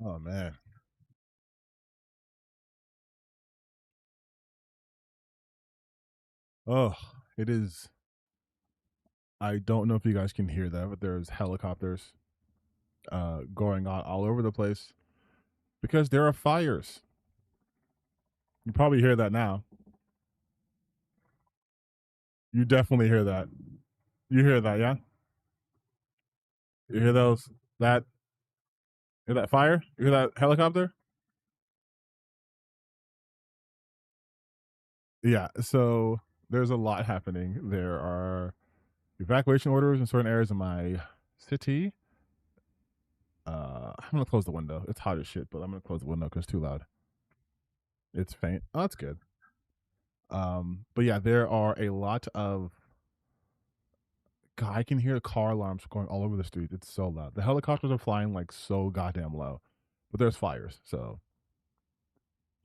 Oh man. Oh, it is. I don't know if you guys can hear that, but there's helicopters going on all over the place because there are fires. You probably hear that now. You definitely hear that. You hear that, yeah? You hear those that hear that fire? You hear that helicopter? Yeah. So there's a lot happening. There are evacuation orders in certain areas of my city. I'm gonna close the window. It's hot as shit, but I'm gonna close the window because it's too loud. It's faint. Oh, that's good. But yeah, there are a lot of God, I can hear car alarms going all over the street. It's so loud. The helicopters are flying like so goddamn low, but there's fires, so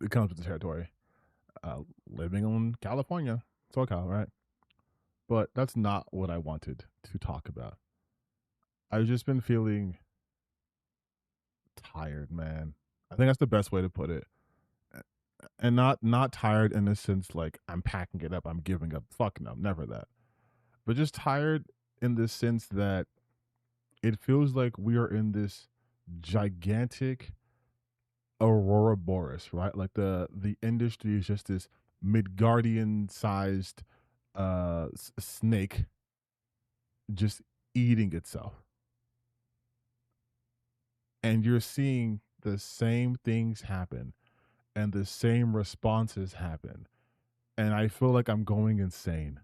it comes with the territory. Living in California, SoCal, right? But that's not what I wanted to talk about. I've just been feeling tired, man. I think that's the best way to put it. And not tired in the sense like I'm packing it up, I'm giving up. Fuck no, never that. But just tired in the sense that it feels like we are in this gigantic aurora boreas, right? Like the industry is just this Midgardian sized snake just eating itself, and you're seeing the same things happen and the same responses happen, and I feel like I'm going insane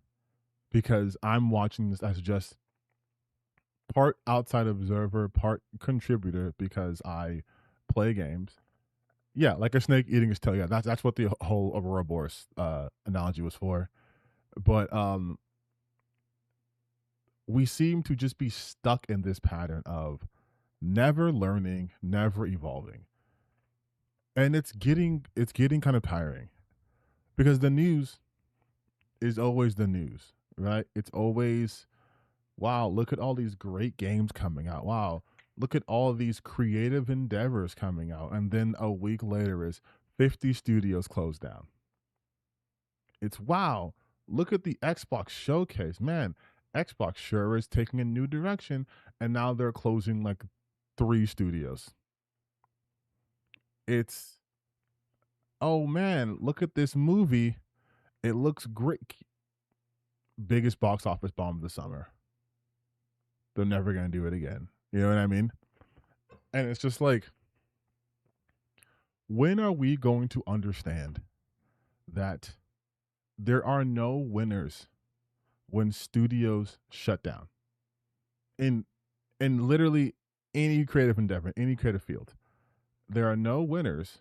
because I'm watching this as just part outside observer, part contributor because I play games. Yeah, like a snake eating its tail. Yeah, that's what the whole Aurora Boreas analogy was for. But we seem to just be stuck in this pattern of never learning, never evolving, and it's getting kind of tiring because the news is always the news, right? It's always wow, look at all these great games coming out. Wow, look at all these creative endeavors coming out, and then a week later is 50 studios closed down. It's wow. Look at the Xbox showcase. Man, Xbox sure is taking a new direction and now they're closing like 3 studios. It's oh man, look at this movie. It looks great. Biggest box office bomb of the summer. They're never going to do it again. You know what I mean? And it's just like when are we going to understand that there are no winners when studios shut down? In literally any creative endeavor, any creative field. There are no winners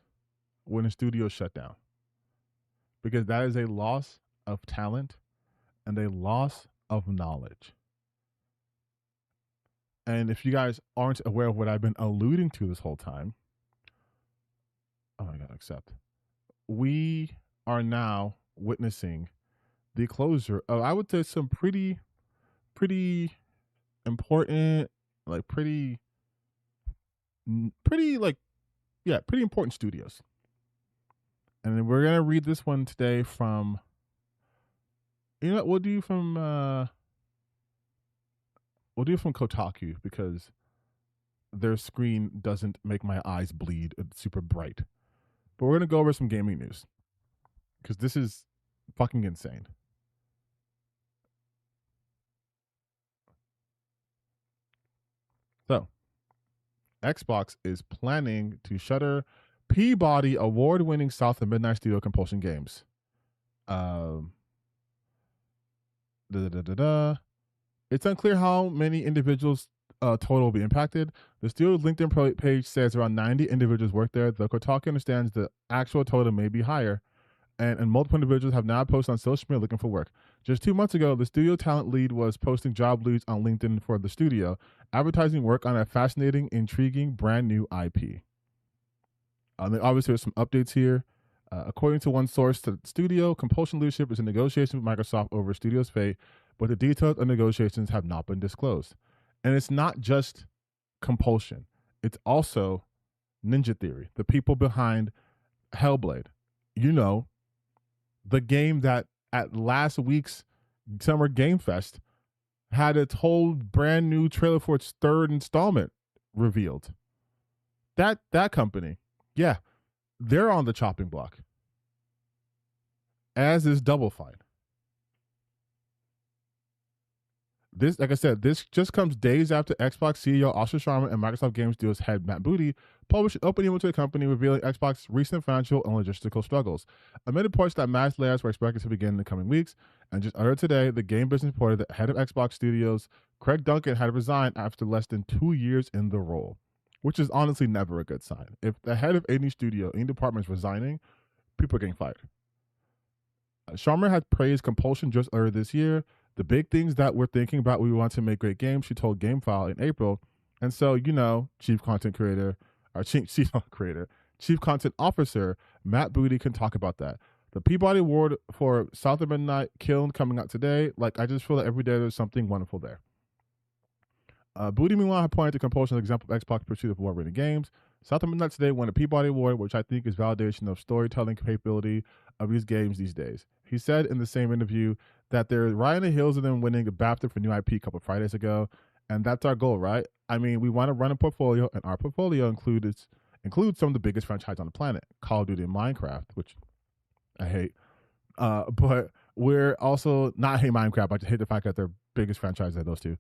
when a studio shut down because that is a loss of talent and a loss of knowledge. And if you guys aren't aware of what I've been alluding to this whole time, oh my God, accept. We are now witnessing the closure of, I would say, some pretty important, like pretty, like, yeah, pretty important studios. And then we're going to read this one today from, you know what, we'll do from Kotaku because their screen doesn't make my eyes bleed. It's super bright. But we're gonna go over some gaming news because this is fucking insane. So, Xbox is planning to shutter Peabody award-winning South of Midnight Studio Compulsion Games. Um, da, da, da, da. It's unclear how many individuals total will be impacted. The studio's LinkedIn page says around 90 individuals work there. The Kotaku understands the actual total may be higher, and multiple individuals have now posted on social media looking for work. Just 2 months ago, the studio talent lead was posting job leads on LinkedIn for the studio, advertising work on a fascinating, intriguing, brand new IP. Obviously, there's some updates here. According to one source to the studio, Compulsion leadership is in negotiation with Microsoft over studio's fate, but the details of negotiations have not been disclosed. And it's not just Compulsion; it's also Ninja Theory, the people behind Hellblade. You know, the game that at last week's Summer Game Fest had its whole brand new trailer for its third installment revealed. That company, yeah, they're on the chopping block, as is Double Fine. This, like I said, this just comes days after Xbox CEO Asha Sharma and Microsoft Game Studios head Matt Booty published an open email to the company revealing Xbox's recent financial and logistical struggles. Amid reports that mass layoffs were expected to begin in the coming weeks, and just earlier today, the game business reported that head of Xbox Studios, Craig Duncan, had resigned after less than 2 years in the role, which is honestly never a good sign. If the head of any studio, any department is resigning, people are getting fired. Sharma had praised Compulsion just earlier this year. The big things that we're thinking about, we want to make great games, she told GameFile in April. And so, chief content creator, or chief content officer, Matt Booty can talk about that. The Peabody Award for South of Midnight Kiln coming out today. Like, I just feel that every day there's something wonderful there. Booty, meanwhile, had pointed to Compulsion as an example of Xbox pursuit of award-winning games. South of Midnight today won a Peabody Award, which I think is validation of storytelling capability of these games these days. He said in the same interview that they're right on the heels of them winning a BAFTA for new IP a couple of Fridays ago, and that's our goal, right? I mean, we want to run a portfolio, and our portfolio includes some of the biggest franchises on the planet, Call of Duty and Minecraft, which I hate. But we're also not hate Minecraft. I just hate the fact that they're biggest franchises are those two.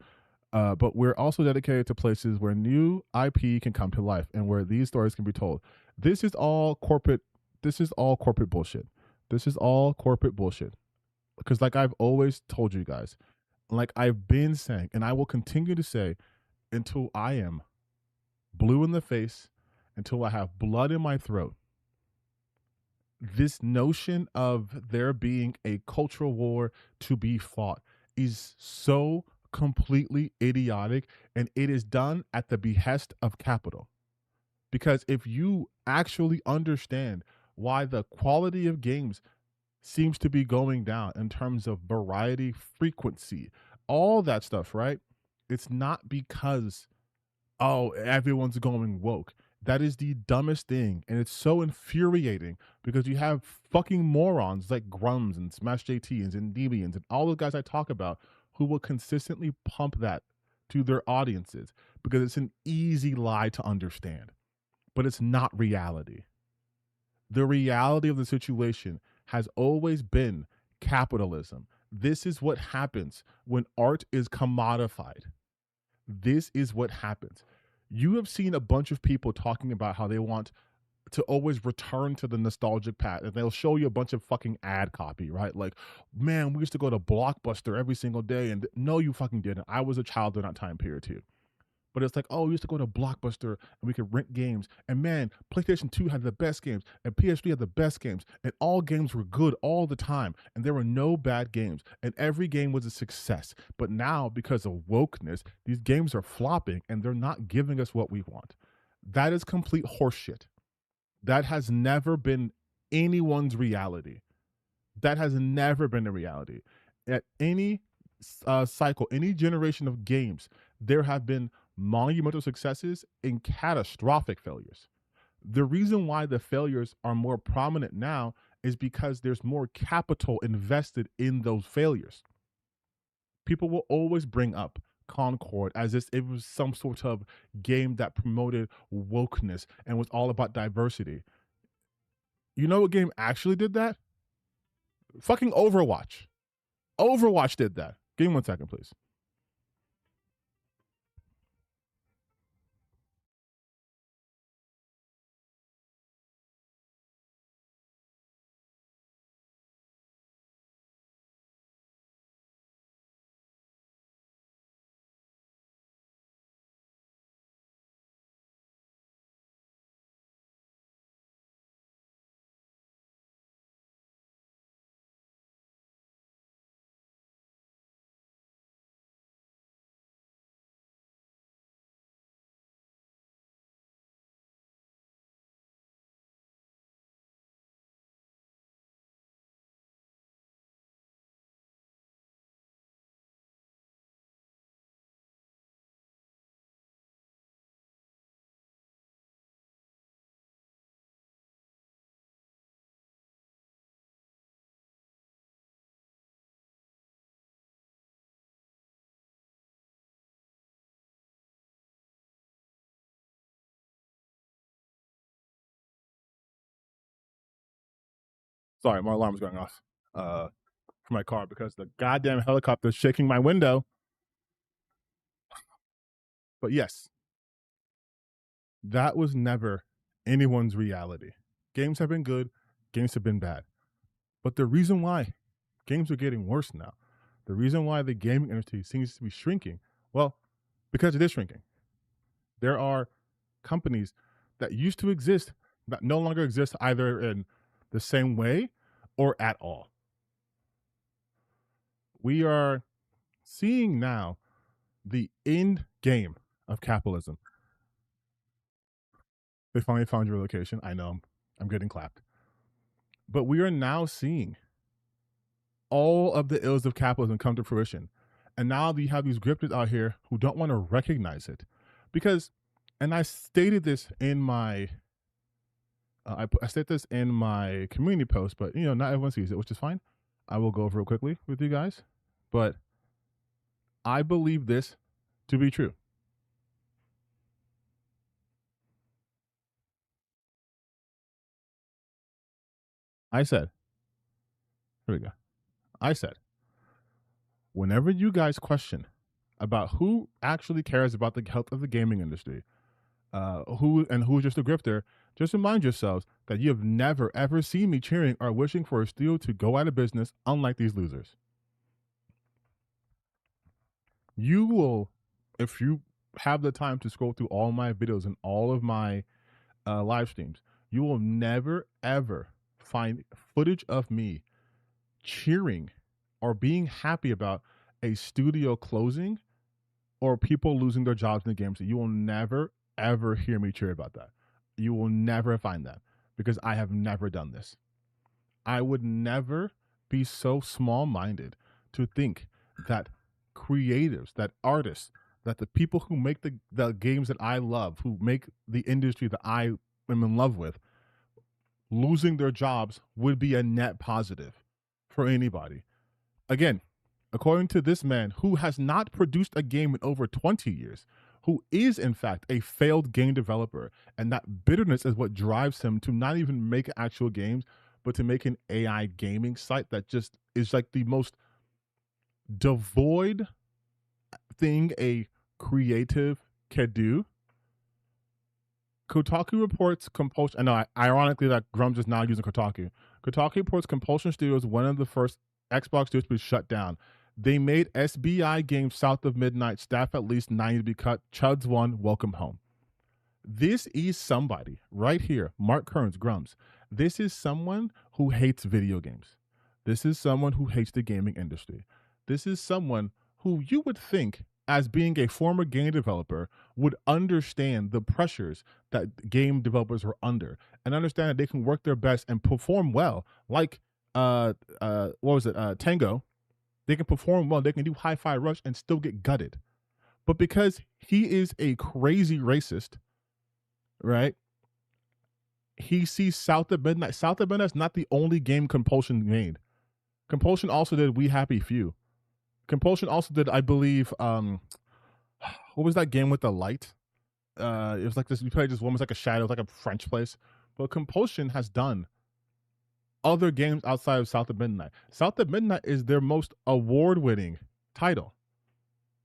But we're also dedicated to places where new IP can come to life and where these stories can be told. This is all corporate. This is all corporate bullshit. This is all corporate bullshit. Because, like I've always told you guys, like I've been saying, and I will continue to say until I am blue in the face, until I have blood in my throat, this notion of there being a cultural war to be fought is so completely idiotic, and it is done at the behest of capital. Because if you actually understand why the quality of games seems to be going down in terms of variety, frequency, all that stuff, right? It's not because, oh, everyone's going woke. That is the dumbest thing. And it's so infuriating because you have fucking morons like Grums and Smash JTs and Deviants and all those guys I talk about who will consistently pump that to their audiences because it's an easy lie to understand, but it's not reality. The reality of the situation has always been capitalism. This is what happens when art is commodified. This is what happens. You have seen a bunch of people talking about how they want to always return to the nostalgic path, and they'll show you a bunch of fucking ad copy, right? Like, man, we used to go to Blockbuster every single day, and no, you fucking didn't. I was a child during that time period too. But it's like, oh, we used to go to Blockbuster and we could rent games. And man, PlayStation 2 had the best games and PS3 had the best games. And all games were good all the time. And there were no bad games. And every game was a success. But now, because of wokeness, these games are flopping and they're not giving us what we want. That is complete horseshit. That has never been anyone's reality. That has never been a reality. At any cycle, any generation of games, there have been monumental successes and catastrophic failures. The reason why the failures are more prominent now is because there's more capital invested in those failures. People will always bring up Concord as if it was some sort of game that promoted wokeness and was all about diversity. You know what game actually did that? Fucking Overwatch. Overwatch did that. Give me 1 second, please. Sorry, my alarm was going off for my car because the goddamn helicopter is shaking my window. But yes, that was never anyone's reality. Games have been good, games have been bad. But the reason why games are getting worse now, the reason why the gaming industry seems to be shrinking, well, because it is shrinking. There are companies that used to exist that no longer exist either in the same way or at all. We are seeing now the end game of capitalism. They finally found your location. I know I'm getting clapped. But we are now seeing all of the ills of capitalism come to fruition. And now you have these grifters out here who don't want to recognize it. Because, and I stated this in my, I stated this in my community post, but not everyone sees it, which is fine. I will go over it quickly with you guys. But I believe this to be true. I said, here we go. I said, whenever you guys question about who actually cares about the health of the gaming industry, who's just a grifter, just remind yourselves that you have never ever seen me cheering or wishing for a studio to go out of business, unlike these losers. You will, if you have the time to scroll through all my videos and all of my live streams, you will never ever find footage of me cheering or being happy about a studio closing or people losing their jobs in the game. So you will never ever hear me cheer about that. You will never find that because I have never done this. I would never be so small-minded to think that creatives, that artists, that the people who make the games that I love, who make the industry that I am in love with, losing their jobs would be a net positive for anybody. Again, according to this man who has not produced a game in over 20 years, who is in fact a failed game developer, and that bitterness is what drives him to not even make actual games, but to make an AI gaming site that just is like the most devoid thing a creative can do. Kotaku reports Compulsion. I know, ironically, that Grumps is now using Kotaku. Kotaku reports Compulsion Studios, one of the first Xbox studios to be shut down. They made SBI games South of Midnight, staff at least 90 to be cut. Chuds 1, welcome home. This is somebody right here, Mark Kearns, Grumps. This is someone who hates video games. This is someone who hates the gaming industry. This is someone who you would think, as being a former game developer, would understand the pressures that game developers are under and understand that they can work their best and perform well. Like, Tango. They can perform well. They can do Hi-Fi Rush and still get gutted. But because he is a crazy racist, right? He sees South of Midnight. South of Midnight is not the only game Compulsion made. Compulsion also did We Happy Few. Compulsion also did, I believe, what was that game with the light? It was like this. You played this woman's like a shadow, like a French place. But Compulsion has done other games outside of South of Midnight. South of Midnight is their most award-winning title.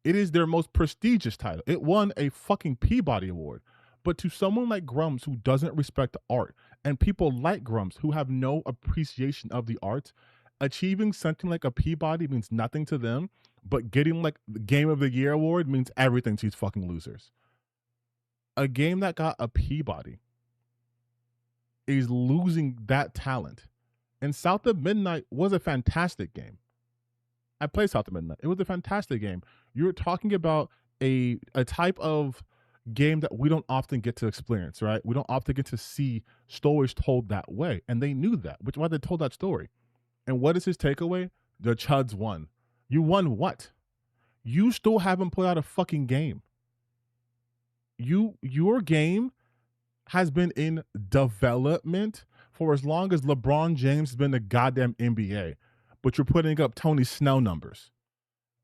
It is their most prestigious title. It won a fucking Peabody Award. But to someone like Grumps who doesn't respect the art, and people like Grumps who have no appreciation of the art, achieving something like a Peabody means nothing to them, but getting like the Game of the Year award means everything to these fucking losers. A game that got a Peabody is losing that talent. And South of Midnight was a fantastic game. I played South of Midnight. It was a fantastic game. You're talking about a type of game that we don't often get to experience, right? We don't often get to see stories told that way. And they knew that, which is why they told that story. And what is his takeaway? The Chuds won. You won what? You still haven't put out a fucking game. Your game has been in development for as long as LeBron James has been the goddamn NBA, but you're putting up Tony Snell numbers.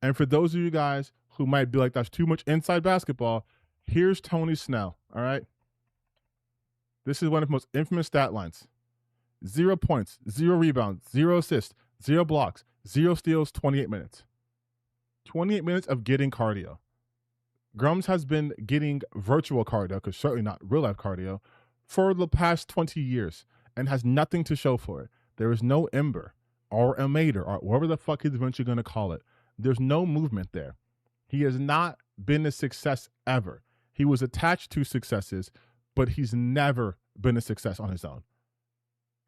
And for those of you guys who might be like, that's too much inside basketball, here's Tony Snell, all right? This is one of the most infamous stat lines. 0 points, 0 rebounds, 0 assists, 0 blocks, 0 steals, 28 minutes. 28 minutes of getting cardio. Grums has been getting virtual cardio, because certainly not real life cardio, for the past 20 years and has nothing to show for it. There is no ember or a mater or whatever the fuck he's eventually going to call it. There's no movement there. He has not been a success ever. He was attached to successes, but he's never been a success on his own.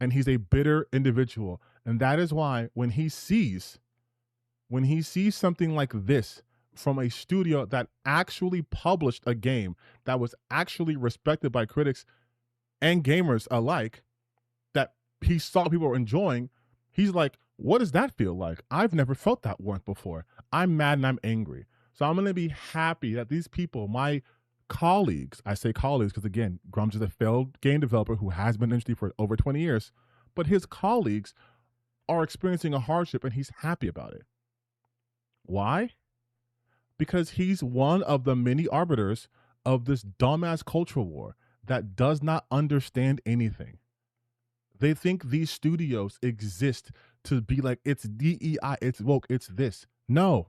And he's a bitter individual. And that is why when he sees something like this from a studio that actually published a game that was actually respected by critics and gamers alike, that he saw people were enjoying, he's like, what does that feel like? I've never felt that warmth before. I'm mad and I'm angry. So I'm going to be happy that these people, my colleagues, I say colleagues because, again, Grums is a failed game developer who has been in the industry for over 20 years, but his colleagues are experiencing a hardship and he's happy about it. Why? Because he's one of the many arbiters of this dumbass cultural war that does not understand anything. They think these studios exist to be like, it's DEI, it's woke, it's this. No,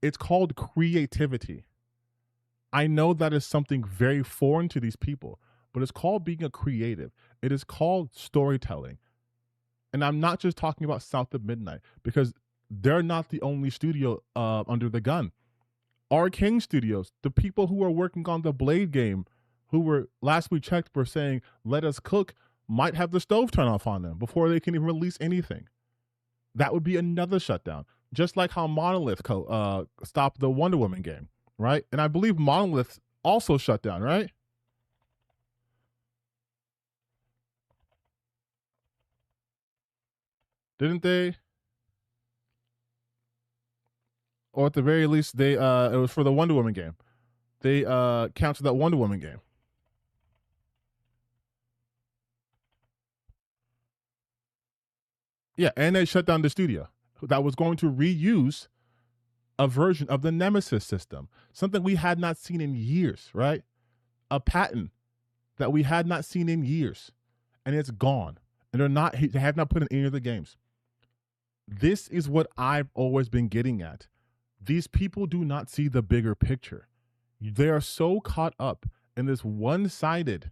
it's called creativity. I know that is something very foreign to these people, but it's called being a creative. It is called storytelling. And I'm not just talking about South of Midnight, because they're not the only studio under the gun. Arcane Studios, the people who are working on the Blade game, who were, last we checked, were saying, let us cook, might have the stove turn off on them before they can even release anything. That would be another shutdown. Just like how Monolith stopped the Wonder Woman game, right? And I believe Monolith also shut down, right? Didn't they? Or at the very least, they it was for the Wonder Woman game. They canceled that Wonder Woman game. Yeah, and they shut down the studio that was going to reuse a version of the Nemesis system, something we had not seen in years, right? A patent that we had not seen in years, and it's gone. And they have not put in any of the games. This is what I've always been getting at. These people do not see the bigger picture. They are so caught up in this one-sided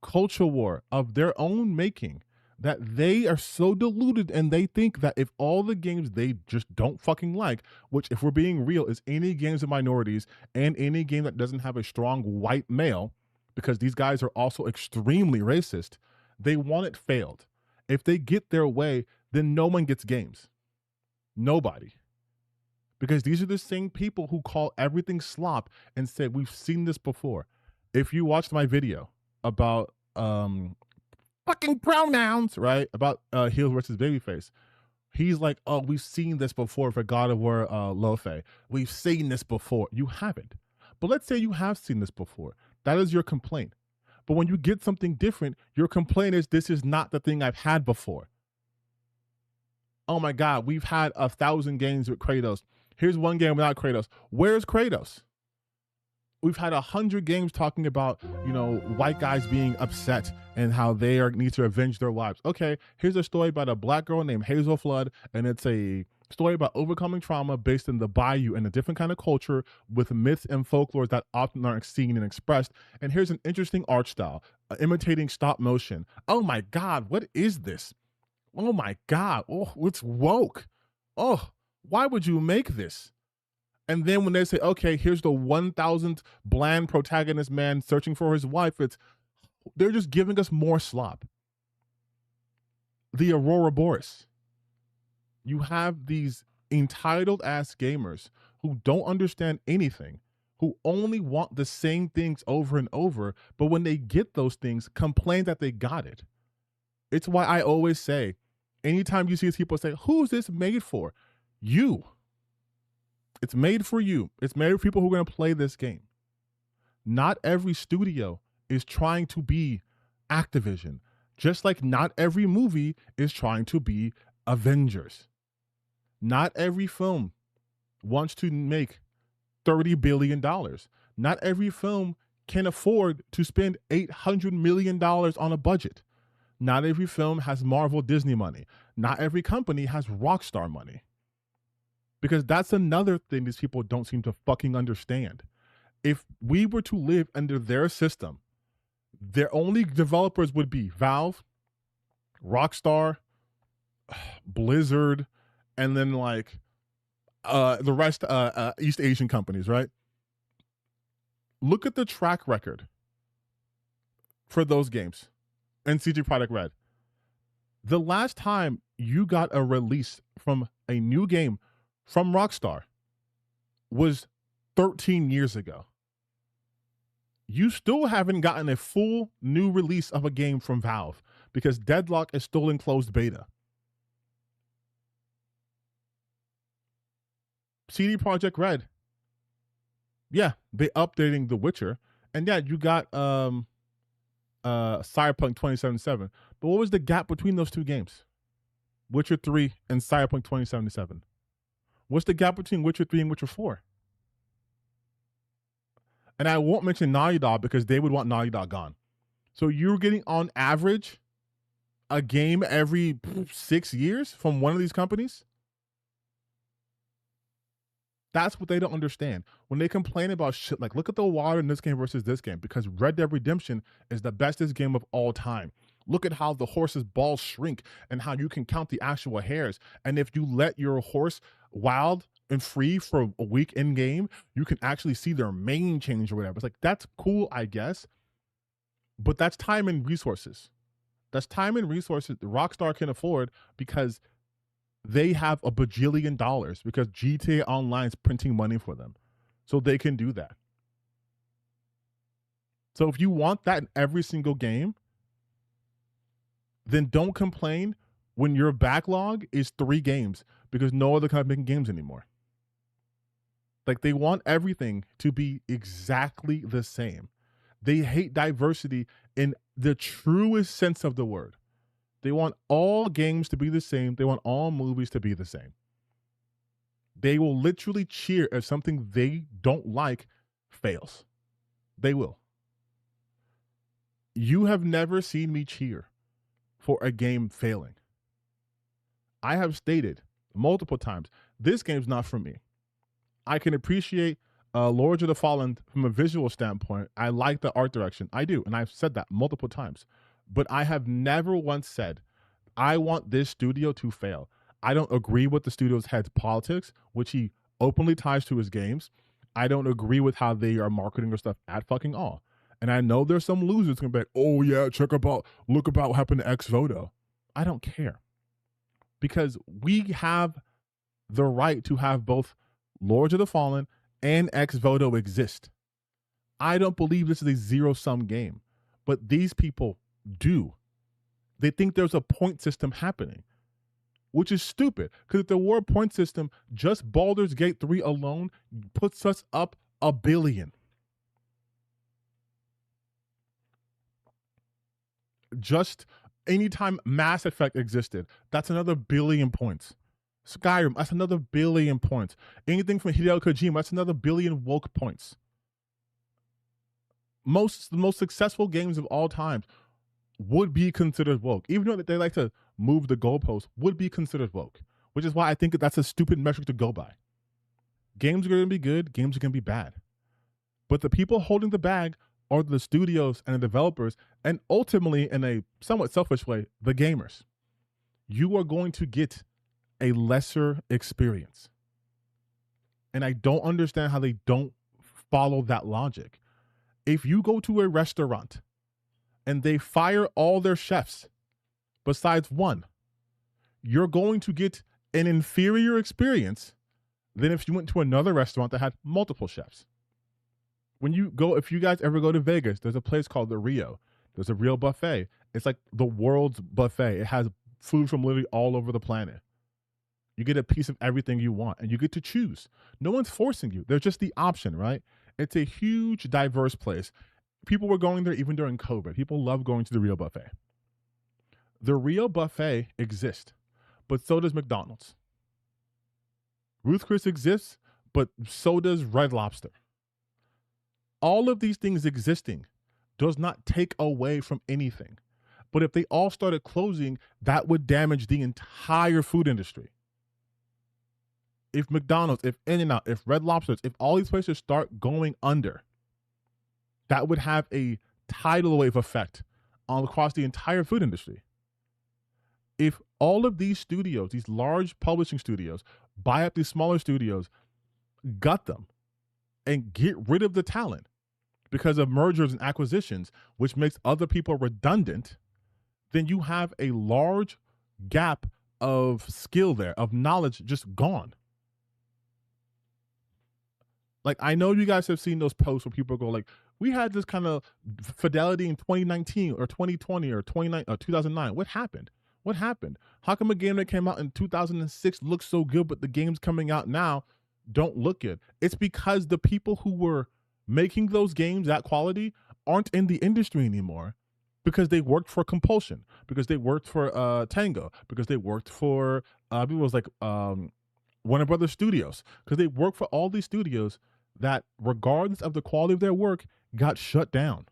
culture war of their own making that they are so deluded, and they think that if all the games they just don't fucking like, which, if we're being real, is any games of minorities and any game that doesn't have a strong white male, because these guys are also extremely racist, they want it failed. If they get their way, then no one gets games. Nobody. Because these are the same people who call everything slop and say, we've seen this before. If you watched my video about fucking pronouns, right? About heel versus babyface. He's like, oh, we've seen this before for God of War Lofe. We've seen this before. You haven't. But let's say you have seen this before. That is your complaint. But when you get something different, your complaint is, this is not the thing I've had before. Oh my God, we've had 1,000 games with Kratos. Here's one game without Kratos. Where's Kratos? We've had 100 games talking about, white guys being upset and how they need to avenge their wives. Okay, here's a story about a black girl named Hazel Flood, and it's a story about overcoming trauma based in the bayou and a different kind of culture with myths and folklore that often aren't seen and expressed. And here's an interesting art style, imitating stop motion. Oh my God, what is this? Oh my God, oh, it's woke. Oh, why would you make this? And then when they say, okay, here's the 1,000th bland protagonist man searching for his wife, they're just giving us more slop. The Aurora Boreas. You have these entitled ass gamers who don't understand anything, who only want the same things over and over, but when they get those things, complain that they got it. It's why I always say, anytime you see people say, who's this made for? You. It's made for you. It's made for people who are going to play this game. Not every studio is trying to be Activision, just like not every movie is trying to be Avengers. Not every film wants to make $30 billion. Not every film can afford to spend $800 million on a budget. Not every film has Marvel Disney money. Not every company has Rockstar money. Because that's another thing these people don't seem to fucking understand. If we were to live under their system, their only developers would be Valve, Rockstar, Blizzard, and then like the rest East Asian companies, right? Look at the track record for those games and CD Projekt Red. The last time you got a release from a new game from Rockstar was 13 years ago. You still haven't gotten a full new release of a game from Valve because Deadlock is still in closed beta. CD Projekt Red, yeah, they updating The Witcher, and yeah, you got Cyberpunk 2077. But what was the gap between those two games? Witcher 3 and Cyberpunk 2077. What's the gap between Witcher 3 and Witcher 4? And I won't mention Naughty Dog because they would want Naughty Dog gone. So you're getting on average a game every 6 years from one of these companies? That's what they don't understand. When they complain about shit like, look at the water in this game versus this game, because Red Dead Redemption is the bestest game of all time. Look at how the horse's balls shrink and how you can count the actual hairs. And if you let your horse wild and free for a week in game, you can actually see their mane change or whatever. It's like, that's cool, I guess. But that's time and resources. That's time and resources that Rockstar can afford because they have a bajillion dollars because GTA Online is printing money for them. So they can do that. So if you want that in every single game, then don't complain when your backlog is 3 games because no other company making games anymore. Like, they want everything to be exactly the same. They hate diversity in the truest sense of the word. They want all games to be the same. They want all movies to be the same. They will literally cheer if something they don't like fails. They will. You have never seen me cheer for a game failing. I have stated multiple times, this game's not for me. I can appreciate Lords of the Fallen from a visual standpoint. I like the art direction. I do, and I've said that multiple times. But I have never once said, I want this studio to fail. I don't agree with the studio's head's politics, which he openly ties to his games. I don't agree with how they are marketing their stuff at fucking all. And I know there's some losers going to be like, oh yeah, look about what happened to Ex Voto. I don't care. Because we have the right to have both Lords of the Fallen and Ex Voto exist. I don't believe this is a zero-sum game, but these people do. They think there's a point system happening, which is stupid. Because if there were a point system, just Baldur's Gate 3 alone puts us up 1 billion. Just anytime Mass Effect existed, that's another 1 billion points. Skyrim, that's another 1 billion points. Anything from Hideo Kojima, that's another 1 billion woke points. The most successful games of all time would be considered woke. Even though they like to move the goalposts, would be considered woke. Which is why I think that's a stupid metric to go by. Games are going to be good, games are going to be bad. But the people holding the bag are the studios and the developers, and ultimately, in a somewhat selfish way, the gamers. You are going to get a lesser experience. And I don't understand how they don't follow that logic. If you go to a restaurant and they fire all their chefs besides one, you're going to get an inferior experience than if you went to another restaurant that had multiple chefs. If you guys ever go to Vegas, there's a place called the Rio. There's a Rio buffet. It's like the world's buffet. It has food from literally all over the planet. You get a piece of everything you want, and you get to choose. No one's forcing you. There's just the option, right? It's a huge, diverse place. People were going there even during COVID. People love going to the Rio buffet. The Rio buffet exists, but so does McDonald's. Ruth Chris exists, but so does Red Lobster. All of these things existing does not take away from anything. But if they all started closing, that would damage the entire food industry. If McDonald's, if In-N-Out, if Red Lobsters, if all these places start going under, that would have a tidal wave effect across the entire food industry. If all of these studios, these large publishing studios, buy up these smaller studios, gut them, and get rid of the talent because of mergers and acquisitions, which makes other people redundant, then you have a large gap of skill there, of knowledge just gone. Like, I know you guys have seen those posts where people go like, we had this kind of fidelity in 2019 or 2020 or 2009. What happened? What happened? How come a game that came out in 2006 looks so good, but the games coming out now don't look good? It's because the people who were making those games that quality aren't in the industry anymore, because they worked for Compulsion, because they worked for Tango, because they worked for it was like Warner Brothers Studios, because they worked for all these studios that, regardless of the quality of their work, got shut down.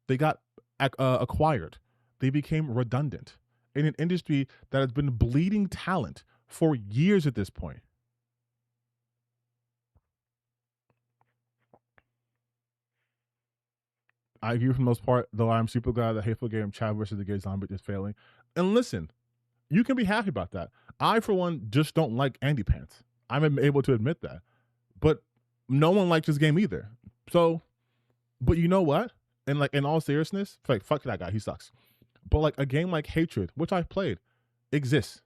They got acquired. They became redundant in an industry that has been bleeding talent for years at this point. I agree for the most part, though I'm super glad that Hateful game Chad versus the Gay Zombie is failing. And listen, you can be happy about that. I, for one, just don't like Andy Pants. I'm able to admit that. But no one likes this game either. So, but you know what? And like, in all seriousness, like, fuck that guy, he sucks. But like a game like Hatred, which I've played, exists.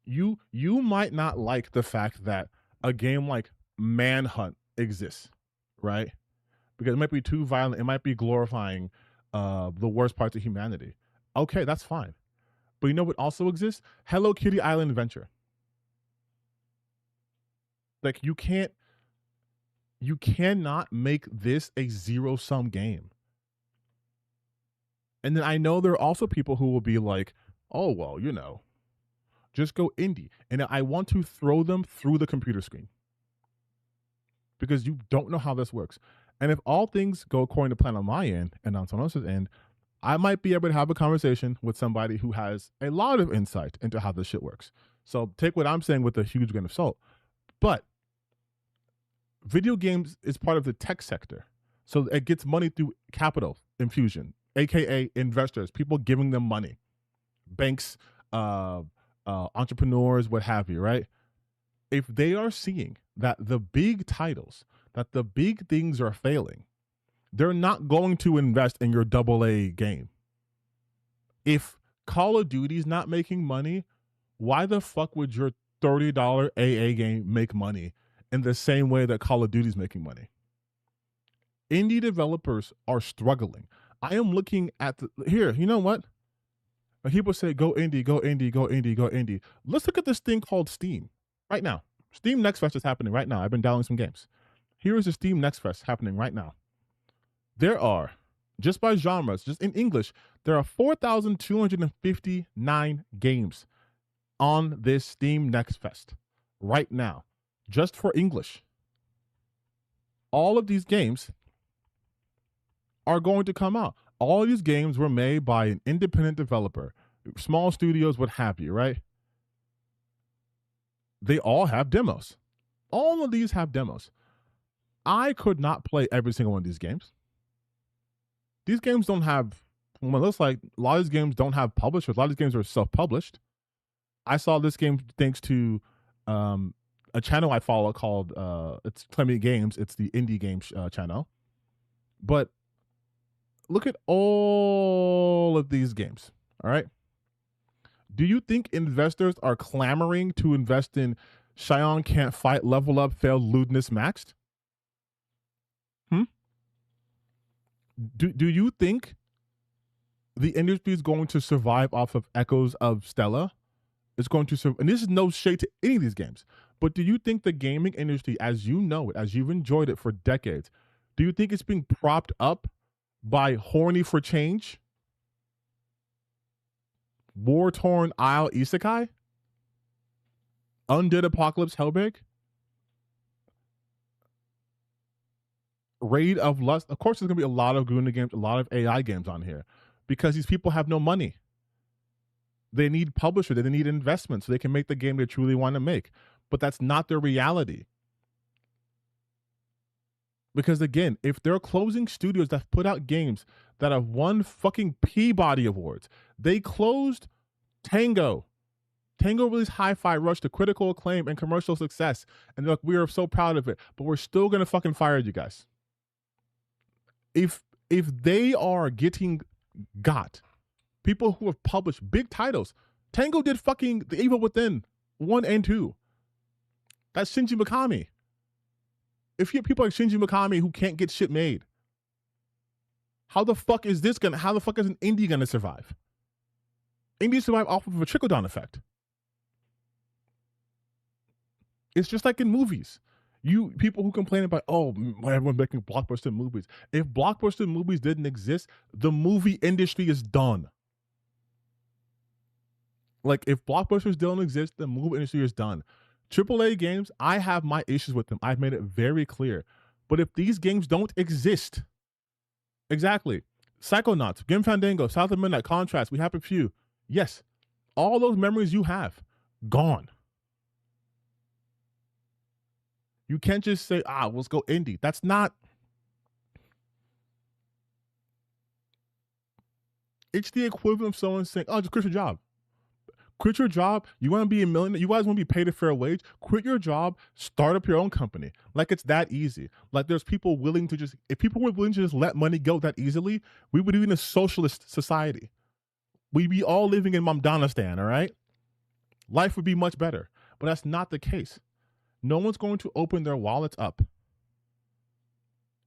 You might not like the fact that a game like Manhunt exists, right? Because it might be too violent. It might be glorifying the worst parts of humanity. Okay, that's fine. But you know what also exists? Hello Kitty Island Adventure. Like, you cannot make this a zero-sum game. And then I know there are also people who will be like, oh, well, you know, just go indie. And I want to throw them through the computer screen, because you don't know how this works. And if all things go according to plan on my end and on someone else's end, I might be able to have a conversation with somebody who has a lot of insight into how this shit works. So take what I'm saying with a huge grain of salt. But video games is part of the tech sector. So it gets money through capital infusion, aka investors, people giving them money, banks, entrepreneurs, what have you, right? If they are seeing that the big titles, that the big things are failing, they're not going to invest in your AA game. If Call of Duty is not making money, why the fuck would your $30 AA game make money in the same way that Call of Duty is making money? Indie developers are struggling. I am looking at here, you know what? When people say go indie, go indie, go indie, go indie. Let's look at this thing called Steam right now. Steam Next Fest is happening right now. I've been downloading some games. Here is the Steam Next Fest happening right now. There are, just by genres, just in English, there are 4,259 games on this Steam Next Fest right now, just for English. All of these games are going to come out. All of these games were made by an independent developer, small studios, what have you, right? They all have demos. All of these have demos. I could not play every single one of these games. These games don't have, well, it looks like a lot of these games don't have publishers. A lot of these games are self-published. I saw this game thanks to a channel I follow called, it's Clemmy Games. It's the indie games channel. But look at all of these games, all right? Do you think investors are clamoring to invest in Cheyenne Can't Fight, Level Up, Failed, Lewdness, Maxed? Do you think the industry is going to survive off of Echoes of Stella? It's going to survive, and this is no shade to any of these games, but do you think the gaming industry, as you know it, as you've enjoyed it for decades, do you think it's being propped up by Horny for Change, War-Torn Isle Isekai, Undead Apocalypse Hellbreak, Raid of Lust. Of course, there's gonna be a lot of Guna games, a lot of AI games on here, because these people have no money. They need publisher, they need investment so they can make the game they truly want to make. But that's not their reality. Because again, if they're closing studios that put out games that have won fucking Peabody Awards, they closed Tango. Tango released Hi-Fi Rush to critical acclaim and commercial success. And look, we are so proud of it, but we're still gonna fucking fire you guys. If they are getting got, people who have published big titles. Tango did fucking The Evil Within 1 and 2. That's Shinji Mikami. If you have people like Shinji Mikami who can't get shit made, how the fuck is an indie gonna survive? Indies survive off of a trickle-down effect. It's just like in movies. People who complain about, everyone's making blockbuster movies. If blockbuster movies didn't exist, the movie industry is done. Like, if blockbusters don't exist, the movie industry is done. AAA games, I have my issues with them. I've made it very clear. But if these games don't exist, exactly. Psychonauts, Grim Fandango, South of Midnight, Contrast, we have a few. Yes, all those memories you have, gone. You can't just say, let's go indie. That's not. It's the equivalent of someone saying, just quit your job. Quit your job. You want to be a millionaire? You guys want to be paid a fair wage? Quit your job. Start up your own company. Like, it's that easy. Like, there's people willing to just, if people were willing to just let money go that easily, we would be in a socialist society. We'd be all living in Mamdanistan, all right? Life would be much better. But that's not the case. No one's going to open their wallets up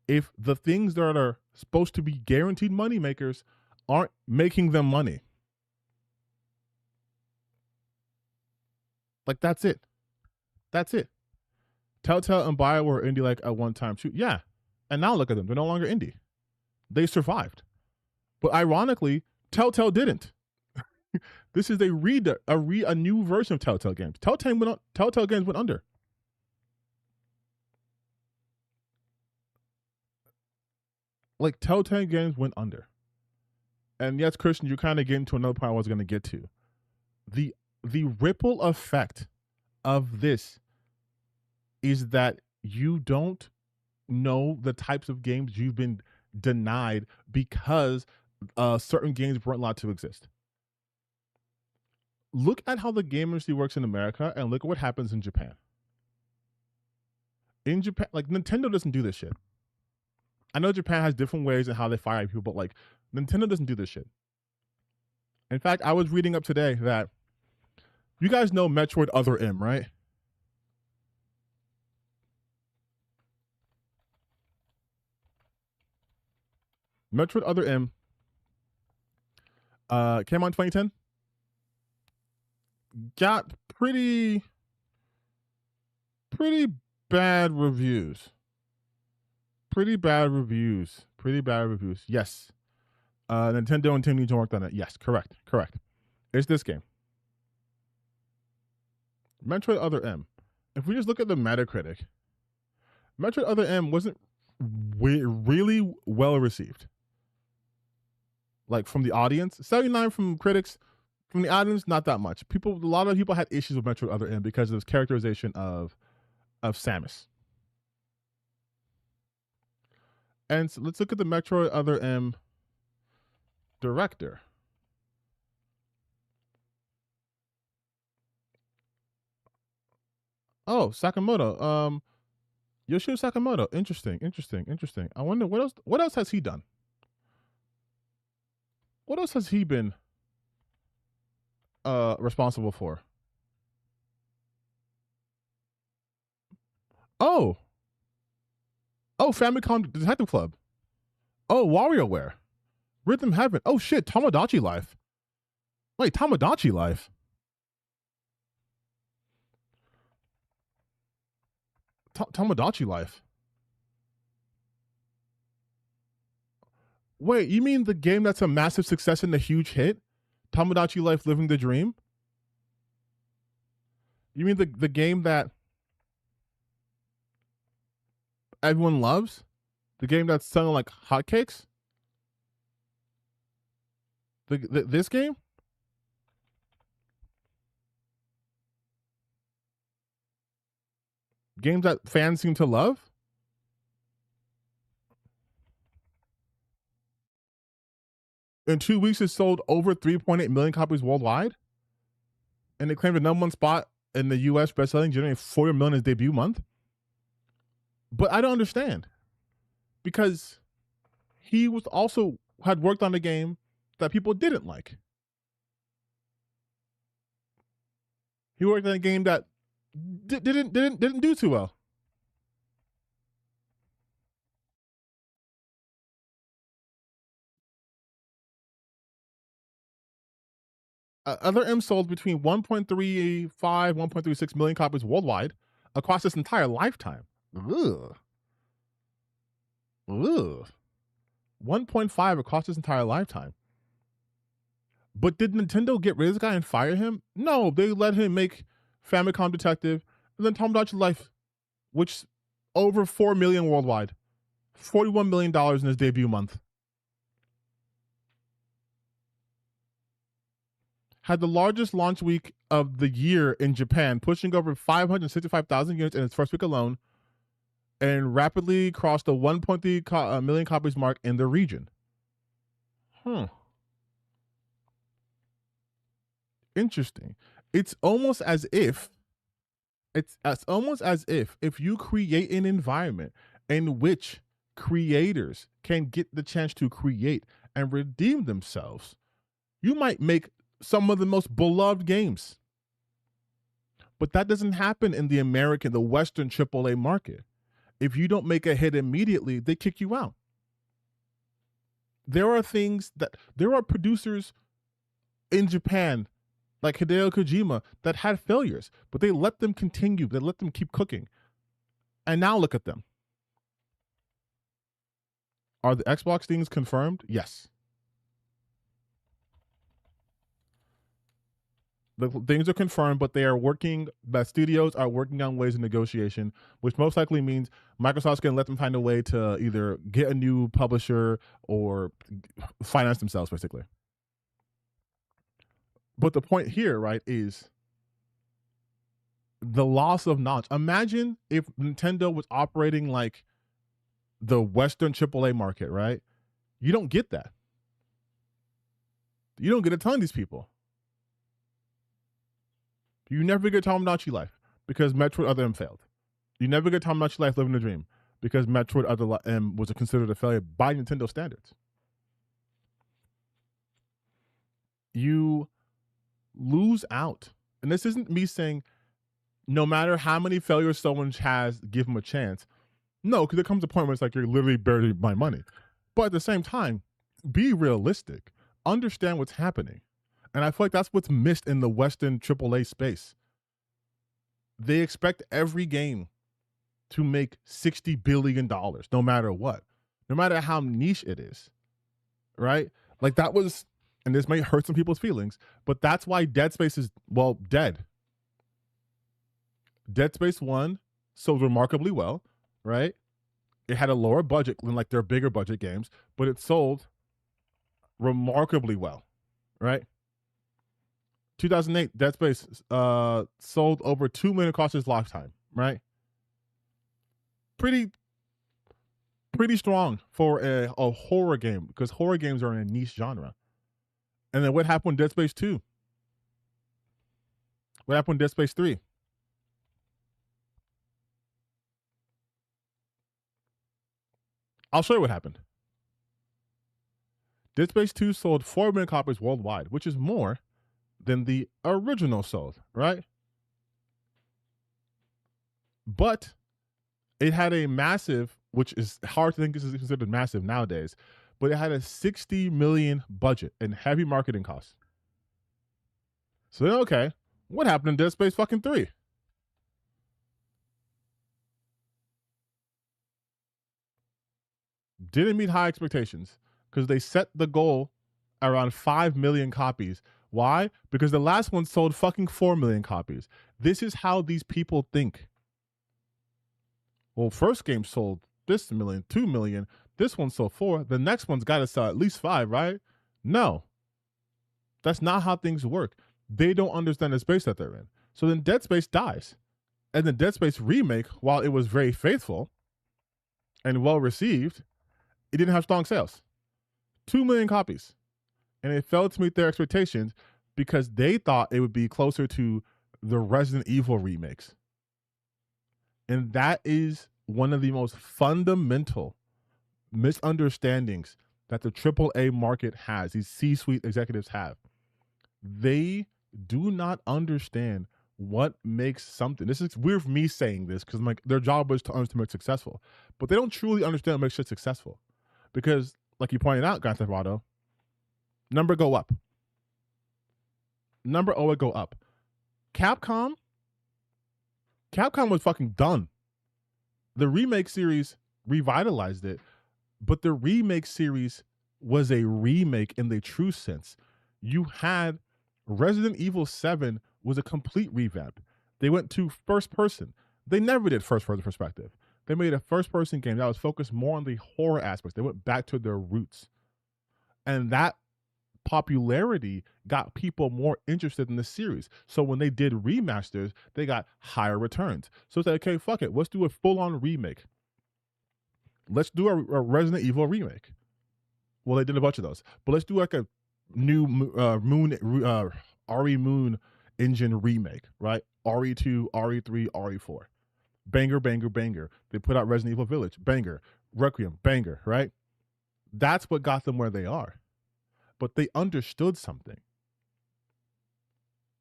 if the things that are supposed to be guaranteed money makers aren't making them money. Like, that's it. That's it. Telltale and BioWare were indie like at one time too. Yeah. And now look at them. They're no longer indie. They survived. But ironically, Telltale didn't. This is a new version of Telltale games. Telltale games went under. Like, Telltale games went under. And yes, Christian, you're kind of getting to another point I was going to get to. The ripple effect of this is that you don't know the types of games you've been denied because certain games weren't allowed to exist. Look at how the game industry works in America and look at what happens in Japan. In Japan, like, Nintendo doesn't do this shit. I know Japan has different ways in how they fire people, but like, Nintendo doesn't do this shit. In fact, I was reading up today that you guys know Metroid Other M, right? Metroid Other M came out in 2010. Got pretty bad reviews. Pretty bad reviews. Yes. Nintendo and Team Ninja worked on it. Yes, correct. It's this game. Metroid Other M. If we just look at the Metacritic, Metroid Other M wasn't really well received. Like, from the audience, 79 from critics. From the audience, not that much. A lot of people had issues with Metroid Other M because of this characterization of Samus. And so let's look at the Metroid Other M director. Oh, Sakamoto. Yoshio Sakamoto. Interesting. I wonder what else has he done? What else has he been responsible for? Oh, Famicom Detective Club. Oh, WarioWare. Rhythm Heaven. Oh shit, Tomodachi Life. Wait, Tomodachi Life. Tomodachi Life. Wait, you mean the game that's a massive success and a huge hit? Tomodachi Life Living the Dream? You mean the game that everyone loves? The game that's selling like hotcakes? This game? Games that fans seem to love? In 2 weeks, it sold over 3.8 million copies worldwide. And it claimed the number one spot in the US bestselling, generating 40 million in its debut month. But I don't understand. Because he was also had worked on a game that people didn't like. He worked on a game that didn't do too well. Other M sold between 1.35, 1.36 million copies worldwide across its entire lifetime. Ugh. Ugh. 1.5 across his entire lifetime. But did Nintendo get rid of this guy and fire him? No, they let him make Famicom Detective and then Tomodachi Life, which over 4 million worldwide, $41 million in his debut month. Had the largest launch week of the year in Japan, pushing over 565,000 units in its first week alone, and rapidly crossed the 1.3 million copies mark in the region. Interesting. It's almost as if if you create an environment in which creators can get the chance to create and redeem themselves, you might make some of the most beloved games. But that doesn't happen in the Western AAA market. If you don't make a hit immediately, they kick you out. There are producers in Japan, like Hideo Kojima, that had failures, but they let them continue. They let them keep cooking. And now look at them. Are the Xbox things confirmed? Yes. The things are confirmed, but the studios are working on ways of negotiation, which most likely means Microsoft's going to let them find a way to either get a new publisher or finance themselves, basically. But the point here, right, is the loss of knowledge. Imagine if Nintendo was operating like the Western AAA market, right? You don't get that. You don't get a ton of these people. You never get Tomodachi Life because Metroid Other M failed. You never get Tomodachi Life Living the Dream because Metroid Other M was considered a failure by Nintendo standards. You lose out. And this isn't me saying no matter how many failures someone has, give them a chance. No, because there comes a point where it's like you're literally burying my money. But at the same time, be realistic. Understand what's happening. And I feel like that's what's missed in the Western AAA space. They expect every game to make $60 billion, no matter what, no matter how niche it is, right? Like that was, and this may hurt some people's feelings, but that's why Dead Space is, dead. Dead Space 1 sold remarkably well, right? It had a lower budget than like their bigger budget games, but it sold remarkably well, right? 2008, Dead Space sold over 2 million across its lifetime, right? Pretty strong for a horror game, because horror games are in a niche genre. And then what happened with Dead Space 2? What happened with Dead Space 3? I'll show you what happened. Dead Space 2 sold 4 million copies worldwide, which is more than the original sold, right? But it had a massive, which is hard to think is considered massive nowadays, but it had a 60 million budget and heavy marketing costs. So then, okay, what happened in Dead Space fucking 3? Didn't meet high expectations because they set the goal around 5 million copies. Why? Because the last one sold fucking 4 million copies. This is how these people think. Well, first game sold this million, 2 million. This one sold 4. The next one's got to sell at least 5, right? No. That's not how things work. They don't understand the space that they're in. So then Dead Space dies. And the Dead Space remake, while it was very faithful and well received, it didn't have strong sales. 2 million copies. And it failed to meet their expectations because they thought it would be closer to the Resident Evil remakes. And that is one of the most fundamental misunderstandings that the AAA market has, these C-suite executives have. They do not understand what makes something. This is weird for me saying this because like their job is to make it successful, but they don't truly understand what makes shit successful. Because, like you pointed out, Grand Theft Auto, number go up. Number always go up. Capcom was fucking done. The remake series revitalized it, but the remake series was a remake in the true sense. You had Resident Evil 7 was a complete revamp. They went to first person. They never did first person perspective. They made a first person game that was focused more on the horror aspects. They went back to their roots. And that popularity got people more interested in the series. So when they did remasters, they got higher returns. So it's like, okay, fuck it. Let's do a full-on remake. Let's do a Resident Evil remake. Well, they did a bunch of those. But let's do like a new RE Moon engine remake, right? RE2, RE3, RE4. Banger, banger, banger. They put out Resident Evil Village. Banger. Requiem. Banger, right? That's what got them where they are. But they understood something.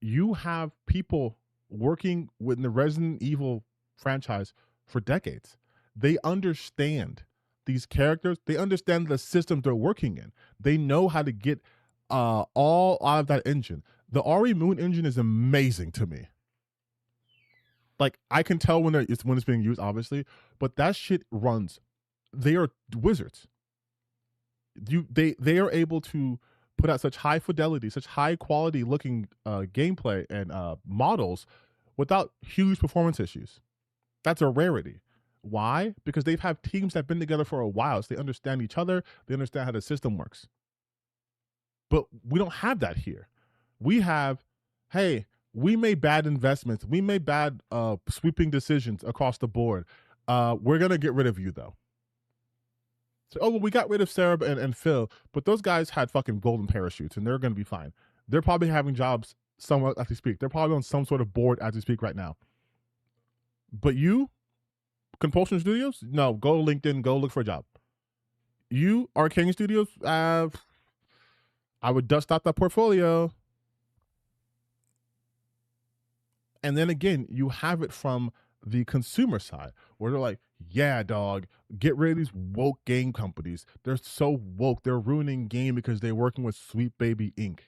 You have people working within the Resident Evil franchise for decades. They understand these characters. They understand the system they're working in. They know how to get all out of that engine. The RE Moon engine is amazing to me. Like, I can tell when it's being used, obviously, but that shit runs. They are wizards. They are able to put out such high fidelity, such high quality looking gameplay and models without huge performance issues. That's a rarity. Why? Because they've had teams that have been together for a while, so they understand each other. They understand how the system works. But we don't have that here. We have, hey, we made bad investments. We made bad sweeping decisions across the board. We're going to get rid of you, though. So, oh, well, we got rid of Sarah and Phil, but those guys had fucking golden parachutes, and they're going to be fine. They're probably having jobs somewhere as we speak. They're probably on some sort of board as we speak right now. But you, Compulsion Studios, no, go to LinkedIn, go look for a job. You, Arcane Studios, I would dust out that portfolio. And then again, you have it from the consumer side where they're like, yeah, dog, get rid of these woke game companies. They're so woke. They're ruining game because they're working with Sweet Baby Inc.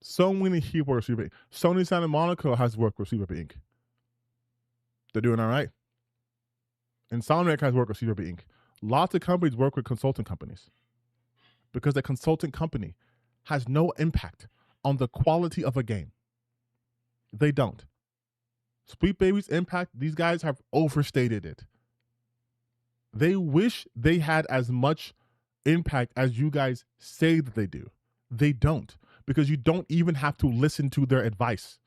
So many people are Sweet Baby. Sony Santa Monica has worked with Sweet Baby Inc. They're doing all right. Insomniac has worked with Sweet Baby Inc. Lots of companies work with consulting companies because the consulting company has no impact on the quality of a game. They don't. Sweet Baby's impact, these guys have overstated it. They wish they had as much impact as you guys say that they do. They don't, because you don't even have to listen to their advice.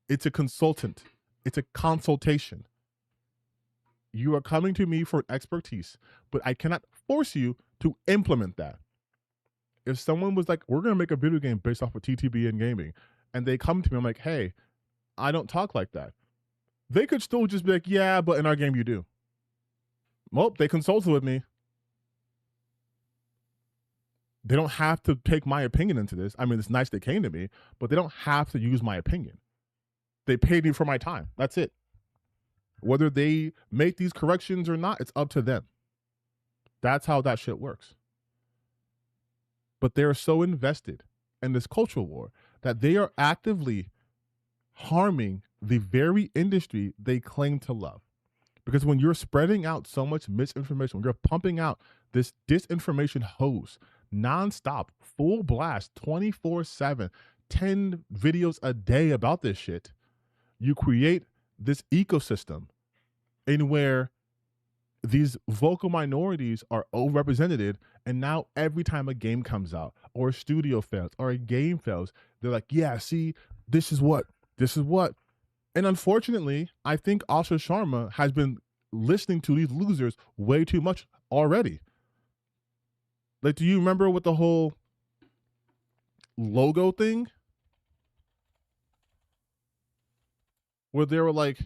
It's a consultant. It's a consultation. You are coming to me for expertise, but I cannot force you to implement that. If someone was like, we're going to make a video game based off of TTB and gaming, and they come to me, I'm like, hey, I don't talk like that. They could still just be like, yeah, but in our game you do. Well, they consulted with me. They don't have to take my opinion into this. I mean, it's nice they came to me, but they don't have to use my opinion. They paid me for my time. That's it. Whether they make these corrections or not, it's up to them. That's how that shit works. But they're so invested in this cultural war that they are actively harming the very industry they claim to love. Because when you're spreading out so much misinformation, when you're pumping out this disinformation hose nonstop, full blast, 24/7, 10 videos a day about this shit, you create this ecosystem in where these vocal minorities are overrepresented, and now every time a game comes out or a studio fails or a game fails, they're like, yeah, see, this is what. And unfortunately, I think Asha Sharma has been listening to these losers way too much already. Like, do you remember what the whole logo thing? Where they were like,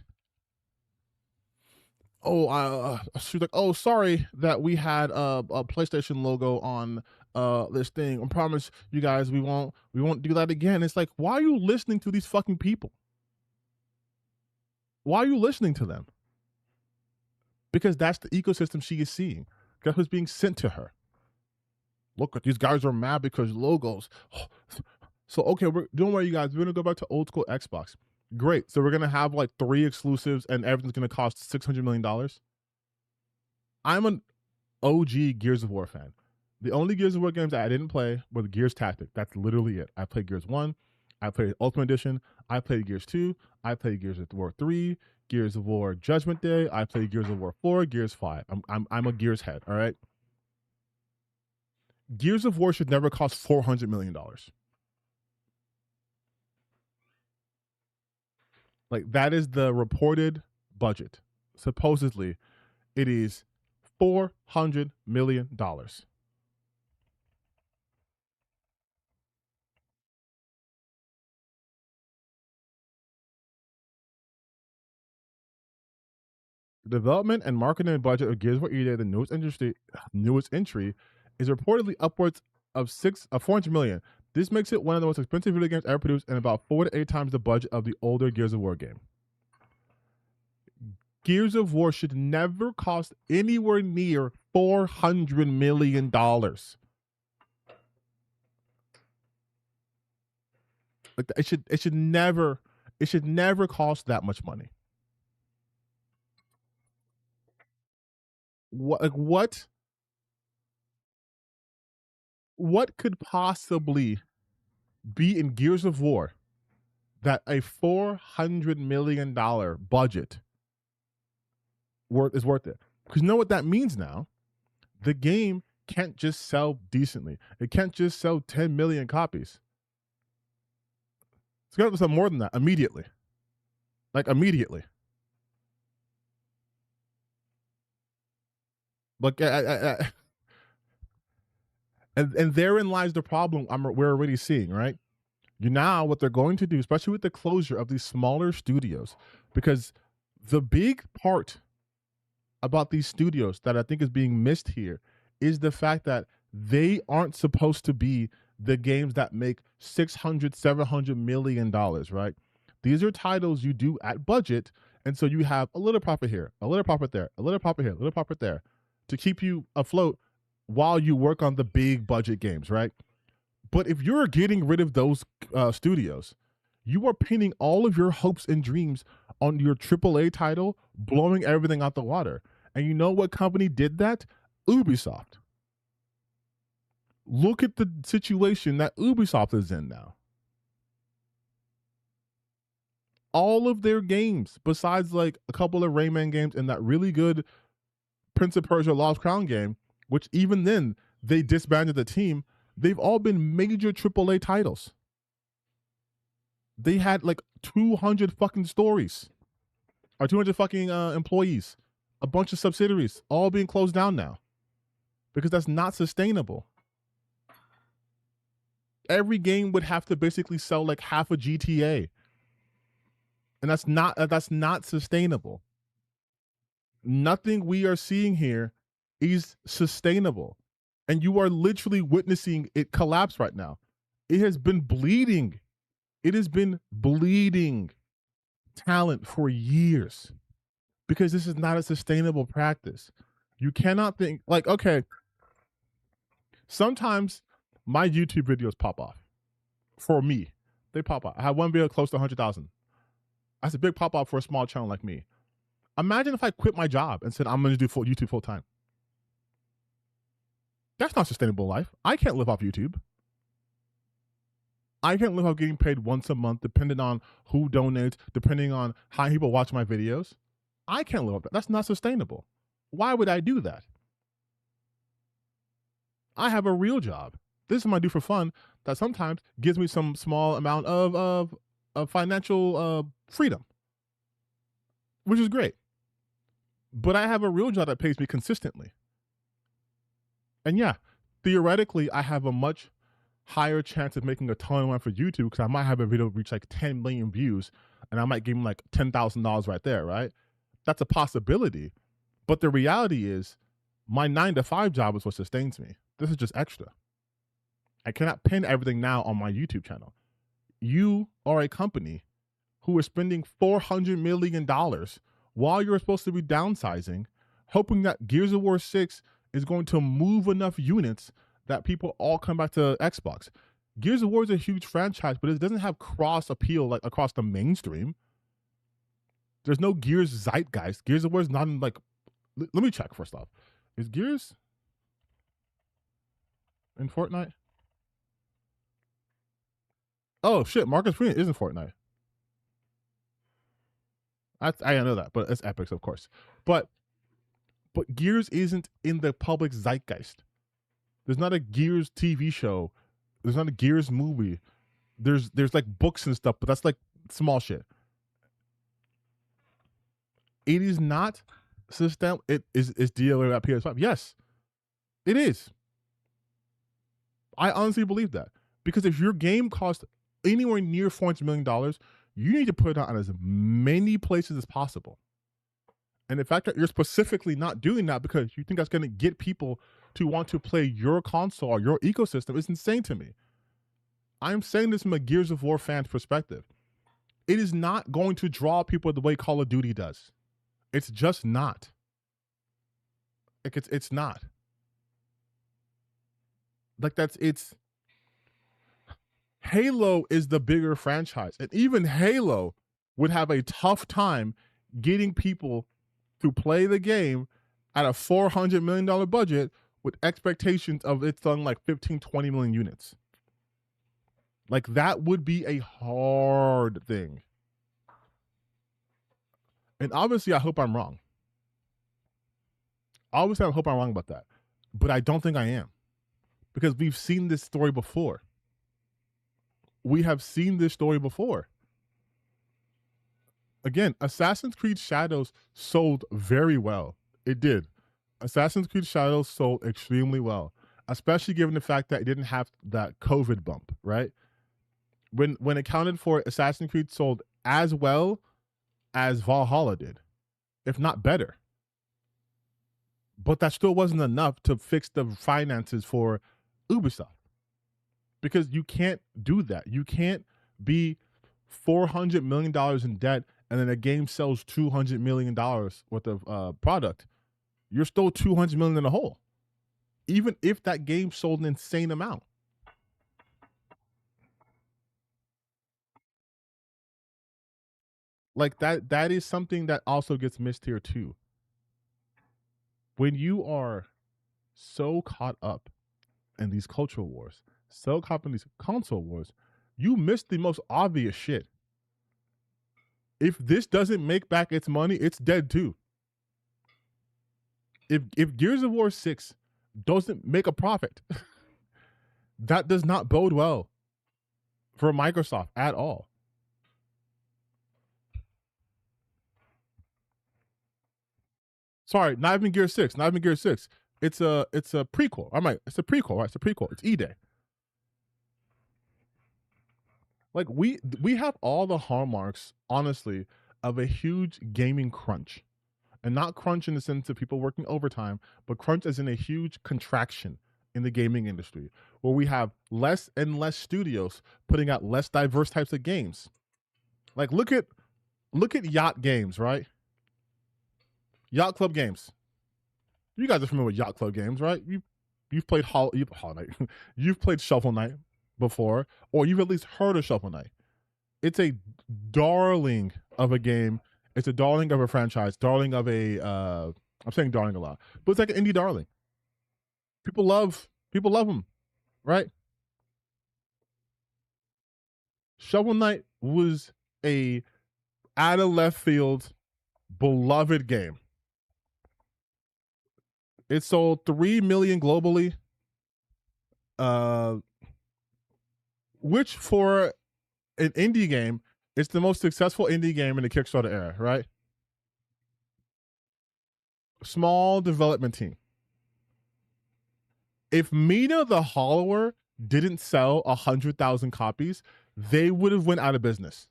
she was like, oh, sorry that we had a PlayStation logo on this thing. I promise you guys we won't do that again. It's like, why are you listening to these fucking people? Why are you listening to them? Because that's the ecosystem she is seeing. That's what's being sent to her. Look, these guys are mad because logos. So okay, don't worry, you guys. We're gonna go back to old school Xbox. Great. So we're gonna have like 3 exclusives, and everything's gonna cost $600 million. I'm an OG Gears of War fan. The only Gears of War games that I didn't play were the Gears Tactic. That's literally it. I played Gears 1. I played Ultimate Edition. I played Gears 2. I played Gears of War 3. Gears of War Judgment Day. I played Gears of War 4. Gears 5. I'm a Gears head. All right. Gears of War should never cost $400 million. Like, that is the reported budget. Supposedly, it is $400 million. The development and marketing budget of Gears of War EA, the newest entry, is reportedly upwards of $400 million. This makes it one of the most expensive video games ever produced, and about 4 to 8 times the budget of the older Gears of War game. Gears of War should never cost anywhere near $400 million. Like, it should never cost that much money. What could possibly be in Gears of War that a $400 million budget is worth it? Because you know what that means now? The game can't just sell decently. It can't just sell 10 million copies. It's got to sell more than that immediately. Like, immediately. Like, and therein lies the problem we're already seeing, right? Now what they're going to do, especially with the closure of these smaller studios, because the big part about these studios that I think is being missed here is the fact that they aren't supposed to be the games that make $600-700 million, right? These are titles you do at budget, and so you have a little profit here, a little profit there, a little profit here, a little profit there, to keep you afloat while you work on the big budget games, right? But if you're getting rid of those studios, you are pinning all of your hopes and dreams on your AAA title, blowing everything out the water. And you know what company did that? Ubisoft. Look at the situation that Ubisoft is in now. All of their games, besides like a couple of Rayman games and that really good Prince of Persia Lost Crown game, which even then they disbanded the team, they've all been major AAA titles. They had like 200 fucking stories, or 200 fucking employees, a bunch of subsidiaries, all being closed down now, because that's not sustainable. Every game would have to basically sell like half a GTA, and that's not sustainable. Nothing we are seeing here is sustainable, and you are literally witnessing it collapse right now. It has been bleeding. It has been bleeding talent for years, because this is not a sustainable practice. You cannot think like, okay, sometimes my YouTube videos pop off. For me, they pop off. I have one video close to 100,000. That's a big pop off for a small channel like me. Imagine if I quit my job and said I'm going to do YouTube full time. That's not sustainable life. I can't live off YouTube. I can't live off getting paid once a month, depending on who donates, depending on how people watch my videos. I can't live up to that. That's not sustainable. Why would I do that? I have a real job. This is what I do for fun that sometimes gives me some small amount of financial freedom, which is great. But I have a real job that pays me consistently. And yeah, theoretically, I have a much higher chance of making a ton of money for YouTube because I might have a video reach like 10 million views and I might give them like $10,000 right there, right? That's a possibility. But the reality is my 9-to-5 job is what sustains me. This is just extra. I cannot pin everything now on my YouTube channel. You are a company who is spending $400 million while you're supposed to be downsizing, hoping that Gears of War 6 is going to move enough units that people all come back to Xbox. Gears of War is a huge franchise, but it doesn't have cross appeal like across the mainstream. There's no Gears zeitgeist. Gears of War is not in like. Let me check first off. Is Gears in Fortnite? Oh shit, Marcus Freeman is in Fortnite. I know that, but it's Epics, of course. But Gears isn't in the public zeitgeist. There's not a Gears TV show. There's not a Gears movie. There's like books and stuff, but that's like small shit. It is not system. It is DLA at PS5. Yes, it is. I honestly believe that because if your game costs anywhere near $400 million, you need to put it on as many places as possible. And the fact that you're specifically not doing that because you think that's going to get people to want to play your console or your ecosystem is insane to me. I'm saying this from a Gears of War fan's perspective. It is not going to draw people the way Call of Duty does. It's just not. Like it's not. Like it's Halo is the bigger franchise. And even Halo would have a tough time getting people to play the game at a $400 million budget with expectations of it selling like 15, 20 million units. Like that would be a hard thing. And obviously I hope I'm wrong. Obviously I hope I'm wrong about that. But I don't think I am. Because we've seen this story before. We have seen this story before. Again, Assassin's Creed Shadows sold very well. It did. Assassin's Creed Shadows sold extremely well, especially given the fact that it didn't have that COVID bump, right? When it counted for it, Assassin's Creed sold as well as Valhalla did, if not better. But that still wasn't enough to fix the finances for Ubisoft. Because you can't do that. You can't be $400 million in debt and then a game sells $200 million worth of product. You're still $200 million in the hole, even if that game sold an insane amount. Like that is something that also gets missed here too. When you are so caught up in these cultural wars, so caught up in these console wars, you miss the most obvious shit. If this doesn't make back its money, it's dead too. If Gears of War 6 doesn't make a profit, that does not bode well for Microsoft at all. Sorry, not even Gear 6. Not even Gear 6. It's a prequel. It's a prequel, right? It's a prequel. It's E-Day. Like we have all the hallmarks, honestly, of a huge gaming crunch. And not crunch in the sense of people working overtime, but crunch as in a huge contraction in the gaming industry, where we have less and less studios putting out less diverse types of games. Like look at Yacht Games, right? Yacht Club Games. You guys are familiar with Yacht Club Games, right? You've played Hollow Knight. You've played Shovel Knight before, or you've at least heard of Shovel Knight. It's a darling of a game. It's a darling of a franchise, darling of a I'm saying darling a lot, but it's like an indie darling. People love them, right? Shovel Knight was a out of left field beloved game. It sold 3 million globally, which for an indie game, it's the most successful indie game in the Kickstarter era, right? Small development team. If Mina the Hollower didn't sell 100,000 copies, they would have went out of business.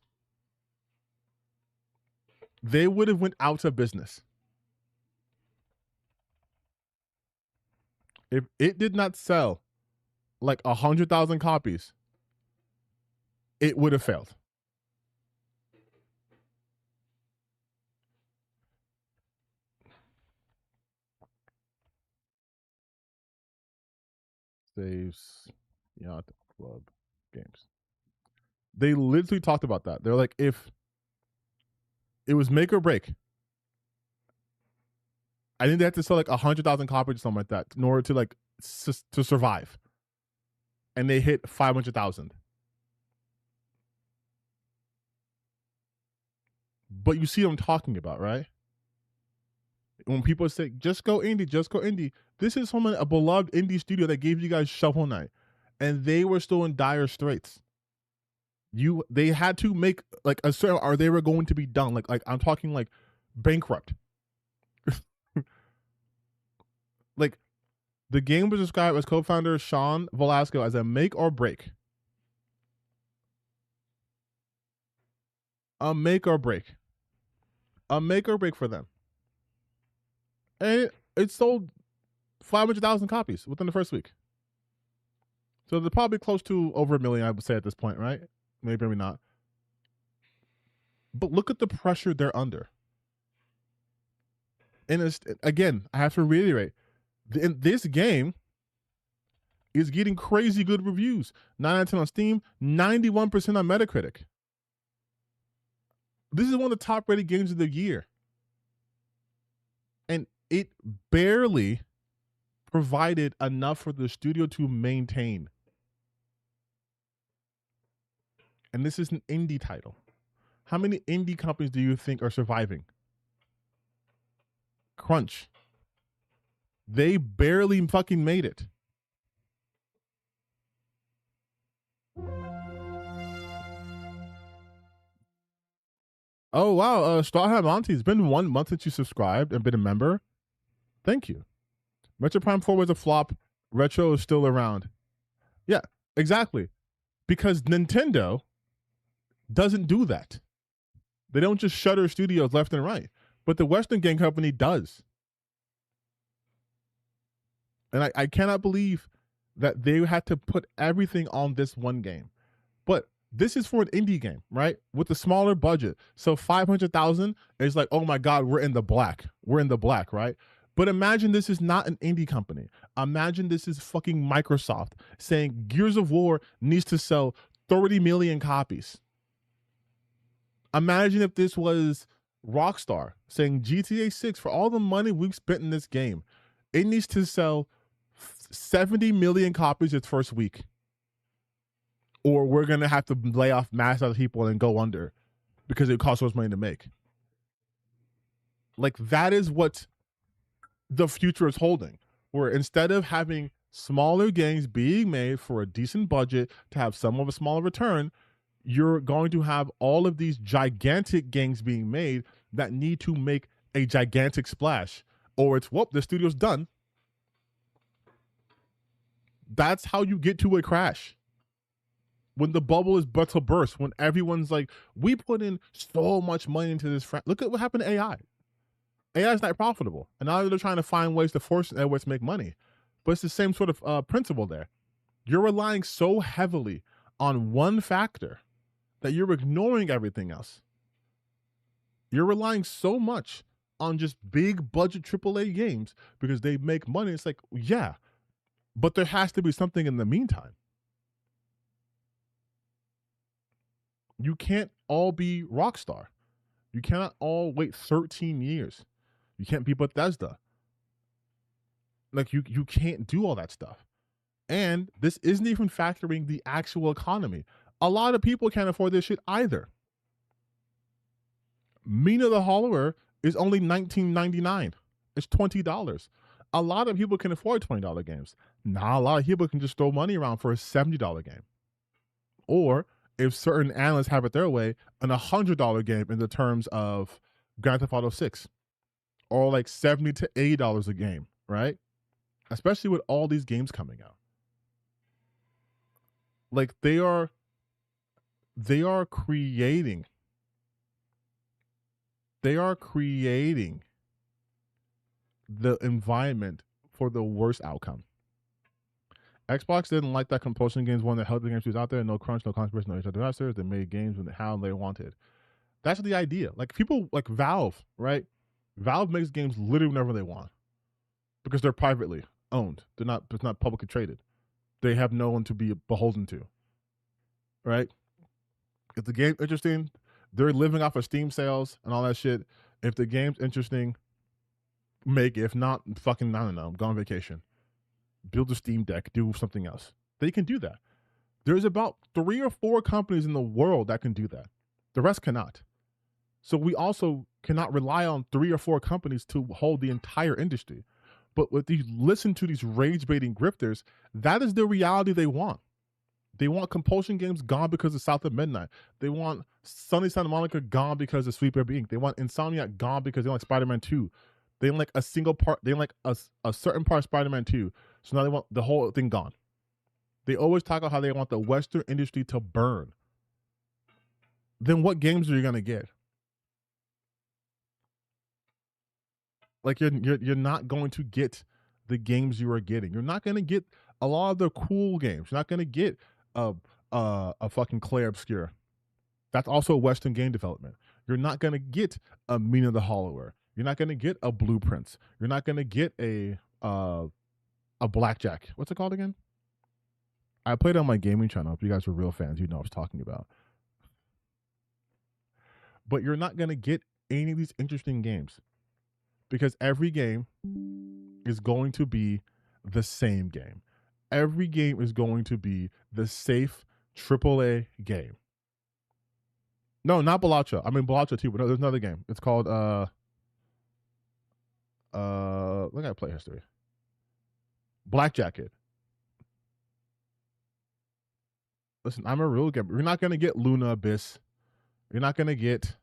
They would have went out of business. If it did not sell like 100,000 copies, it would have failed. Saves Yacht Club Games. They literally talked about that. They're like, if it was make or break, I think they had to sell like 100,000 copies or something like that in order to like to survive. And they hit 500,000. But you see what I'm talking about, right? When people say, just go indie, just go indie. This is from a beloved indie studio that gave you guys Shovel Knight. And they were still in dire straits. They had to make like a certain, or they were going to be done. Like I'm talking like bankrupt. Like the game was described as co-founder Sean Velasco as a make or break. A make or break. A make or break for them. And it sold 500,000 copies within the first week. So they're probably close to over 1 million, I would say, at this point, right? Maybe not. But look at the pressure they're under. And it's, again, I have to reiterate, this game is getting crazy good reviews. 9 out of 10 on Steam, 91% on Metacritic. This is one of the top rated games of the year. And it barely provided enough for the studio to maintain. And this is an indie title. How many indie companies do you think are surviving? Crunch. They barely fucking made it. Oh, wow. Strawhat Monty, it's been 1 month since you subscribed and been a member. Thank you. Metro Prime 4 was a flop. Retro is still around. Yeah, exactly. Because Nintendo doesn't do that. They don't just shutter studios left and right. But the Western Game Company does. And I cannot believe that they had to put everything on this one game. But this is for an indie game, right? With a smaller budget. So 500,000 is like, oh my God, we're in the black. We're in the black, right? But imagine this is not an indie company. Imagine this is fucking Microsoft saying Gears of War needs to sell 30 million copies. Imagine if this was Rockstar saying GTA 6, for all the money we've spent in this game, it needs to sell 70 million copies its first week. Or we're going to have to lay off mass other people and go under because it costs so much money to make. Like, that is what the future is holding. Where instead of having smaller games being made for a decent budget to have some of a smaller return, you're going to have all of these gigantic games being made that need to make a gigantic splash. Or it's, whoop, the studio's done. That's how you get to a crash. When the bubble is about to burst, when everyone's like, we put in so much money into this. Look at what happened to AI. AI is not profitable. And now they're trying to find ways to force everyone to make money. But it's the same sort of principle there. You're relying so heavily on one factor that you're ignoring everything else. You're relying so much on just big budget AAA games because they make money. It's like, yeah, but there has to be something in the meantime. You can't all be Rockstar. You cannot all wait 13 years. You can't be Bethesda. Like, you can't do all that stuff. And this isn't even factoring the actual economy. A lot of people can't afford this shit either. Mina the Hollower is only $19.99. It's $20. A lot of people can afford $20 games. Not a lot of people can just throw money around for a $70 game. Or if certain analysts have it their way, an $100 game in the terms of Grand Theft Auto 6, or like $70 to $80 a game, right? Especially with all these games coming out. Like they are creating the environment for the worst outcome. Xbox didn't like that compulsion games one that held the games was out there, no crunch, no controversy, no disasters. They made games when how they wanted. That's the idea. Like people like Valve, right? Valve makes games literally whenever they want because they're privately owned. It's not publicly traded. They have no one to be beholden to, right? If the game's interesting, they're living off of Steam sales and all that shit. If the game's interesting, make it. If not, fucking, I don't know, go on vacation. Build a Steam Deck, do something else. They can do that. There's about 3 or 4 companies in the world that can do that. The rest cannot. So we also cannot rely on 3 or 4 companies to hold the entire industry. But with these, listen to these rage-baiting grifters, that is the reality they want. They want compulsion games gone because of South of Midnight. They want Sunny Santa Monica gone because of Sweet Baby Inc. They want Insomniac gone because they like Spider-Man 2. They like a single part. They like a certain part of Spider-Man 2. So now they want the whole thing gone. They always talk about how they want the Western industry to burn. Then what games are you gonna get? Like you're not going to get the games you are getting. You're not gonna get a lot of the cool games. You're not gonna get a fucking Clair Obscur. That's also Western game development. You're not gonna get a Mina the Hollower. You're not gonna get a Blueprints. You're not gonna get a Blackjack. What's it called again? I played it on my gaming channel. If you guys were real fans, you know what I was talking about. But you're not gonna get any of these interesting games because every game is going to be the same game. Every game is going to be the safe AAA game. No, not Balacha. I mean Balacha too, but no, there's another game. It's called look at play history. Black Jacket. Listen, I'm a real gamer. You're not gonna get Luna Abyss. You're not gonna get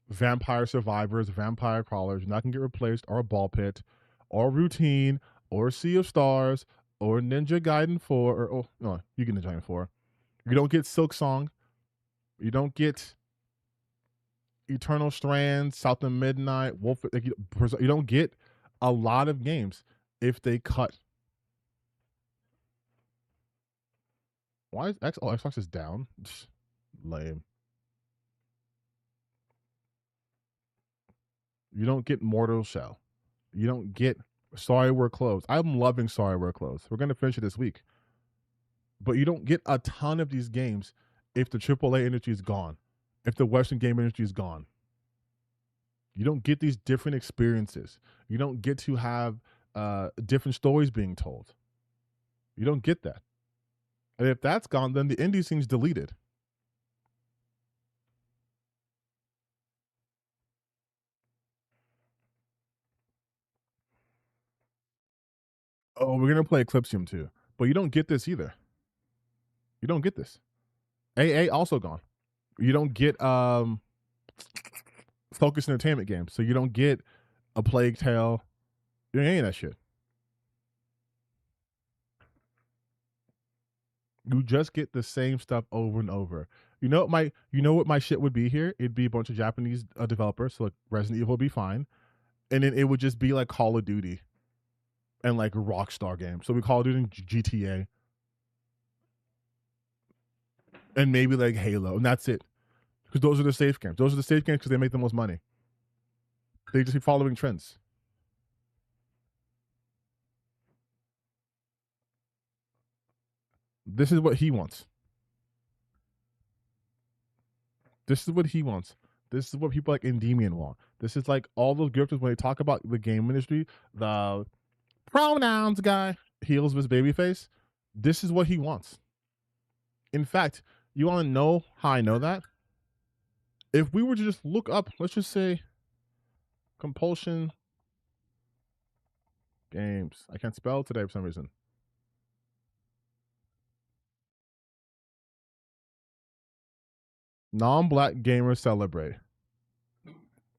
Vampire Survivors, Vampire Crawlers. You're not gonna get replaced or Ball Pit, or Routine, or Sea of Stars, or Ninja Gaiden 4, or oh no, you get Ninja Gaiden 4. You don't get Silk Song. You don't get Eternal Strands, South of Midnight, Wolf. Like you don't get a lot of games if they cut. Why is Xbox is down? Lame. You don't get Mortal Shell. You don't get Sorry We're Closed. I'm loving Sorry We're Closed. We're going to finish it this week. But you don't get a ton of these games if the AAA industry is gone, if the Western game industry is gone. You don't get these different experiences. You don't get to have different stories being told. You don't get that. And if that's gone, then the indie scene's deleted. Oh, we're gonna play Eclipsium too, but you don't get this either. You don't get this. AA also gone. You don't get Focus Entertainment games, so you don't get a Plague Tale. You don't get any of that shit. You just get the same stuff over and over. You know what my shit would be here? It'd be a bunch of Japanese developers, so like Resident Evil would be fine, and then it would just be like Call of Duty and like Rockstar games. So we Call of Duty and GTA, and maybe like Halo, and that's it. Because those are the safe games. Those are the safe games because they make the most money. They just be following trends. This is what he wants. This is what he wants. This is what people like Endymion want. This is like all those grifters when they talk about the game industry, the pronouns guy heals with his baby face. This is what he wants. In fact, you want to know how I know that? If we were to just look up, let's just say Compulsion games. I can't spell today for some reason. Non-black gamers celebrate.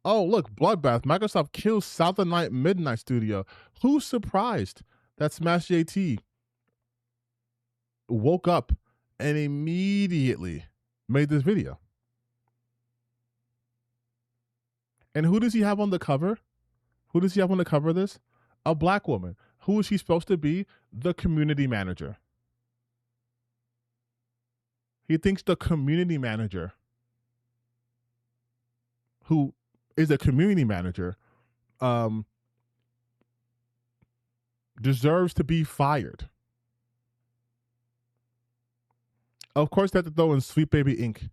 Oh, look, Bloodbath. Microsoft kills South of Night Midnight Studio. Who's surprised that Smash JT woke up and immediately made this video? And who does he have on the cover? Who does he have on the cover of this? A black woman. Who is she supposed to be? The community manager. He thinks the community manager, who is a community manager, deserves to be fired. Of course, they have to throw in Sweet Baby Inc.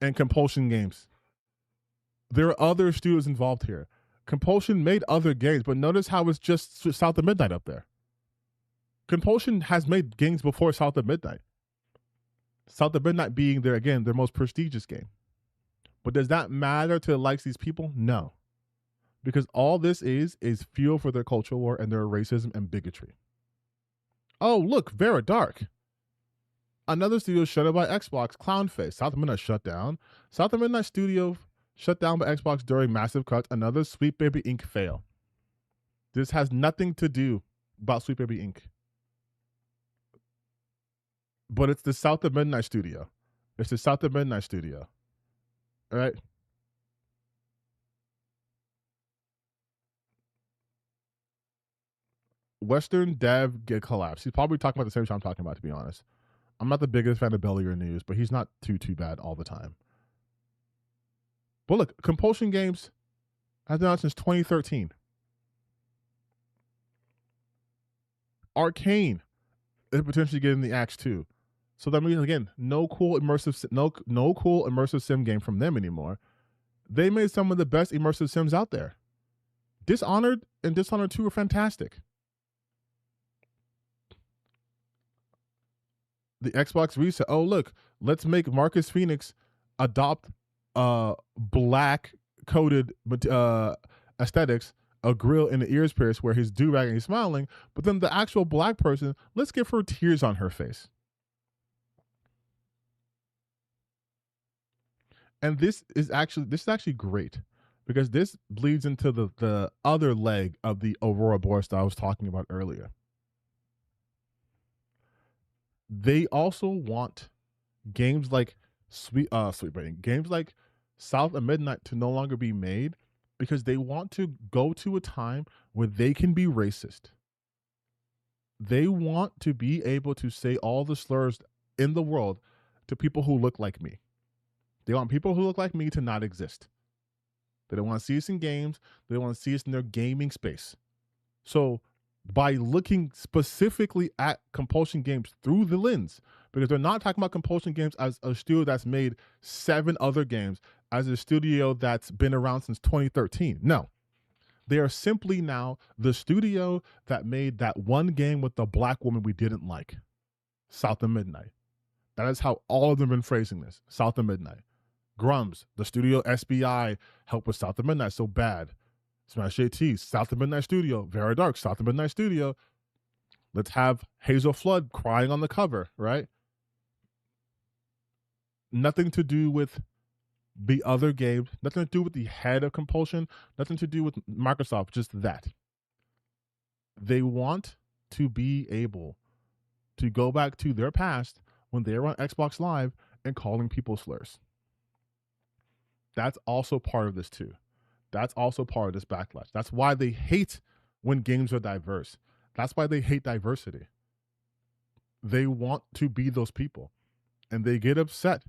and Compulsion Games. There are other studios involved here. Compulsion made other games, but notice how it's just South of Midnight up there. Compulsion has made games before South of Midnight. South of Midnight being their most prestigious game. But does that matter to the likes of these people? No. Because all this is fuel for their cultural war and their racism and bigotry. Oh, look, Vera Dark. Another studio shut down by Xbox, Clownface. South of Midnight shut down. South of Midnight Studio shut down by Xbox during massive cuts. Another Sweet Baby Inc. fail. This has nothing to do about Sweet Baby Inc. But it's the South of Midnight Studio. It's the South of Midnight Studio. All right? Western Dev get collapsed. He's probably talking about the same shit I'm talking about, to be honest. I'm not the biggest fan of Bellier News, but he's not too bad all the time. But look, Compulsion Games has been out since 2013. Arcane is potentially getting the axe too. So that means, again, no cool immersive sim game from them anymore. They made some of the best immersive sims out there. Dishonored and Dishonored 2 are fantastic. The Xbox reset. Oh, look, let's make Marcus Phoenix adopt black coded aesthetics, a grill and the ears pierced where he's do-rag and he's smiling, but then the actual black person, let's give her tears on her face. And this is actually great because this bleeds into the other leg of the Aurora Boreas that I was talking about earlier. They also want games like games like South of Midnight to no longer be made because they want to go to a time where they can be racist. They want to be able to say all the slurs in the world to people who look like me. They want people who look like me to not exist. They don't want to see us in games. They don't want to see us in their gaming space. So by looking specifically at Compulsion Games through the lens, because they're not talking about Compulsion Games as a studio that's made 7 other games, as a studio that's been around since 2013. No. They are simply now the studio that made that one game with the black woman we didn't like, South of Midnight. That is how all of them have been phrasing this, South of Midnight. Grums, the studio SBI, helped with South of Midnight so bad. Smash JT, South of Midnight Studio. Vera Dark, South of Midnight Studio. Let's have Hazel Flood crying on the cover, right? Nothing to do with the other games, nothing to do with the head of Compulsion, nothing to do with Microsoft, just that. They want to be able to go back to their past when they were on Xbox Live and calling people slurs. That's also part of this too. That's also part of this backlash. That's why they hate when games are diverse. That's why they hate diversity. They want to be those people. And they get upset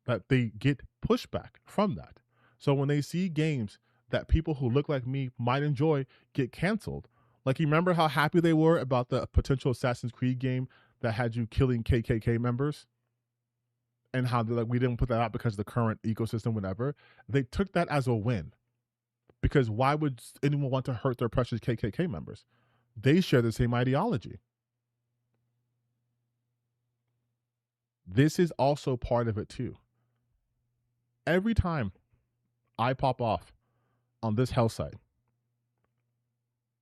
that they get pushback from that. So when they see games that people who look like me might enjoy get canceled, like you remember how happy they were about the potential Assassin's Creed game that had you killing KKK members? And how they're like, we didn't put that out because of the current ecosystem, whatever. They took that as a win. Because why would anyone want to hurt their precious KKK members? They share the same ideology. This is also part of it too. Every time I pop off on this health site.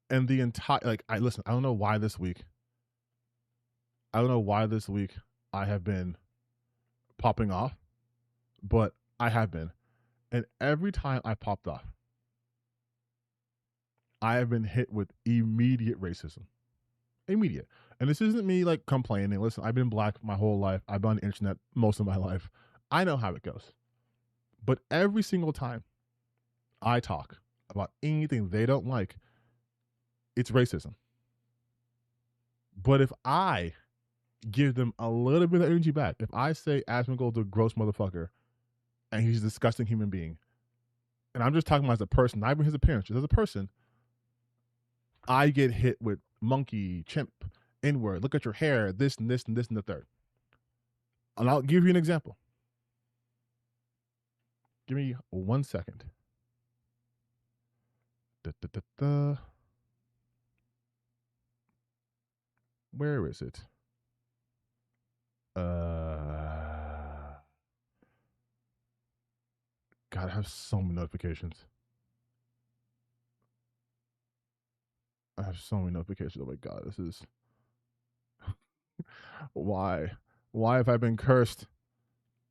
And the entire, like, I don't know why this week. I don't know why this week I have been popping off, but I have been. And every time I popped off, I have been hit with immediate racism. Immediate. And this isn't me like complaining. Listen, I've been black my whole life. I've been on the internet most of my life. I know how it goes. But every single time I talk about anything they don't like, it's racism. But if I give them a little bit of energy back, if I say Asmongold's a gross motherfucker and he's a disgusting human being, and I'm just talking about as a person, not even his appearance, just as a person, I get hit with monkey, chimp, N-word, look at your hair, this and this and this and the third. And I'll give you an example. Give me 1 second. Where is it? God, I have so many notifications. I have so many notifications. Oh my God, this is why? Why have I been cursed?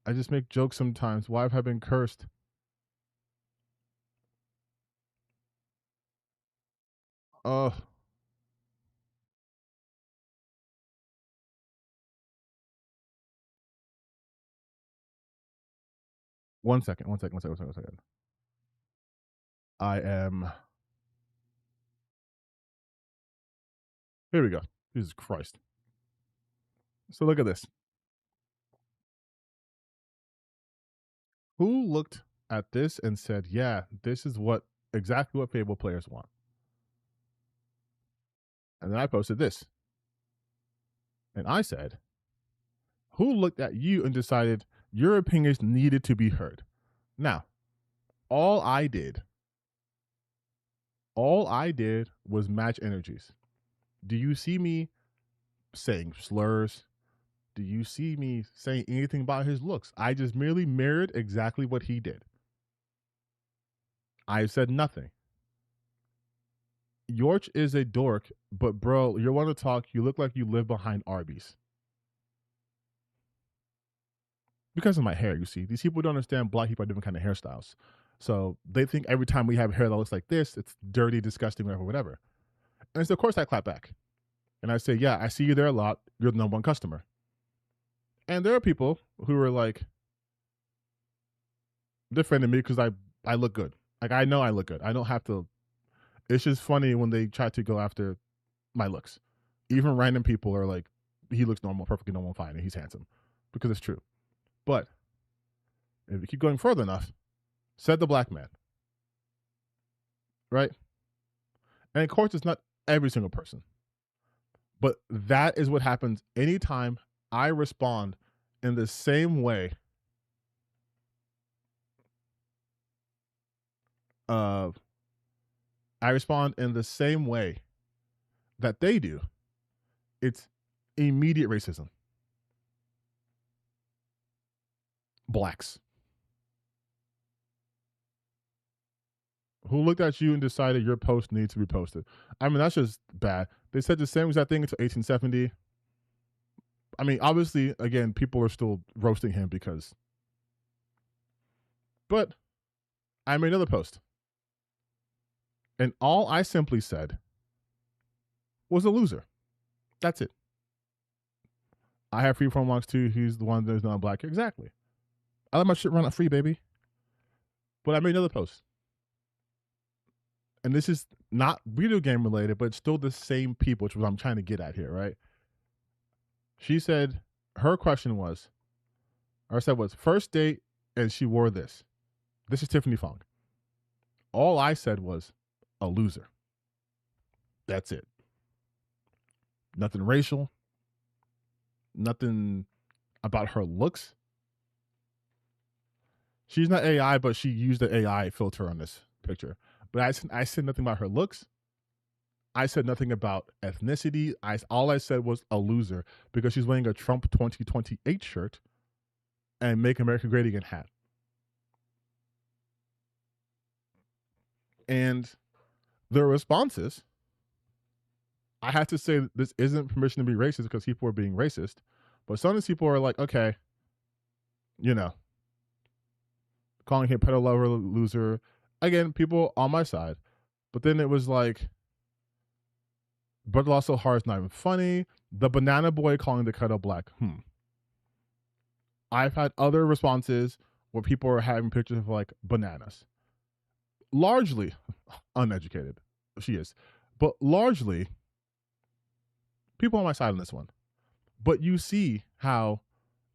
I just make jokes sometimes. Why have I been cursed? Oh. 1 second, 1 second, 1 second, 1 second, 1 second. I am. Here we go. Jesus Christ. So look at this. Who looked at this and said, yeah, this is what exactly what Fable players want? And then I posted this. And I said, who looked at you and decided your opinions needed to be heard? Now, all I did was match energies. Do you see me saying slurs? Do you see me saying anything about his looks? I just merely mirrored exactly what he did. I said nothing. Yorch is a dork, but bro, you want to talk, you look like you live behind Arby's. Because of my hair, you see. These people don't understand black people have different kind of hairstyles. So they think every time we have hair that looks like this, it's dirty, disgusting, whatever, whatever. And so of course I clap back. And I say, yeah, I see you there a lot. You're the number one customer. And there are people who are like defending me because I look good. Like, I know I look good. I don't have to. It's just funny when they try to go after my looks. Even random people are like, he looks normal, perfectly normal, fine, and he's handsome. Because it's true. But if you keep going further enough, said the black man. Right? And of course, it's not every single person. But that is what happens anytime I respond in the same way of I respond in the same way that they do. It's immediate racism. Blacks. Who looked at you and decided your post needs to be posted? I mean, that's just bad. They said the same exact thing until 1870. I mean, obviously, again, people are still roasting him because. But I made another post. And all I simply said was a loser. That's it. I have free phone locks too. He's the one that's not black. Exactly. I let my shit run out free, baby. But I made another post. And this is not video game related, but it's still the same people, which is what I'm trying to get at here, right? She said, her question was, or said was, first date, and she wore this. This is Tiffany Fong. All I said was, a loser. That's it. Nothing racial. Nothing about her looks. She's not AI, but she used the AI filter on this picture. But I said nothing about her looks. I said nothing about ethnicity. All I said was a loser because she's wearing a Trump 2028 shirt and Make America Great Again hat. And their responses, I have to say that this isn't permission to be racist because people are being racist, but some of these people are like, okay, you know, calling him pedo lover loser. Again, people on my side. But then it was like, but also hard is not even funny. The banana boy calling the kettle black. I've had other responses where people are having pictures of like bananas. Largely uneducated. She is. But largely people on my side on this one. But you see how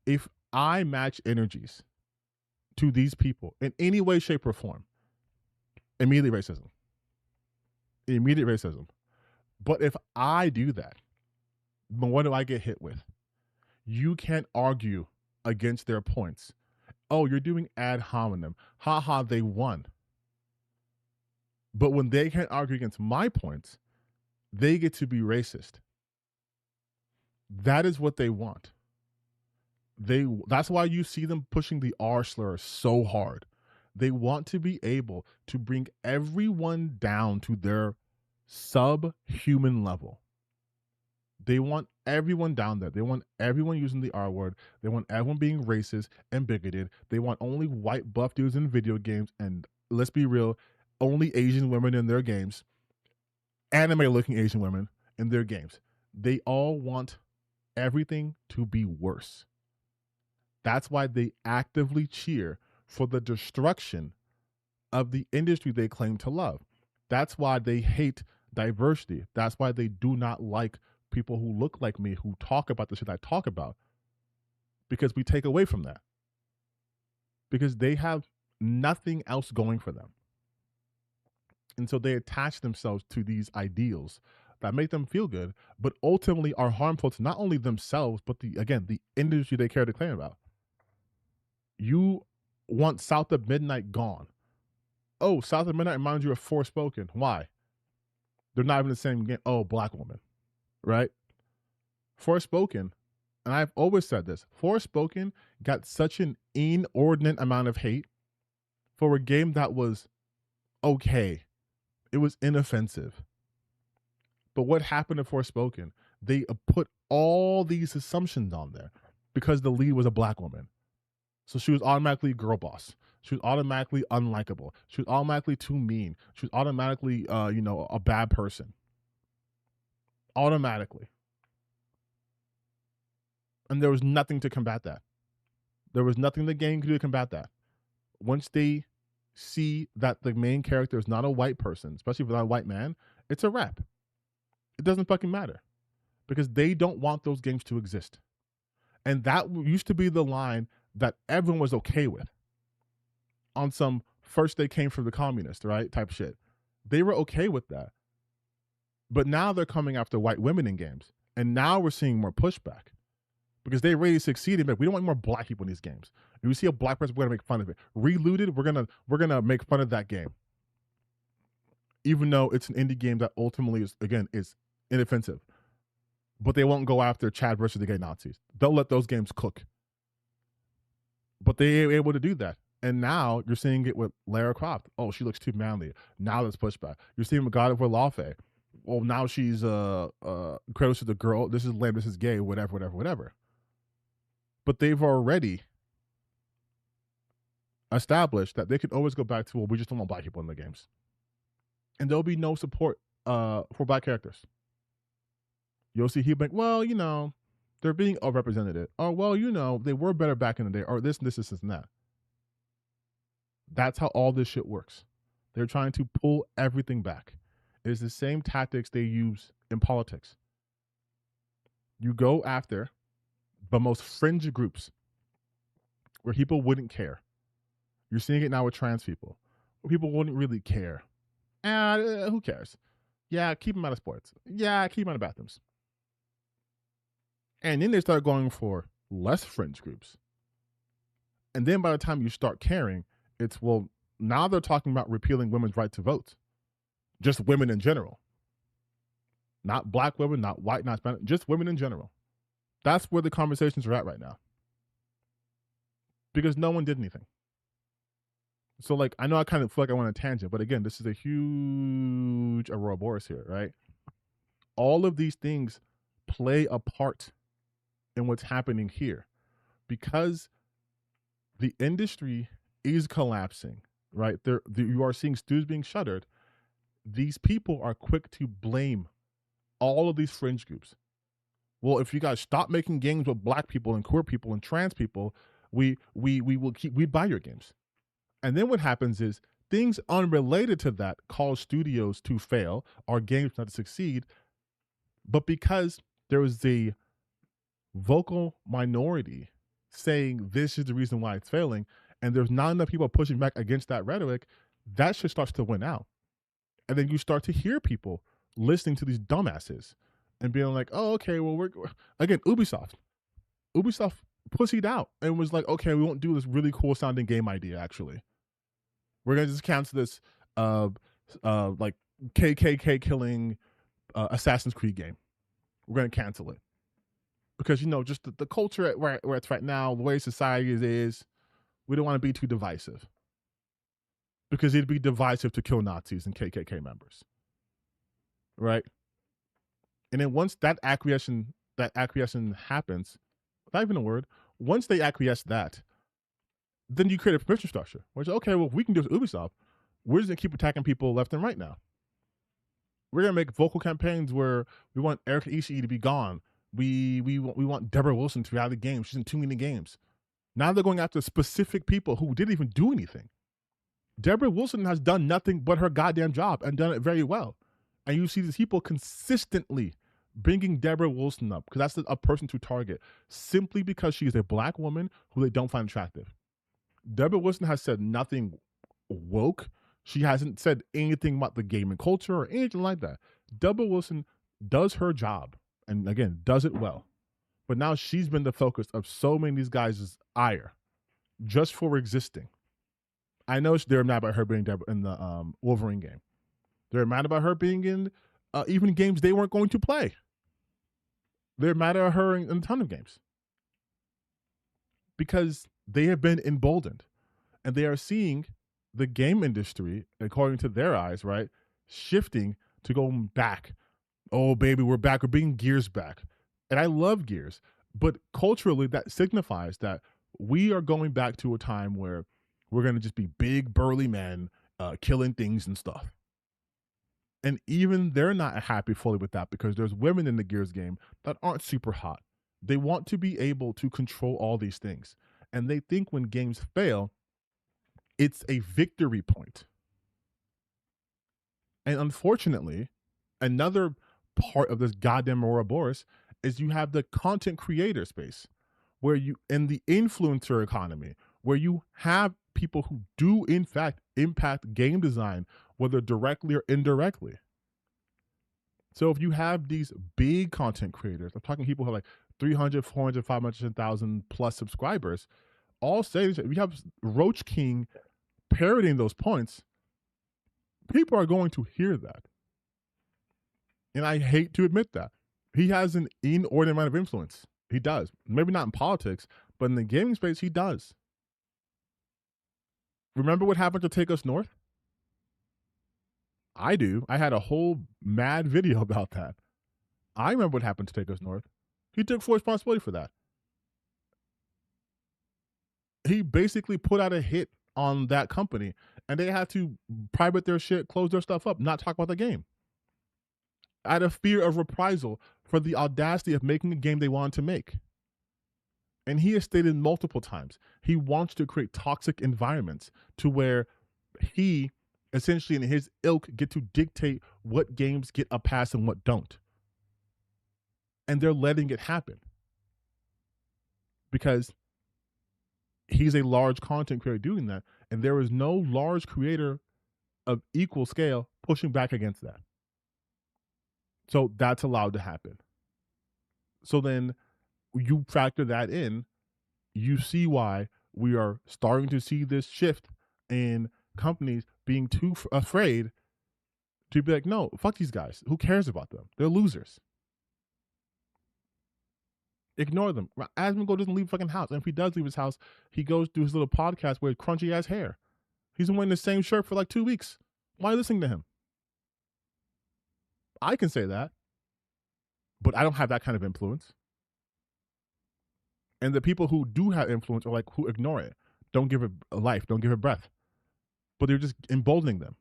if I match energies to these people in any way, shape, or form, immediate racism. Immediate racism. But if I do that, then what do I get hit with? You can't argue against their points. Oh, you're doing ad hominem. Ha ha, they won. But when they can't argue against my points, they get to be racist. That is what they want. That's why you see them pushing the R slur so hard. They want to be able to bring everyone down to their subhuman level. They want everyone down there. They want everyone using the R word. They want everyone being racist and bigoted. They want only white buff dudes in video games. And let's be real, only Asian women in their games. Anime-looking Asian women in their games. They all want everything to be worse. That's why they actively cheer for the destruction of the industry they claim to love. That's why they hate diversity. That's why they do not like people who look like me, who talk about the shit I talk about, because we take away from that. Because they have nothing else going for them. And so they attach themselves to these ideals that make them feel good, but ultimately are harmful to not only themselves, but the industry they care to claim about. You want South of Midnight gone. Oh, South of Midnight reminds you of Forspoken. Why? They're not even the same game. Oh, black woman. Right? Forspoken, and I've always said this, Forspoken got such an inordinate amount of hate for a game that was okay. It was inoffensive. But what happened to Forspoken? They put all these assumptions on there because the lead was a black woman. So she was automatically girl boss. She was automatically unlikable. She was automatically too mean. She was automatically, a bad person. Automatically. And there was nothing to combat that. There was nothing the game could do to combat that. Once they see that the main character is not a white person, especially if it's not a white man, it's a wrap. It doesn't fucking matter. Because they don't want those games to exist. And that used to be the line that everyone was okay with. On some first they came from the communist, right? Type shit. They were okay with that. But now they're coming after white women in games. And now we're seeing more pushback. Because they really succeeded. We don't want more black people in these games. If we see a black person, we're gonna make fun of it. Relooted, we're gonna make fun of that game. Even though it's an indie game that ultimately is inoffensive. But they won't go after Chad versus the gay Nazis. They'll let those games cook. But they were able to do that. And now you're seeing it with Lara Croft. Oh, she looks too manly. Now there's pushback. You're seeing with God of War Laufey. Well, now she's credits to the girl. This is lame. This is gay. Whatever. But they've already established that they can always go back to, well, we just don't want black people in the games. And there'll be no support for black characters. You'll see he'll be like, well, they're being overrepresented. Or, well, they were better back in the day. Or this, and that. That's how all this shit works. They're trying to pull everything back. It's the same tactics they use in politics. You go after the most fringe groups where people wouldn't care. You're seeing it now with trans people, where people wouldn't really care. Who cares? Yeah, keep them out of sports. Yeah, keep them out of bathrooms. And then they start going for less fringe groups. And then by the time you start caring, it's, well, now they're talking about repealing women's right to vote. Just women in general. Not black women, not white, not Spanish, just women in general. That's where the conversations are at right now. Because no one did anything. So like I know I kind of feel like I went on a tangent, but again, this is a huge Aurora Boreas here, right? All of these things play a part in what's happening here because the industry is collapsing, right? You are seeing studios being shuttered. These people are quick to blame all of these fringe groups. Well, if you guys stop making games with black people and queer people and trans people, we'd buy your games. And then what happens is things unrelated to that cause studios to fail or games not to succeed. But because there was a vocal minority saying this is the reason why it's failing, and there's not enough people pushing back against that rhetoric, that shit starts to win out. And then you start to hear people listening to these dumbasses and being like, oh, okay, well, we're again, Ubisoft pussied out and was like, okay, we won't do this really cool sounding game idea, actually. We're going to just cancel this, like, KKK killing Assassin's Creed game. We're going to cancel it. Because, just the culture where it's right now, the way society is, we don't want to be too divisive. Because it'd be divisive to kill Nazis and KKK members. Right? And then once that acquiescence happens, not even a word, once they acquiesce that, then you create a permission structure. Which, okay, well, if we can do this with Ubisoft, we're just going to keep attacking people left and right now. We're going to make vocal campaigns where we want Erica Ishii to be gone. We want Deborah Wilson to be out of the game. She's in too many games. Now they're going after specific people who didn't even do anything. Deborah Wilson has done nothing but her goddamn job and done it very well. And you see these people consistently bringing Deborah Wilson up because that's a person to target simply because she is a black woman who they don't find attractive. Deborah Wilson has said nothing woke. She hasn't said anything about the gaming culture or anything like that. Deborah Wilson does her job and, again, does it well. But now she's been the focus of so many of these guys' ire just for existing. I know they're mad about her being Deborah in the Wolverine game. They're mad about her being in even games they weren't going to play. They're mad at her in a ton of games. Because they have been emboldened. And they are seeing the game industry, according to their eyes, right, shifting to going back. Oh, baby, we're back. We're bringing Gears back. And I love Gears. But culturally, that signifies that we are going back to a time where we're going to just be big, burly men killing things and stuff. And even they're not happy fully with that because there's women in the Gears game that aren't super hot. They want to be able to control all these things. And they think when games fail, it's a victory point. And unfortunately, another part of this goddamn Ouroboros is you have the content creator space where you, in the influencer economy, where you have people who do in fact impact game design, whether directly or indirectly. So if you have these big content creators, I'm talking people who have like 300, 400, 500,000 plus subscribers, all say we have Roach King parroting those points, people are going to hear that. And I hate to admit that. He has an inordinate amount of influence. He does. Maybe not in politics, but in the gaming space, he does. Remember what happened to Take Us North? I do. I had a whole mad video about that. I remember what happened to Take Us North. He took full responsibility for that. He basically put out a hit on that company, and they had to private their shit, close their stuff up, not talk about the game. Out of fear of reprisal for the audacity of making a game they wanted to make. And he has stated multiple times, he wants to create toxic environments to where he, essentially in his ilk, get to dictate what games get a pass and what don't. And they're letting it happen. Because he's a large content creator doing that, and there is no large creator of equal scale pushing back against that. So that's allowed to happen. So then you factor that in, you see why we are starting to see this shift in companies being too afraid to be like, no, fuck these guys. Who cares about them? They're losers. Ignore them. Asmongold doesn't leave fucking house. And if he does leave his house, he goes to his little podcast where crunchy ass hair. He's been wearing the same shirt for like 2 weeks. Why are you listening to him? I can say that, but I don't have that kind of influence. And the people who do have influence are like who ignore it, don't give it a life, don't give it breath, but they're just emboldening them.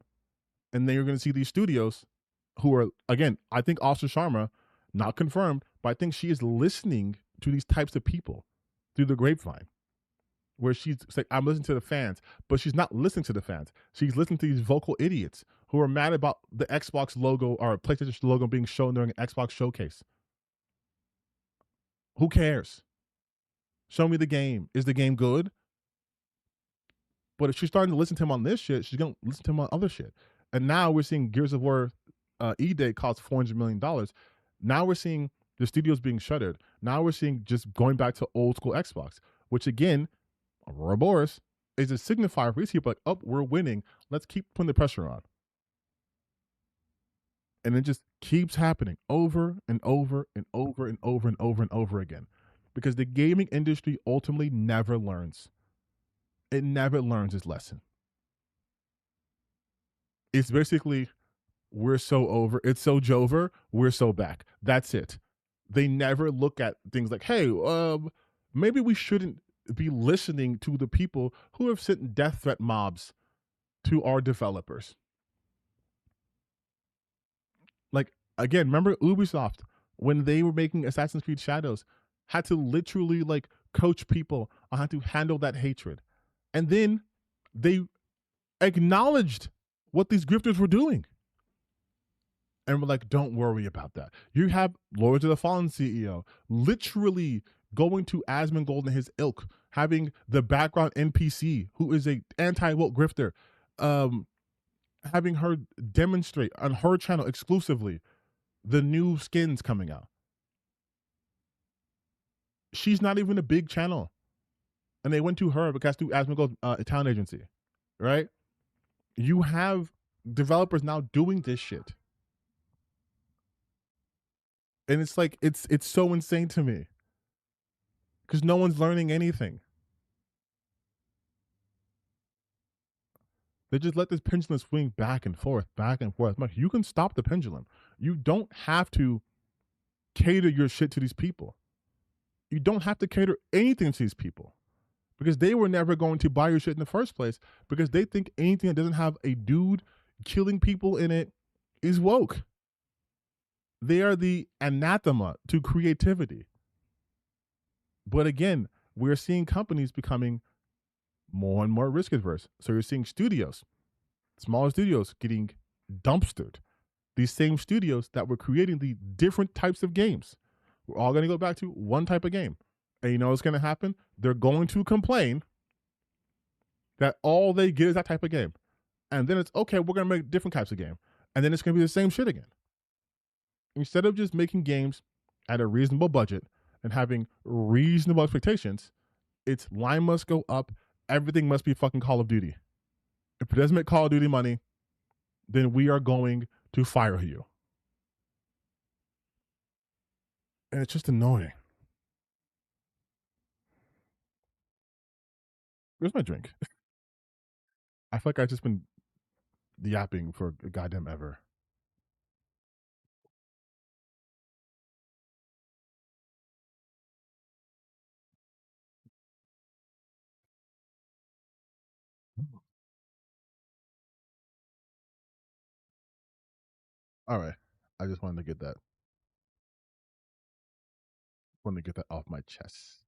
And then you're going to see these studios who are, again, I think Asha Sharma, not confirmed, but I think she is listening to these types of people through the grapevine, where she's like, I'm listening to the fans, but she's not listening to the fans. She's listening to these vocal idiots who are mad about the Xbox logo or PlayStation logo being shown during an Xbox showcase. Who cares? Show me the game. Is the game good? But if she's starting to listen to him on this shit, she's gonna listen to him on other shit. And now we're seeing Gears of War E-Day cost $400 million. Now we're seeing the studios being shuttered. Now we're seeing just going back to old school Xbox, which again, Aurora Boris is a signifier for these people like, oh, we're winning. Let's keep putting the pressure on. And it just keeps happening over and over and over and over and over and over again. Because the gaming industry ultimately never learns. It never learns its lesson. It's basically, we're so over, it's so Jover, we're so back. That's it. They never look at things like, hey, maybe we shouldn't be listening to the people who have sent death threat mobs to our developers. Like, again, remember Ubisoft when they were making Assassin's Creed Shadows had to literally like coach people on how to handle that hatred. And then they acknowledged what these grifters were doing. And we're like, don't worry about that. You have Lords of the Fallen CEO literally going to Asmongold and his ilk, having the background NPC who is a anti-woke grifter, having her demonstrate on her channel exclusively the new skins coming out. She's not even a big channel. And they went to her because through Asmongold's talent agency, right? You have developers now doing this shit. And it's like, it's so insane to me. Because no one's learning anything. They just let this pendulum swing back and forth, back and forth. Like, you can stop the pendulum. You don't have to cater your shit to these people. You don't have to cater anything to these people because they were never going to buy your shit in the first place because they think anything that doesn't have a dude killing people in it is woke. They are the anathema to creativity. But again, we're seeing companies becoming more and more risk adverse. So you're seeing studios, smaller studios, getting dumpstered. These same studios that were creating the different types of games. We're all going to go back to one type of game. And you know what's going to happen? They're going to complain that all they get is that type of game. And then it's, okay, we're going to make different types of game. And then it's going to be the same shit again. Instead of just making games at a reasonable budget and having reasonable expectations, its line must go up. Everything must be fucking Call of Duty. If it doesn't make Call of Duty money, then we are going to fire you. And it's just annoying. Where's my drink? I feel like I've just been yapping for goddamn ever. All right. I just wanted to get that off my chest.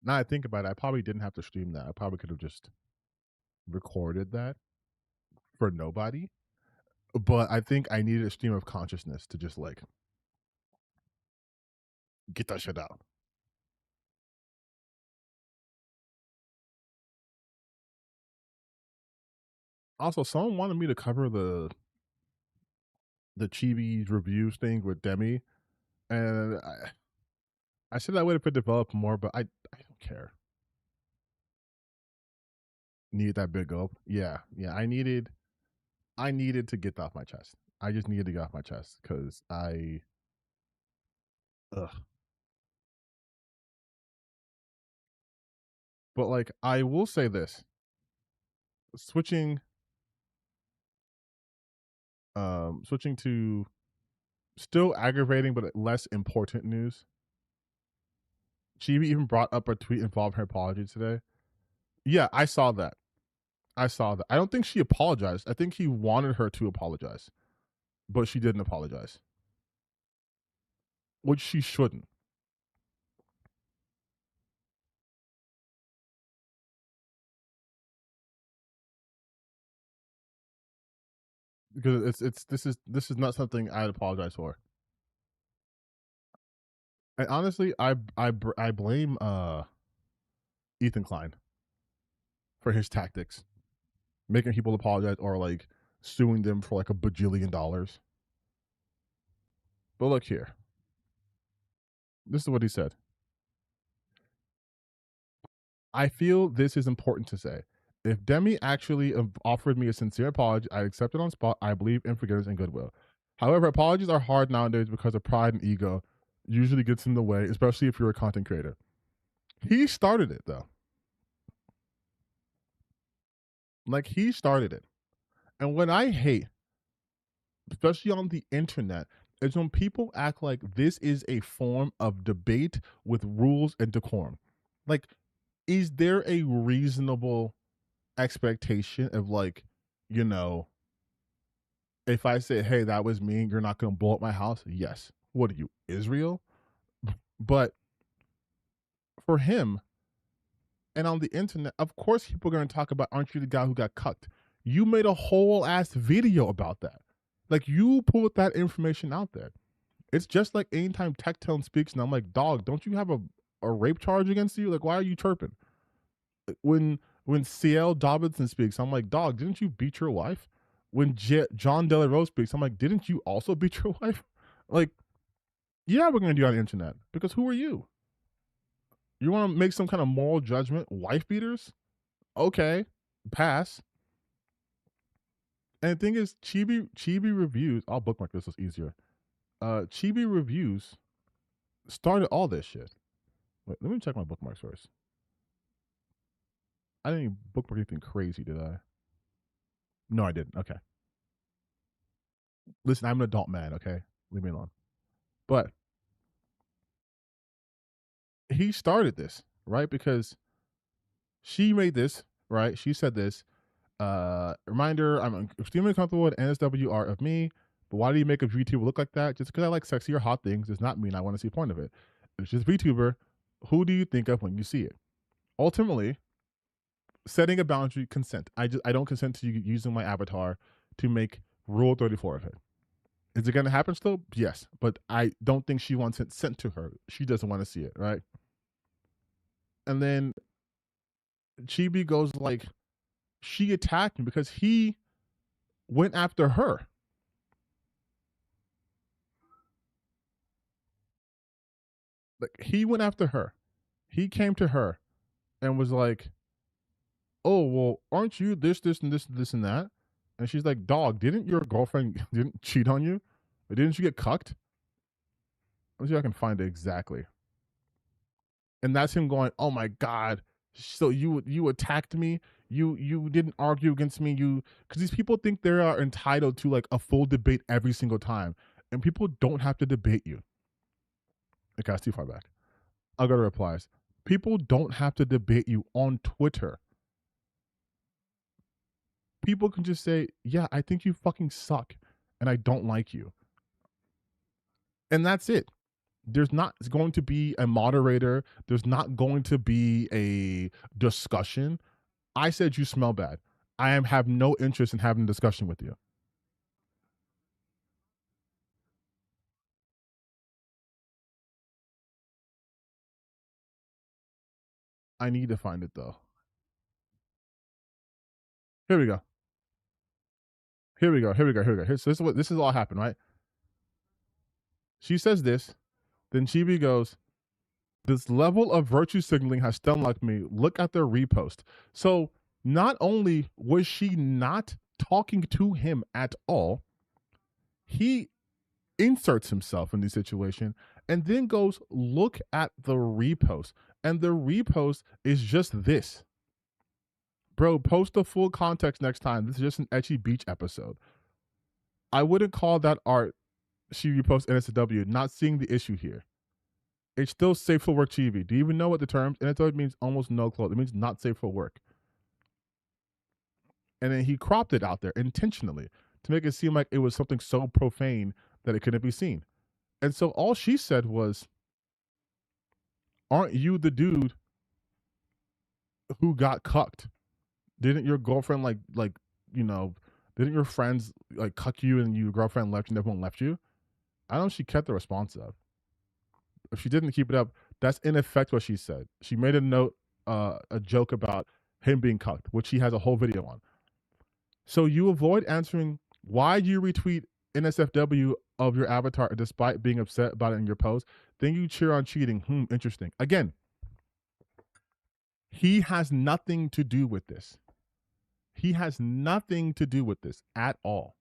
Now I think about it, I probably didn't have to stream that. I probably could have just recorded that for nobody. But I think I needed a stream of consciousness to just like get that shit out. Also, someone wanted me to cover the Chibi reviews thing with Demi, and I said I would if it developed more, but I don't care. Need that big gulp. Yeah, yeah. I needed to get that off my chest. I just needed to get off my chest because ugh. But like, I will say this: switching, switching to still aggravating but less important news. She even brought up a tweet involving her apology today. Yeah, I saw that. I saw that. I don't think she apologized. I think he wanted her to apologize, but she didn't apologize, which she shouldn't. Because this is not something I'd apologize for. And honestly, I blame Ethan Klein for his tactics, making people apologize or like suing them for like $1 bajillion. But look here. This is what he said. I feel this is important to say. If Demi actually offered me a sincere apology, I'd accept it on spot. I believe in forgiveness and goodwill. However, apologies are hard nowadays because of pride and ego usually gets in the way, especially if you're a content creator. He started it though. Like he started it. And what I hate, especially on the internet, is when people act like this is a form of debate with rules and decorum. Like, is there a reasonable expectation of like, you know, if I say, hey, that was me, you're not going to blow up my house? Yes. What are you, Israel? But for him and on the internet, of course, people are going to talk about, aren't you the guy who got cucked? You made a whole ass video about that. Like, you put that information out there. It's just like anytime Tectone speaks, and I'm like, dog, don't you have a rape charge against you? Like, why are you chirping? When CL Dobinson speaks, I'm like, dog, didn't you beat your wife? When John De La Rose speaks, I'm like, didn't you also beat your wife? Like, yeah, we're gonna do it on the internet because who are you? You want to make some kind of moral judgment? Wife beaters? Okay, pass. And the thing is, Chibi reviews. I'll bookmark this. It's easier. Chibi reviews started all this shit. Wait, let me check my bookmarks first. I didn't even bookmark anything crazy, did I? No, I didn't. Okay. Listen, I'm an adult man. Okay, leave me alone. But he started this, right? Because she made this, right? She said this. Reminder, I'm extremely comfortable with NSW art of me, but why do you make a VTuber look like that? Just because I like sexy or hot things does not mean I want to see a point of it. It's just VTuber. Who do you think of when you see it? Ultimately, setting a boundary, consent. I don't consent to you using my avatar to make Rule 34 of it. Is it going to happen still? Yes, but I don't think she wants it sent to her. She doesn't want to see it, right? And then Chibi goes like, she attacked me because he went after her. Like he went after her. He came to her and was like, "Oh, well, aren't you this, this, and this, this, and that?" And she's like, "Dog, didn't your girlfriend didn't cheat on you? Or didn't you get cucked?" Let's see if I can find it exactly. And that's him going, "Oh my god, so you attacked me? You didn't argue against me? You because these people think they are entitled to like a full debate every single time, and people don't have to debate you." Okay, that's too far back. I'll go to replies. People don't have to debate you on Twitter. People can just say, yeah, I think you fucking suck and I don't like you. And that's it. There's not going to be a moderator. There's not going to be a discussion. I said you smell bad. Have no interest in having a discussion with you. I need to find it though. Here we go. Here we go. Here we go. Here we go. So this is all happened, right? She says this, then Chibi goes, this level of virtue signaling has stunlocked me. Look at their repost. So not only was she not talking to him at all, he inserts himself in the situation, and then goes, look at the repost. And the repost is just this. Bro, post the full context next time. This is just an Etchy Beach episode. I wouldn't call that art. She reposts NSFW, not seeing the issue here. It's still safe for work Chibi. Do you even know what the terms? NSFW means almost no clothes. It means not safe for work. And then he cropped it out there intentionally to make it seem like it was something so profane that it couldn't be seen. And so all she said was, aren't you the dude who got cucked? Didn't your girlfriend didn't your friends like cuck you and your girlfriend left you and everyone left you? I don't know if she kept the response up. If she didn't keep it up, that's in effect what she said. She made a note, a joke about him being cucked, which he has a whole video on. So you avoid answering why you retweet NSFW of your avatar despite being upset about it in your post. Then you cheer on cheating. Interesting. Again, he has nothing to do with this. He has nothing to do with this at all.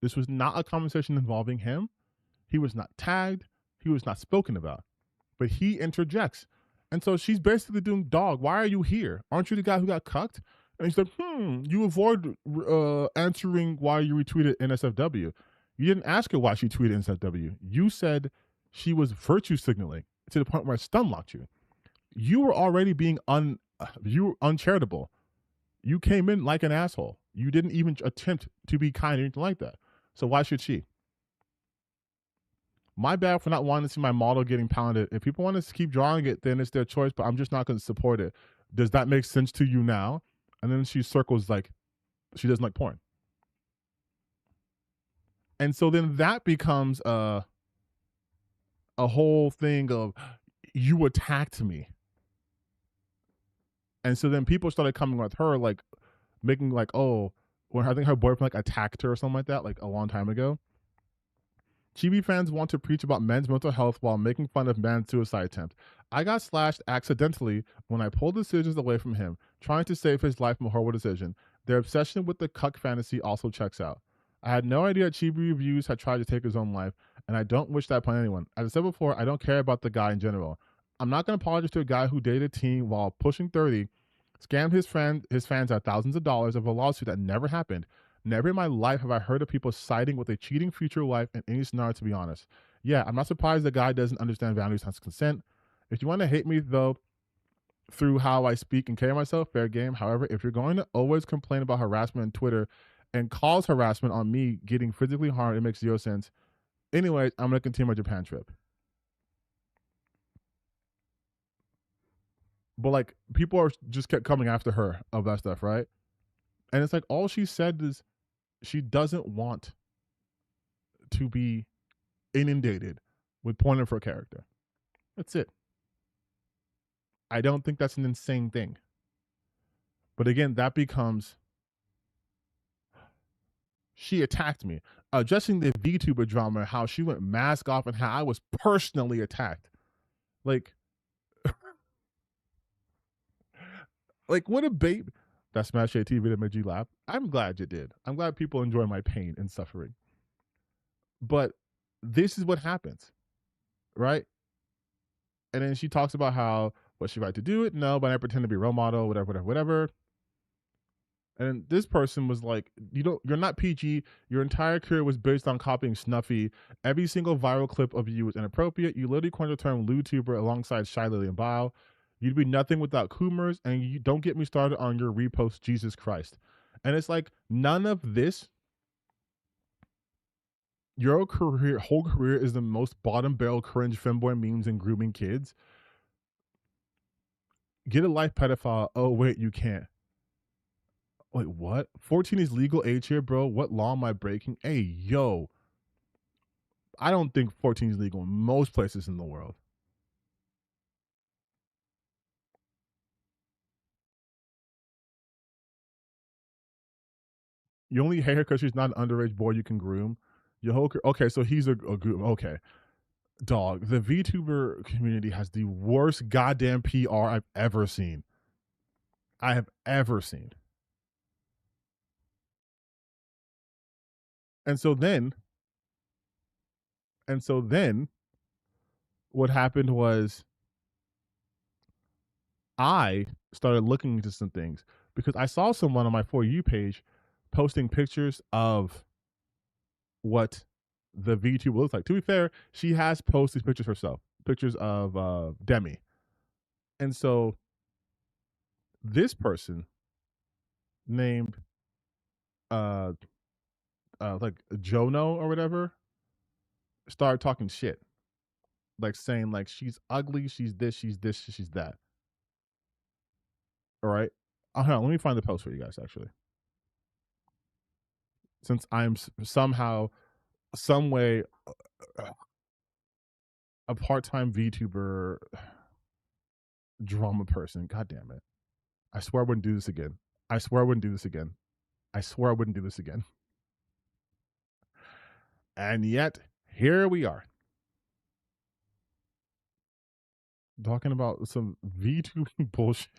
This was not a conversation involving him. He was not tagged. He was not spoken about. But he interjects. And so she's basically doing, dog, why are you here? Aren't you the guy who got cucked? And he's like, you avoid answering why you retweeted NSFW. You didn't ask her why she tweeted NSFW. You said she was virtue signaling to the point where I stun locked you. You were already being uncharitable. You came in like an asshole. You didn't even attempt to be kind or anything like that. So why should she? My bad for not wanting to see my model getting pounded. If people want to keep drawing it, then it's their choice, but I'm just not going to support it. Does that make sense to you now? And then she circles like she doesn't like porn. And so then that becomes a whole thing of, you attacked me. And so then people started coming with her, like making like, oh, when I think her boyfriend like attacked her or something like that, like a long time ago. Chibi fans want to preach about men's mental health while making fun of man's suicide attempt. I got slashed accidentally when I pulled decisions away from him, trying to save his life from a horrible decision. Their obsession with the cuck fantasy also checks out. I had no idea Chibi Reviews had tried to take his own life, and I don't wish that upon anyone. As I said before, I don't care about the guy in general. I'm not going to apologize to a guy who dated a teen while pushing 30, scammed his fans out thousands of dollars of a lawsuit that never happened. Never in my life have I heard of people siding with a cheating future wife in any scenario, to be honest. Yeah, I'm not surprised the guy doesn't understand boundaries and consent. If you want to hate me, though, through how I speak and carry myself, fair game. However, if you're going to always complain about harassment on Twitter and cause harassment on me getting physically harmed, it makes zero sense. Anyways, I'm going to continue my Japan trip. But like, people are just kept coming after her of that stuff, right? And it's like, all she said is she doesn't want to be inundated with porn of her character. That's it. I don't think that's an insane thing. But again, that becomes, she attacked me. Addressing the VTuber drama, how she went mask off and how I was personally attacked. Like what a babe. That Smash AT video made you laugh. I'm glad you did. I'm glad people enjoy my pain and suffering. But this is what happens, right? And then she talks about how, was she right to do it? No, but I pretend to be a role model, whatever. And this person was like, you're not PG. Your entire career was based on copying Snuffy. Every single viral clip of you was inappropriate. You literally coined the term LewTuber alongside Shy Lily and Bao. You'd be nothing without Coomers, and you don't get me started on your repost, Jesus Christ. And it's like, none of this, your whole career is the most bottom barrel cringe femboy memes and grooming kids. Get a life, pedophile. Oh, wait, you can't. Wait, what? 14 is legal age here, bro? What law am I breaking? Hey, yo. I don't think 14 is legal in most places in the world. You only hate her because she's not an underage boy you can groom. Your whole okay, so he's a groom. Okay, dog. The VTuber community has the worst goddamn PR I've ever seen. I have ever seen. And so then And so then what happened was I started looking into some things because I saw someone on my For You page posting pictures of what the VTuber looks like. To be fair, she has posted pictures herself, pictures of Demi. And so this person named uh like Jono or whatever started talking shit. Like saying like she's ugly, she's this, she's that. All right. Hold on, let me find the post for you guys actually. Since I'm somehow, some way, a part-time VTuber drama person. God damn it! I swear I wouldn't do this again. I swear I wouldn't do this again. I swear I wouldn't do this again. And yet, here we are. Talking about some VTuber bullshit.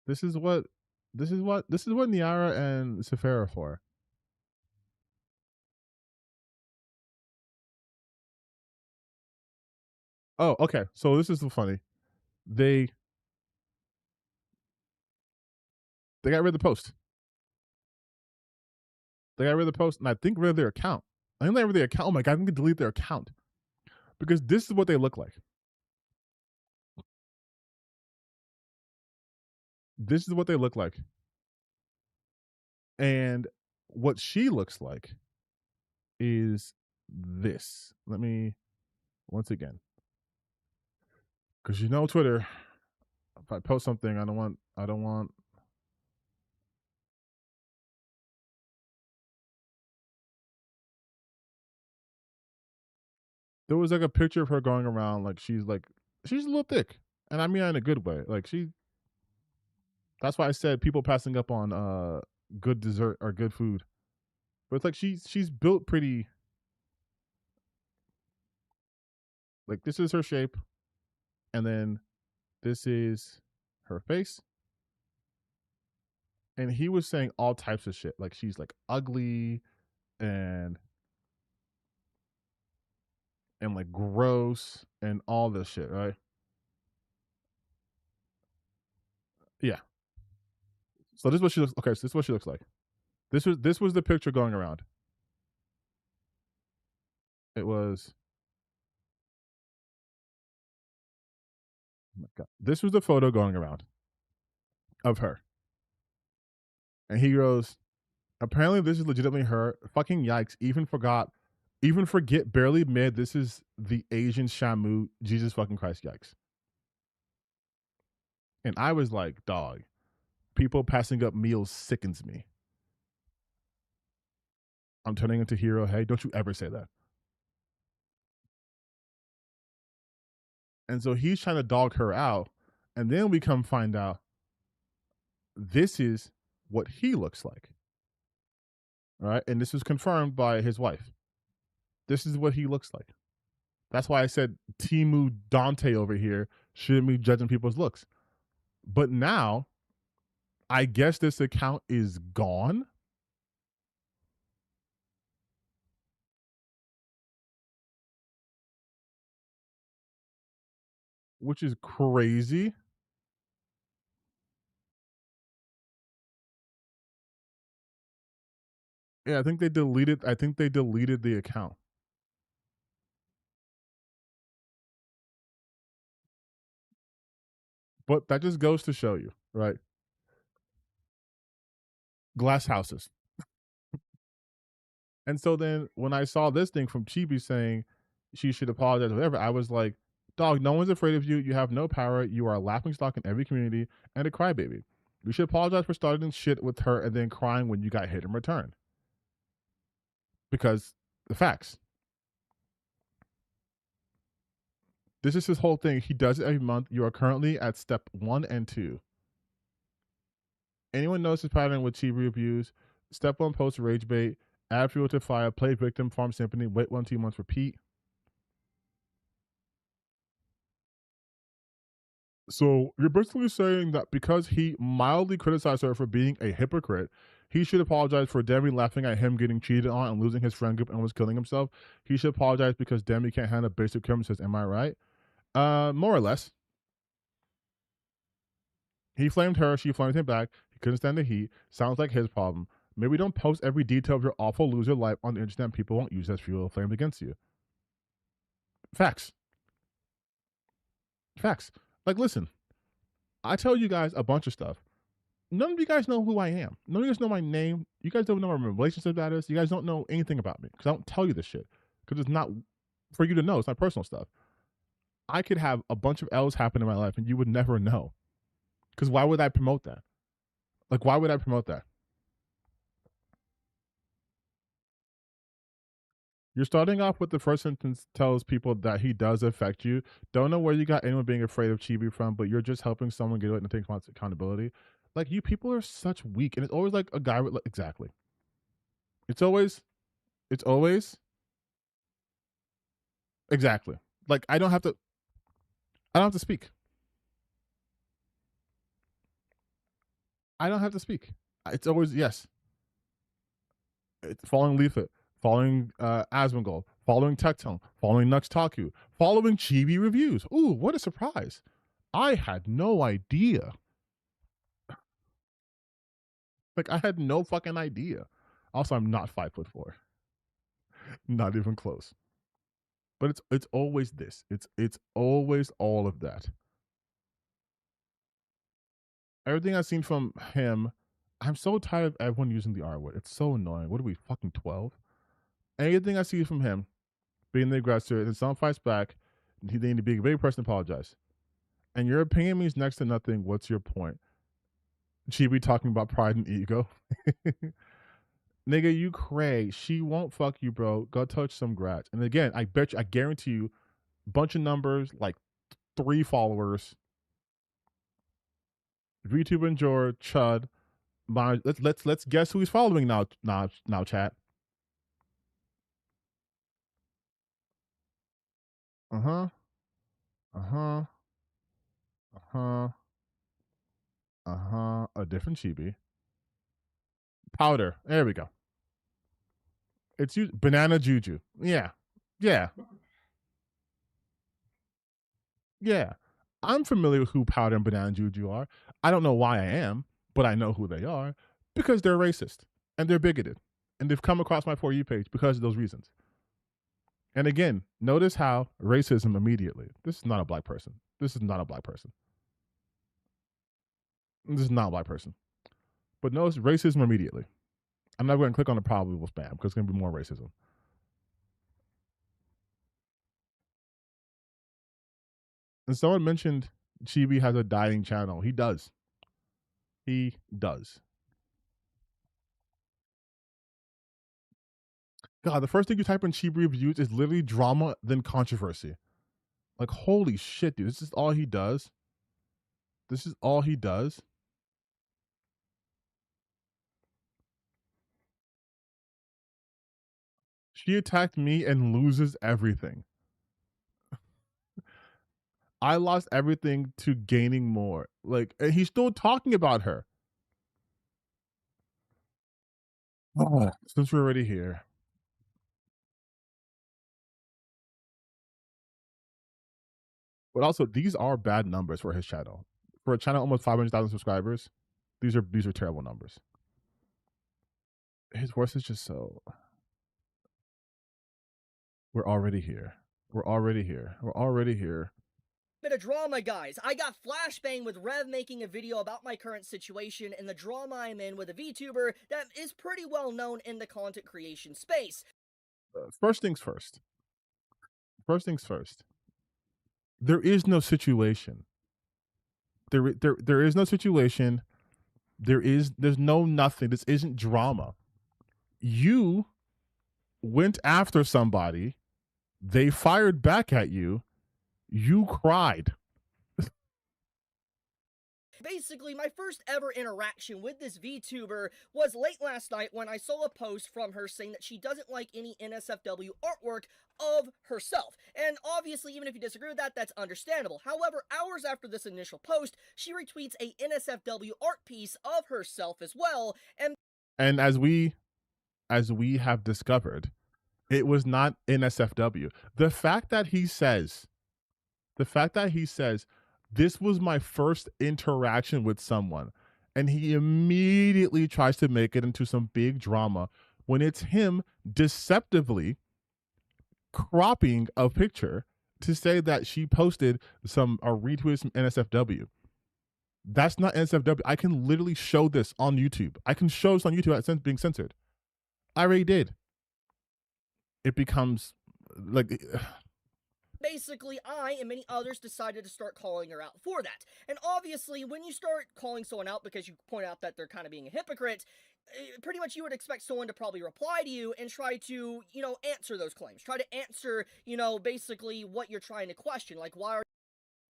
This is what Niara and Safara for. Oh, okay. So this is funny. They got rid of the post. They got rid of the post, and I think rid of their account. I think they got rid of their account. Oh my god, I think they delete their account because this is what they look like. This is what they look like, and what she looks like is this. Let me once again, because you know Twitter. If I post something, I don't want. There was like a picture of her going around like she's a little thick, and I mean that in a good way. Like she. That's why I said people passing up on good dessert or good food, but it's like she's built pretty. Like this is her shape, and then this is her face. And he was saying all types of shit. Like she's like ugly and like gross and all this shit, right? Yeah. So this is what she looks. Okay, so this is what she looks like. This was the picture going around. It was. Oh my god. This was the photo going around of her, and he goes, "Apparently, this is legitimately her." Fucking yikes! Even forget. Barely mid. This is the Asian Shamu. Jesus fucking Christ! Yikes! And I was like, dog. People passing up meals sickens me. I'm turning into hero. Hey, don't you ever say that. And so he's trying to dog her out. And then we come find out this is what he looks like. Right. And this was confirmed by his wife. This is what he looks like. That's why I said Timu Dante over here shouldn't be judging people's looks. But now, I guess this account is gone. Which is crazy. Yeah, I think they deleted the account. But that just goes to show you, right? Glass houses. And so then when I saw this thing from Chibi saying she should apologize or whatever, I was like, dog, no one's afraid of you. You have no power. You are a laughing stock in every community and a crybaby. You should apologize for starting shit with her and then crying when you got hit in return. Because the facts. This is his whole thing. He does it every month. You are currently at step 1 and 2. Anyone knows his pattern with Chibi reviews? Step 1, post rage bait, add fuel to fire, play victim, farm symphony, wait 1-2 months, repeat. So you're basically saying that because he mildly criticized her for being a hypocrite, He should apologize for Demi laughing at him getting cheated on and losing his friend group and almost killing himself. He should apologize because Demi can't handle basic occurrences. Am I right? More or less. He flamed her. She flamed him back. He couldn't stand the heat. Sounds like his problem. Maybe don't post every detail of your awful loser life on the internet. People won't use that fuel flamed against you. Facts. Facts. Like, listen, I tell you guys a bunch of stuff. None of you guys know who I am. None of you guys know my name. You guys don't know my relationship status. You guys don't know anything about me because I don't tell you this shit because it's not for you to know. It's my personal stuff. I could have a bunch of L's happen in my life and you would never know. Because why would I promote that? Like, why would I promote that? You're starting off with the first sentence tells people that he does affect you. Don't know where you got anyone being afraid of Chibi from, but you're just helping someone get away and take accountability. Like, you people are such weak, and it's always like a guy with like, exactly. It's always exactly. Like, I don't have to speak. I don't have to speak. It's always yes. It's following Leaflet, following Asmongold, following Tectone, following Nux Taku, following Chibi reviews. Ooh, what a surprise! I had no idea. Like, I had no fucking idea. Also, I'm not 5'4". Not even close. But it's always this. It's always all of that. Everything I've seen from him, I'm so tired of everyone using the R word. It's so annoying. What are we, fucking 12? Anything I see from him being the aggressor, and someone fights back, they need to be a big person to apologize. And your opinion means next to nothing. What's your point? Chibi talking about pride and ego. Nigga, you cray. She won't fuck you, bro. Go touch some grass. And again, I guarantee you, bunch of numbers, like 3 followers. VTuber and George, Chud. Let's guess who he's following now. Now, chat. Uh huh. Uh huh. Uh huh. Uh huh. A different Chibi. Powder. There we go. It's you, Banana Juju. Yeah. Yeah. Yeah. I'm familiar with who Powder and Banana Juju are. I don't know why I am, but I know who they are because they're racist and they're bigoted. And they've come across my For You page because of those reasons. And again, notice how racism immediately. This is not a black person. This is not a black person. This is not a black person. But notice racism immediately. I'm not going to click on the probable spam because it's going to be more racism. And someone mentioned Chibi has a dying channel. He does. He does. God, the first thing you type in Chibi reviews is literally drama, then controversy. Like, holy shit, dude. This is all he does. This is all he does. She attacked me and loses everything. I lost everything to gaining more. Like, and he's still talking about her. Oh, since we're already here. But also, these are bad numbers for his channel. For a channel almost 500,000 subscribers, these are terrible numbers. His voice is just so. We're already here. We're already here. We're already here. Bit of drama, guys. I got flashbang with Rev making a video about my current situation and the drama I'm in with a VTuber that is pretty well known in the content creation space. First things first. First things first. There is no situation. There is no situation. There's no nothing. This isn't drama. You went after somebody, they fired back at you, you cried. Basically, my first ever interaction with this VTuber was late last night when I saw a post from her saying that she doesn't like any NSFW artwork of herself. And obviously, even if you disagree with that, that's understandable. However, hours after this initial post, she retweets a NSFW art piece of herself as well, and And as we have discovered, it was not NSFW. The fact that he says, this was my first interaction with someone, and he immediately tries to make it into some big drama when it's him deceptively cropping a picture to say that she posted a retweet from NSFW. That's not NSFW. I can literally show this on YouTube. I can show this on YouTube at being censored. I already did. It becomes like Basically, I and many others decided to start calling her out for that. And obviously, when you start calling someone out because you point out that they're kind of being a hypocrite, pretty much you would expect someone to probably reply to you and try to, answer those claims. Try to answer, basically what you're trying to question. Like, why are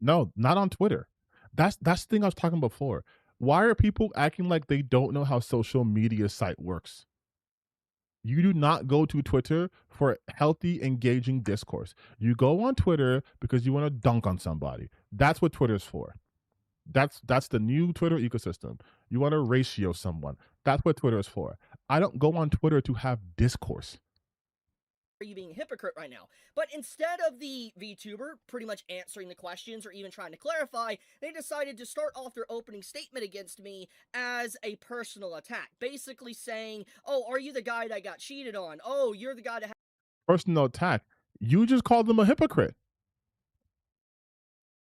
no, not on Twitter. That's the thing I was talking about before. Why are people acting like they don't know how social media site works? You do not go to Twitter for healthy, engaging discourse. You go on Twitter because you want to dunk on somebody. That's what Twitter's for. That's the new Twitter ecosystem. You want to ratio someone. That's what Twitter is for. I don't go on Twitter to have discourse. you being a hypocrite right now? But instead of the VTuber pretty much answering the questions or even trying to clarify, they decided to start off their opening statement against me as a personal attack. Basically saying, oh, are you the guy that got cheated on? Oh, you're the guy that Personal attack. You just called them a hypocrite.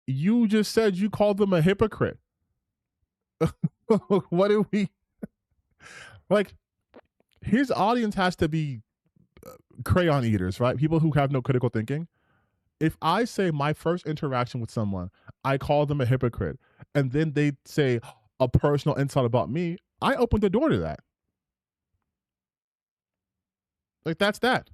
You just said you called them a hypocrite. What do we like? His audience has to be crayon eaters, right? People who have no critical thinking. If I say my first interaction with someone, I call them a hypocrite, and then they say a personal insult about me, I opened the door to that. Like, that's that.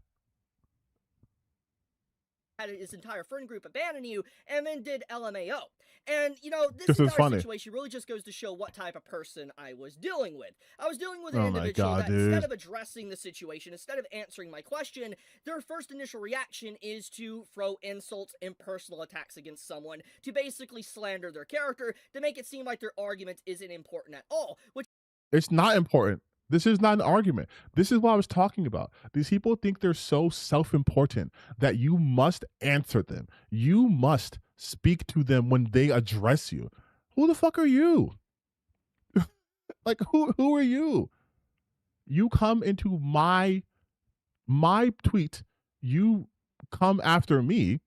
had his entire friend group abandon you, and then did LMAO. And, this This entire situation really just goes to show what type of person I was dealing with. I was dealing with an Oh my individual God, that dude. instead of addressing the situation, instead of answering my question, their first initial reaction is to throw insults and personal attacks against someone, to basically slander their character, to make it seem like their argument isn't important at all, which It's not important. This is not an argument. This is what I was talking about. These people think they're so self-important that you must answer them. You must speak to them when they address you. Who the fuck are you? Like, who are you? You come into my tweet, you come after me,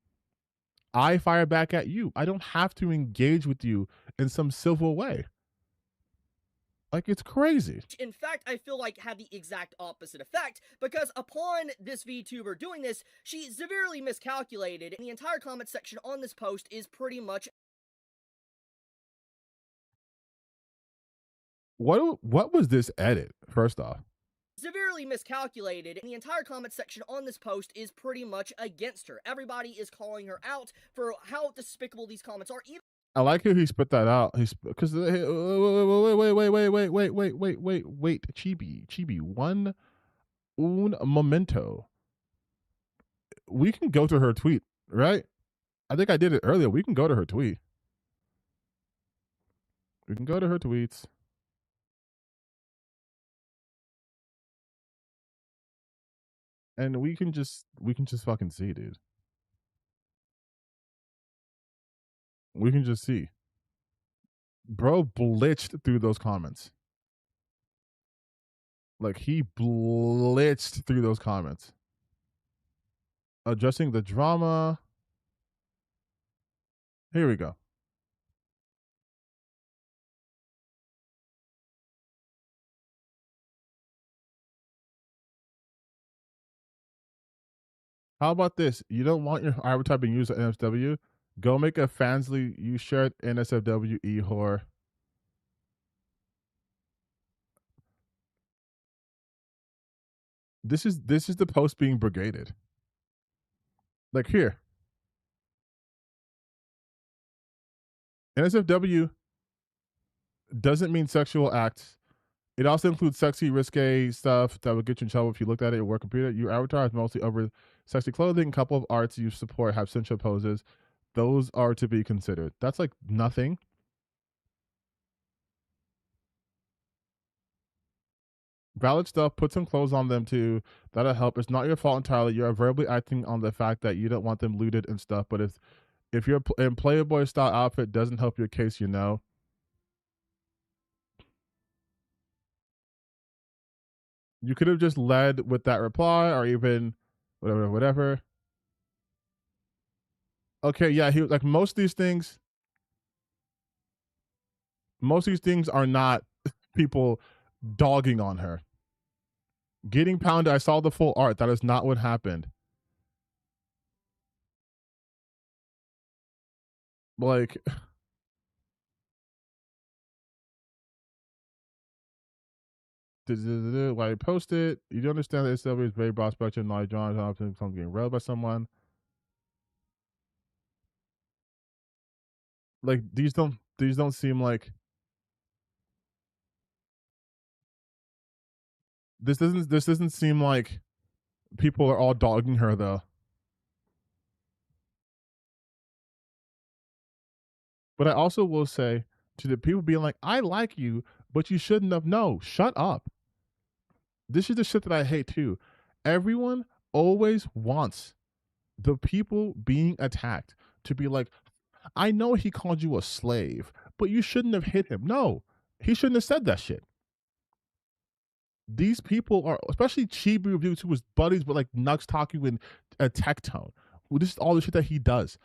I fire back at you. I don't have to engage with you in some civil way. Like, it's crazy. In fact, I feel like had the exact opposite effect, because upon this VTuber doing this, she severely miscalculated, and the entire comment section on this post is pretty much What was this edit, first off? severely miscalculated, and the entire comment section on this post is pretty much against her. Everybody is calling her out for how despicable these comments are. Even I like how he spit that out. He's because wait, Chibi, un momento. We can go to her tweet, right? I think I did it earlier. We can go to her tweet. We can go to her tweets. And we can just fucking see, dude. We can just see. Bro blitzed through those comments. Like, he blitzed through those comments. Addressing the drama. Here we go. How about this? You don't want your avatar being used at NSFW? Go make a Fansly you shirt NSFW e-whore. This is the post being brigaded. Like, here. NSFW doesn't mean sexual acts. It also includes sexy, risque stuff that would get you in trouble if you looked at it at work computer. Your avatar is mostly over sexy clothing. A couple of arts you support have sensual poses. Those are to be considered. That's like nothing. Valid stuff. Put some clothes on them too. That'll help. It's not your fault entirely. You're verbally acting on the fact that you don't want them looted and stuff. But if your in Playboy style outfit doesn't help your case, you could have just led with that reply or even whatever. Okay, yeah, he like most of these things are not people dogging on her. Getting pounded, I saw the full art. That is not what happened. Like, why I post it? You don't understand that SW is very broad spectrum knowledge. John often getting railed by someone. Like these don't seem like this doesn't seem like people are all dogging her though. But I also will say to the people being like, I like you, but you shouldn't have. No, shut up. This is the shit that I hate too. Everyone always wants the people being attacked to be like, I know he called you a slave, but you shouldn't have hit him. No, he shouldn't have said that shit. These people are, especially Chibi Reviews, who was buddies with like Nux Taku and Tectone. This is all the shit that he does.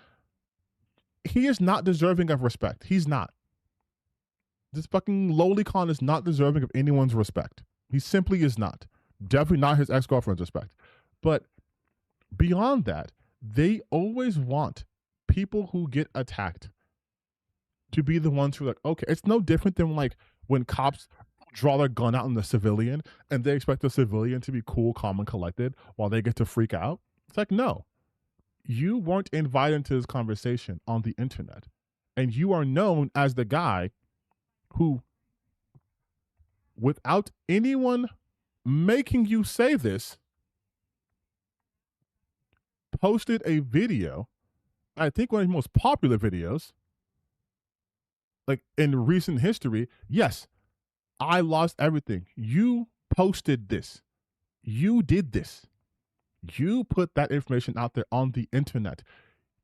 He is not deserving of respect. He's not. This fucking Lolicon is not deserving of anyone's respect. He simply is not. Definitely not his ex-girlfriend's respect. But beyond that, they always want people who get attacked to be the ones who are like, okay, it's no different than like when cops draw their gun out on the civilian and they expect the civilian to be cool, calm, and collected while they get to freak out. It's like, no, you weren't invited into this conversation on the internet. And you are known as the guy who, without anyone making you say this, posted a video, I think one of his most popular videos, like in recent history. Yes, I lost everything. You posted this. You did this. You put that information out there on the internet.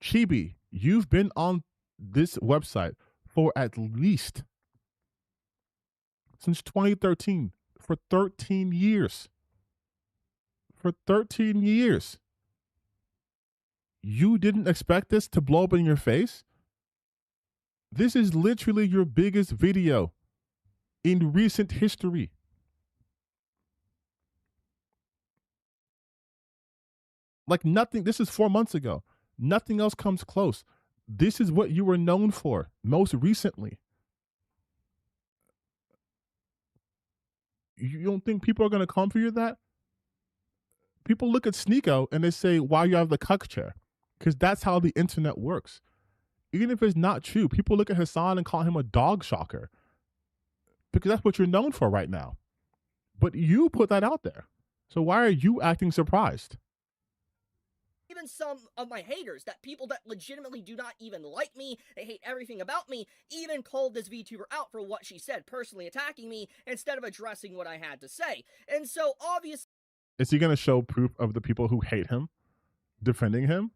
Chibi, you've been on this website for at least since 2013, for 13 years. For 13 years. You didn't expect this to blow up in your face? This is literally your biggest video in recent history. Like nothing, this is 4 months ago. Nothing else comes close. This is what you were known for most recently. You don't think people are going to come for you that? People look at Sneeko and they say, why you have the cuck chair? Because that's how the internet works. Even if it's not true, people look at Hassan and call him a dog shocker. Because that's what you're known for right now. But you put that out there. So why are you acting surprised? Even some of my haters, that people that legitimately do not even like me, they hate everything about me, even called this VTuber out for what she said, personally attacking me instead of addressing what I had to say. And so obviously, is he going to show proof of the people who hate him defending him?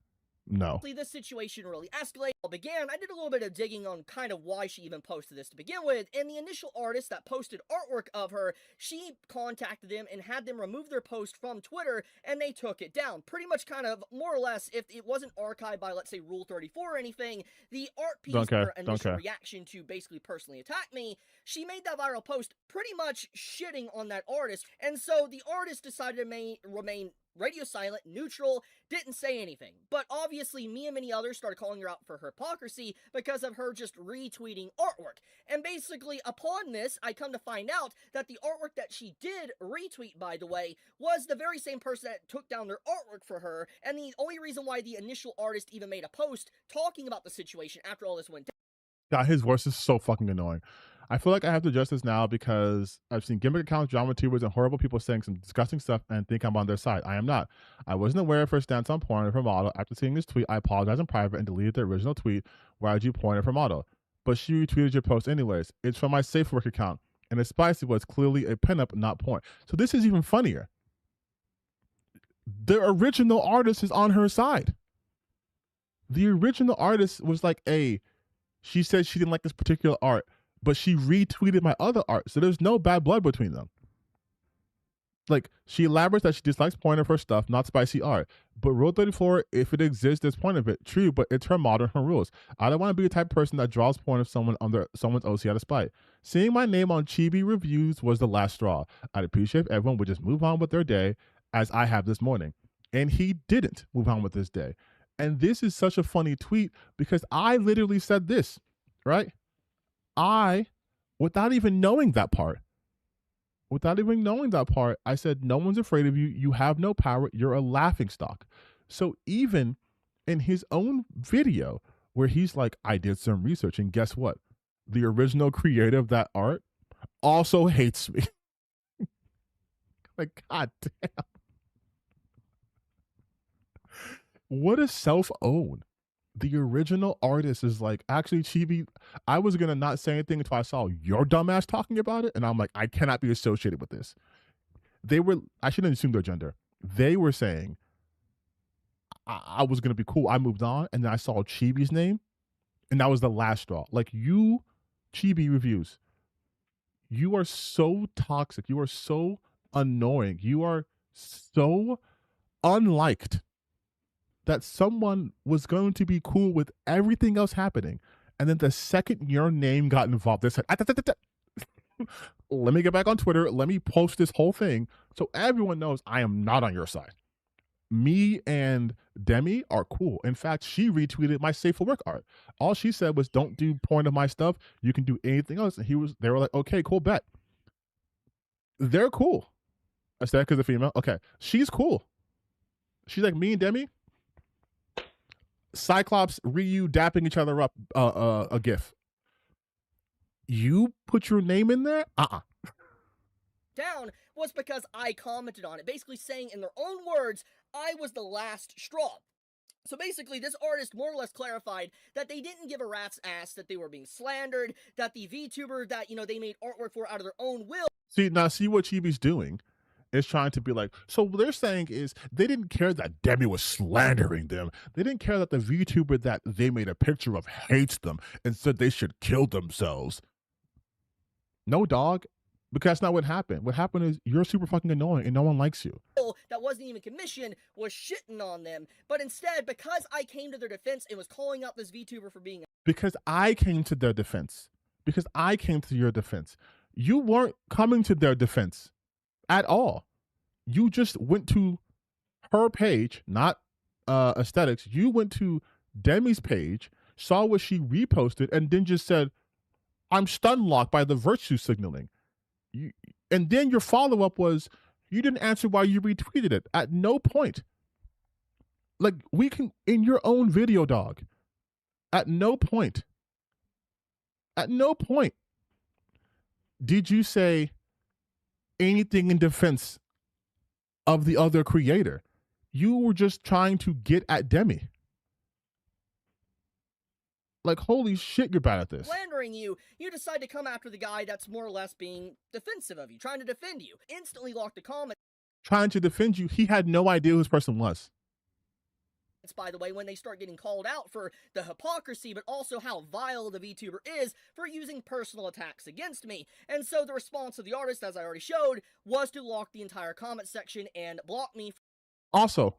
No. This situation really escalated. I did a little bit of digging on kind of why she even posted this to begin with, and the initial artist that posted artwork of her, she contacted them and had them remove their post from Twitter, and they took it down. Pretty much kind of, more or less, if it wasn't archived by, let's say, Rule 34 or anything, the art piece, her initial reaction to basically personally attack me, she made that viral post pretty much shitting on that artist, and so the artist decided to remain radio silent, neutral, didn't say anything. But obviously, me and many others started calling her out for her hypocrisy because of her just retweeting artwork. And basically, upon this, I come to find out that the artwork that she did retweet, by the way, was the very same person that took down their artwork for her, and the only reason why the initial artist even made a post talking about the situation after all this went down. God, his voice is so fucking annoying. I feel like I have to address this now because I've seen gimmick accounts, drama tubers, and horrible people saying some disgusting stuff and think I'm on their side. I am not. I wasn't aware of her stance on porn of her model. After seeing this tweet, I apologized in private and deleted the original tweet where I drew porn of her model. But she retweeted your post anyways. It's from my safe work account. and the spicy was clearly a pinup, not porn. So this is even funnier. The original artist is on her side. The original artist was like, hey, she said she didn't like this particular art, but she retweeted my other art. So there's no bad blood between them. Like, she elaborates that she dislikes porn of her stuff, not spicy art. But Rule 34, if it exists, there's point of it. True, but it's her model and her rules. I don't want to be the type of person that draws porn of someone under someone's OC out of spite. Seeing my name on Chibi reviews was the last straw. I'd appreciate if everyone would just move on with their day, as I have this morning. And he didn't move on with his day. And this is such a funny tweet because I literally said this, right? Without even knowing that part, I said, no one's afraid of you. You have no power. You're a laughingstock. So even in his own video where he's like, I did some research, and guess what? The original creator of that art also hates me. Like, god damn. What a self-own. The original artist is like, actually, Chibi, I was going to not say anything until I saw your dumbass talking about it. And I'm like, I cannot be associated with this. I shouldn't assume their gender. They were saying, I was going to be cool. I moved on. And then I saw Chibi's name. And that was the last straw. Like, you, Chibi reviews, you are so toxic. You are so annoying. You are so unliked that someone was going to be cool with everything else happening. And then the second your name got involved, they said, let me get back on Twitter. Let me post this whole thing so everyone knows I am not on your side. Me and Demi are cool. In fact, she retweeted my Safe for Work art. All she said was, don't do porn of my stuff. You can do anything else. And they were like, okay, cool, bet. They're cool. Aesthetic is a female. Okay. She's cool. She's like, me and Demi, Cyclops, Ryu dapping each other up, a gif. You put your name in there? Down was because I commented on it, basically saying in their own words, I was the last straw. So basically, this artist more or less clarified that they didn't give a rat's ass that they were being slandered, that the VTuber that, they made artwork for out of their own will. See what Chibi's doing is trying to be like, so what they're saying is they didn't care that Demi was slandering them. They didn't care that the VTuber that they made a picture of hates them and said they should kill themselves. No, dog, because that's not what happened. What happened is you're super fucking annoying and no one likes you. That wasn't even commissioned was shitting on them. But instead, because I came to their defense and was calling out this VTuber for being... Because I came to their defense. Because I came to your defense. You weren't coming to their defense at all. You just went to her page, not aesthetics. You went to Demi's page, saw what she reposted, and then just said, I'm stun locked by the virtue signaling. And then your follow-up was, you didn't answer why you retweeted it. At no point. Like, we can, in your own video, dog, at no point did you say anything in defense of the other creator. You were just trying to get at Demi. Like, holy shit, you're bad at this. Slandering you decide to come after the guy that's more or less being defensive of you, trying to defend you. Instantly locked a comment. Trying to defend you. He had no idea who this person was. By the way, when they start getting called out for the hypocrisy, but also how vile the VTuber is for using personal attacks against me. And so the response of the artist, as I already showed, was to lock the entire comment section and block me. Also,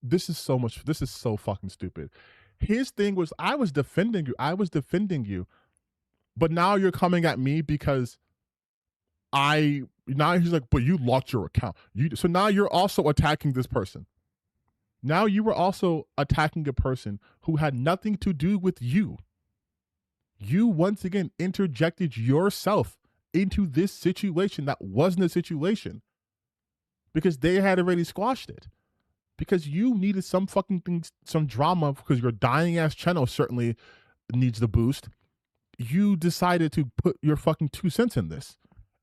this is so fucking stupid. His thing was, I was defending you, but now you're coming at me because now he's like, but you locked your account. So now you're also attacking this person. Now you were also attacking a person who had nothing to do with you. You once again interjected yourself into this situation that wasn't a situation because they had already squashed it. Because you needed some fucking things, some drama, because your dying ass channel certainly needs the boost. You decided to put your fucking 2 cents in this.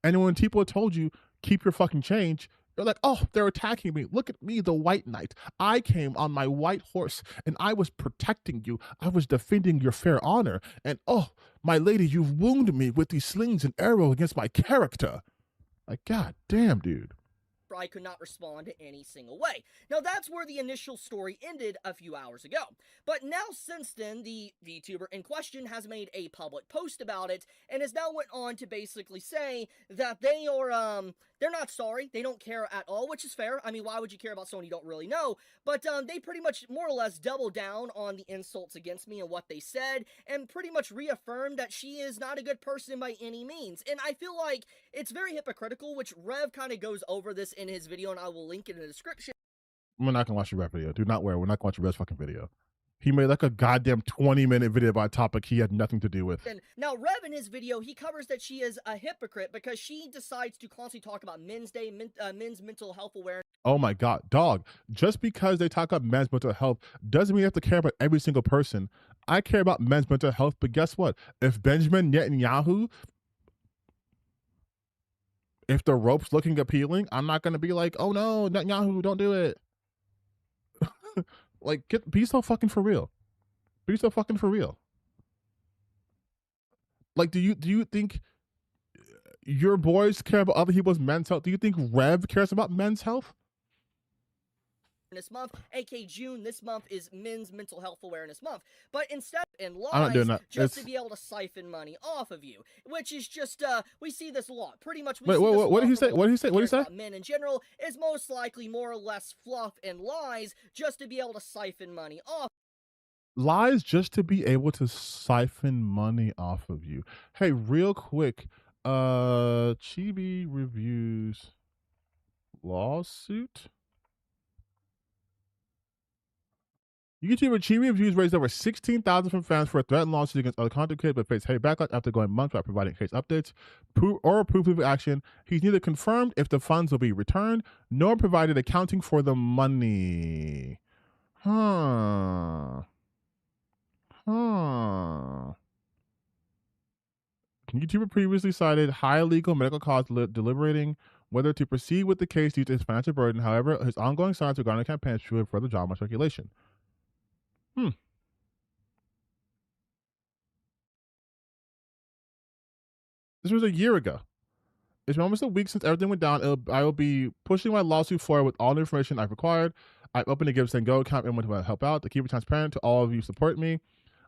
And when people told you, keep your fucking change, they're like, oh, they're attacking me. Look at me, the white knight. I came on my white horse and I was protecting you. I was defending your fair honor. And oh, My lady, you've wounded me with these slings and arrows against my character. Like, god damn, dude. I could not respond in any single way. Now, that's where the initial story ended a few hours ago. But now, since then, the VTuber in question has made a public post about it and has now went on to basically say that they are, they're not sorry. They don't care at all, which is fair. I mean, why would you care about someone you don't really know? But they pretty much more or less double down on the insults against me and what they said and pretty much reaffirmed that she is not a good person by any means. And I feel like it's very hypocritical, which Rev kind of goes over this in his video, and I will link it in the description. We're not gonna watch the Rev video. Do not worry. We're not gonna watch Rev's fucking video. He made like a goddamn 20-minute video about a topic he had nothing to do with. And now, Rev in his video, he covers that she is a hypocrite because she decides to constantly talk about Men's Day, men's mental health awareness. Oh my god, dog. Just because they talk about men's mental health doesn't mean you have to care about every single person. I care about men's mental health, but guess what? If Benjamin Netanyahu, if the rope's looking appealing, I'm not gonna be like, oh no, Netanyahu, don't do it. Like, be so fucking for real. Be so fucking for real. Like, do you think your boys care about other people's men's health? Do you think Rev cares about men's health? This month, aka June, this month is Men's Mental Health Awareness Month. But instead, in I'm not lies, doing that. just to be able to siphon money off of you, which is just we see this a lot. Pretty much. Wait, what did he say? What did he say? What did he say? Men in general is most likely more or less fluff and lies, just to be able to siphon money off. Lies just to be able to siphon money off of you. Hey, real quick, Chibi reviews lawsuit. YouTuber Chibi Reviews raised over $16,000 from fans for a threatened lawsuit against other content creators, but faced heavy backlash after going months without providing case updates or proof of action. He's neither confirmed if the funds will be returned, nor provided accounting for the money. YouTuber previously cited high legal medical costs deliberating whether to proceed with the case due to his financial burden. However, his ongoing silence regarding the campaign fueled further drama speculation. This was a year ago. It's been almost a week since everything went down. I will be pushing my lawsuit forward with all the information I've required. I'm open to give Sengo account and want to help out. To keep it transparent to all of you support me.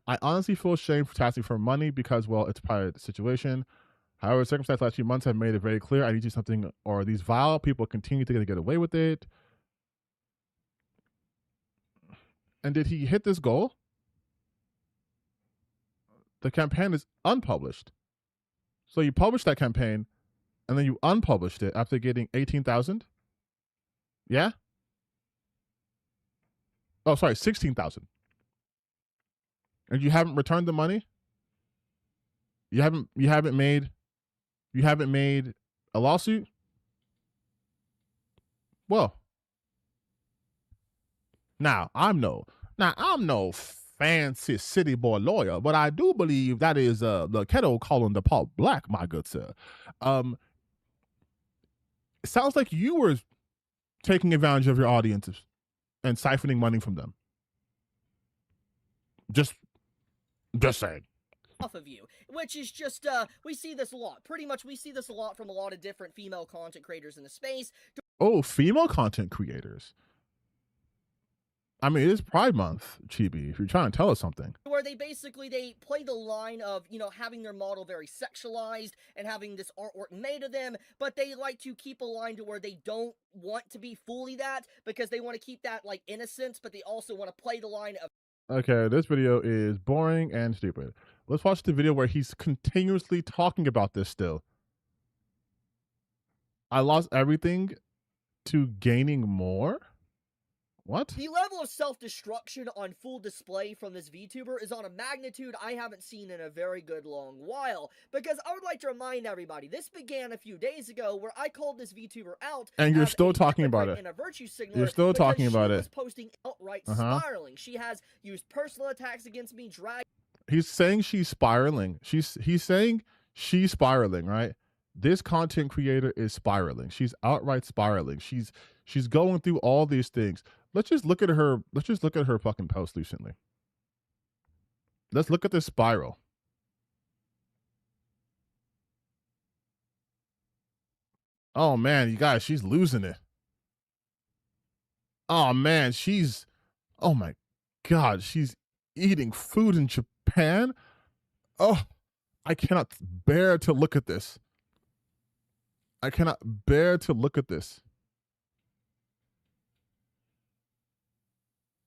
I honestly feel ashamed for asking for money because, well, it's a private situation. However, circumstances last few months have made it very clear I need to do something, or these vile people continue to get away with it. And did he hit this goal? The campaign is unpublished. So you published that campaign, and then you unpublished it after getting 18,000? Yeah? Oh, sorry, 16,000. And you haven't returned the money? You haven't made a lawsuit? Well, now I'm no fancy city boy lawyer, but I do believe that is the kettle calling the pot black, my good sir. It sounds like you were taking advantage of your audiences and siphoning money from them. Just saying. Off of you, which is just we see this a lot. Pretty much we see this a lot from a lot of different female content creators in the space. Oh, female content creators. I mean, it is Pride Month, Chibi, if you're trying to tell us something. Where they play the line of, you know, having their model very sexualized and having this artwork made of them, but they like to keep a line to where they don't want to be fully that because they want to keep that, like, innocence, but they also want to play the line of... Okay, this video is boring and stupid. Let's watch the video where he's continuously talking about this still. I lost everything to gaining more? What? The level of self-destruction on full display from this VTuber is on a magnitude I haven't seen in a very good long while. Because I would like to remind everybody, this began a few days ago where I called this VTuber out. And you're still talking about it. And a virtue signaler you're still talking about she it. was posting outright spiraling. She has used personal attacks against me, He's saying she's spiraling. He's saying she's spiraling, right? This content creator is spiraling. She's outright spiraling. She's going through all these things. Let's just look at her fucking post recently. Let's look at this spiral. Oh man, you guys, she's losing it. Oh man, oh my god, she's eating food in Japan. Oh, I cannot bear to look at this. I cannot bear to look at this.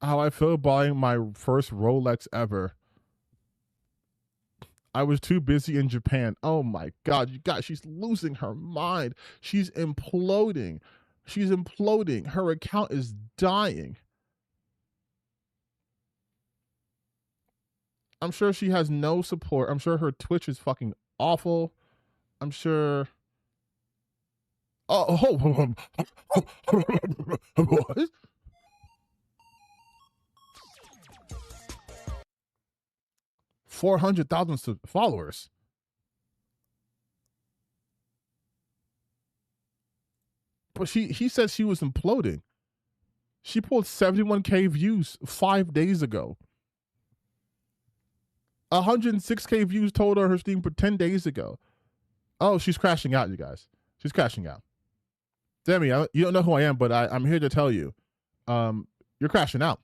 How I feel buying my first Rolex ever. I was too busy in Japan. Oh my god, you guys, she's losing her mind. She's imploding. She's imploding. Her account is dying. I'm sure she has no support. I'm sure her Twitch is fucking awful. I'm sure. Oh, what? 400,000 followers. But he said she was imploding. She pulled 71K views 5 days ago. 106K views told her stream for 10 days ago. Oh, she's crashing out, you guys. She's crashing out. Demi, you don't know who I am, but I'm here to tell you, you're crashing out.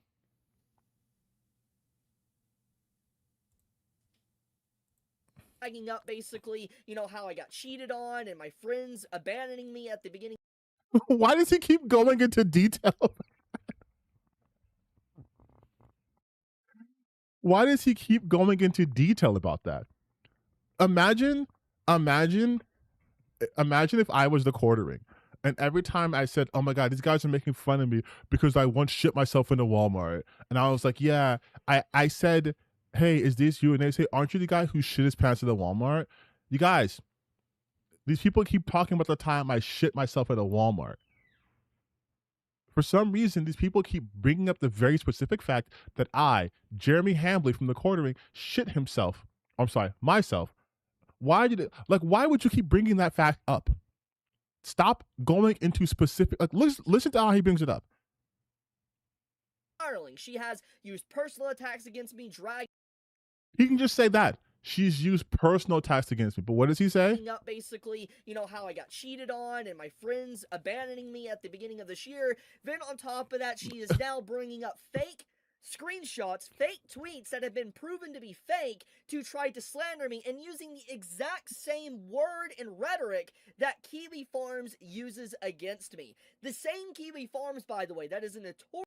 Bragging up basically, how I got cheated on and my friends abandoning me at the beginning. Why does he keep going into detail? Why does he keep going into detail about that? Imagine if I was the quartering and every time I said, oh my god, these guys are making fun of me because I once shit myself into Walmart, and I was like, yeah, I said, hey, is this you? And they say, aren't you the guy who shit his pants at the Walmart? You guys, these people keep talking about the time I shit myself at a Walmart. For some reason, these people keep bringing up the very specific fact that I, Jeremy Hambley from the quartering, shit himself. I'm sorry, myself. Why would you keep bringing that fact up? Stop going into specific. Like, listen to how he brings it up. She has used personal attacks against me, dragging. He can just say that. She's used personal attacks against me. But what does he say? Up basically, how I got cheated on and my friends abandoning me at the beginning of this year. Then on top of that, she is now bringing up fake screenshots, fake tweets that have been proven to be fake to try to slander me and using the exact same word and rhetoric that Kiwi Farms uses against me. The same Kiwi Farms, by the way, that is a notorious.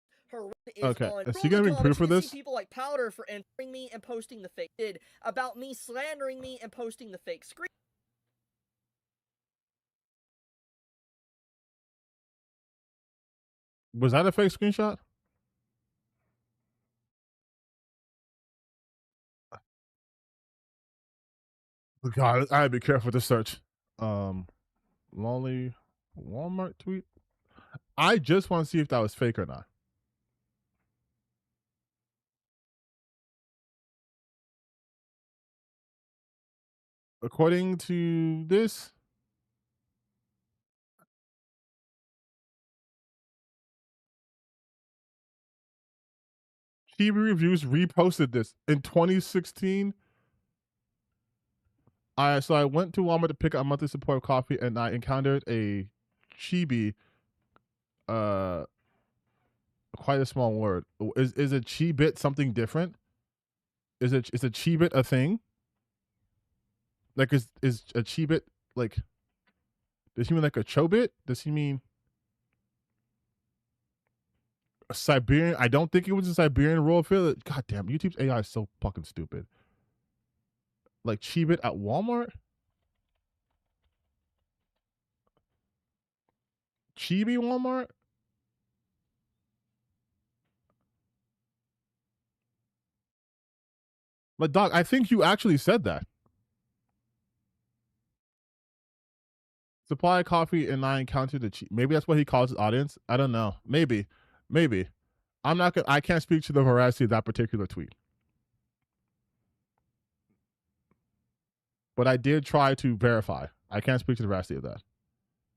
Okay, is he gonna be proof for this? People like Powder for entering me and posting the fake did about me slandering me and posting the fake screen. Was that a fake screenshot? God, I gotta be careful with the search. Lonely Walmart tweet. I just want to see if that was fake or not. According to this, TV Reviews reposted this in 2016. So I went to Walmart to pick up a monthly supply of coffee, and I encountered a chibi. Quite a small word. Is a chibit something different? Is a chibit a thing? Like is a chibit like? Does he mean like a chobit? Does he mean a Siberian? I don't think it was a Siberian royal fillet. God damn, YouTube's AI is so fucking stupid. Like chibit at Walmart? Chibi Walmart? But dog, I think you actually said that. Supply coffee and I encountered the maybe that's what he calls his audience. I don't know. Maybe. I'm not gonna. I can't speak to the veracity of that particular tweet. But I did try to verify. I can't speak to the veracity of that.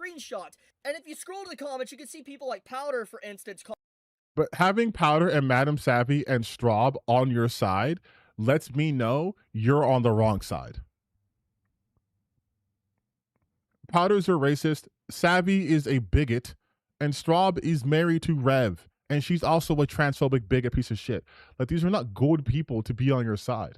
Screenshot. And if you scroll to the comments, you can see people like Powder, for instance. But having Powder and Madam Savvy and Straub on your side lets me know you're on the wrong side. Powder's a racist. Savvy is a bigot, and Straub is married to Rev, and she's also a transphobic bigot piece of shit. Like, these are not good people to be on your side.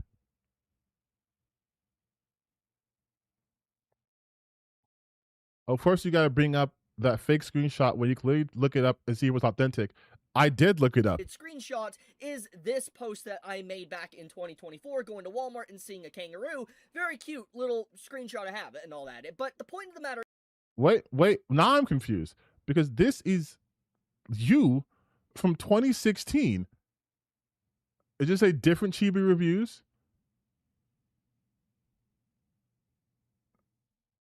Of course, you got to bring up that fake screenshot where you clearly look it up and see what's authentic. I did look it up. Screenshot is this post that I made back in 2024, going to Walmart and seeing a kangaroo. Very cute little screenshot I have and all that. But the point of the matter. Wait. Now I'm confused because this is you from 2016. It just a different Chibi reviews.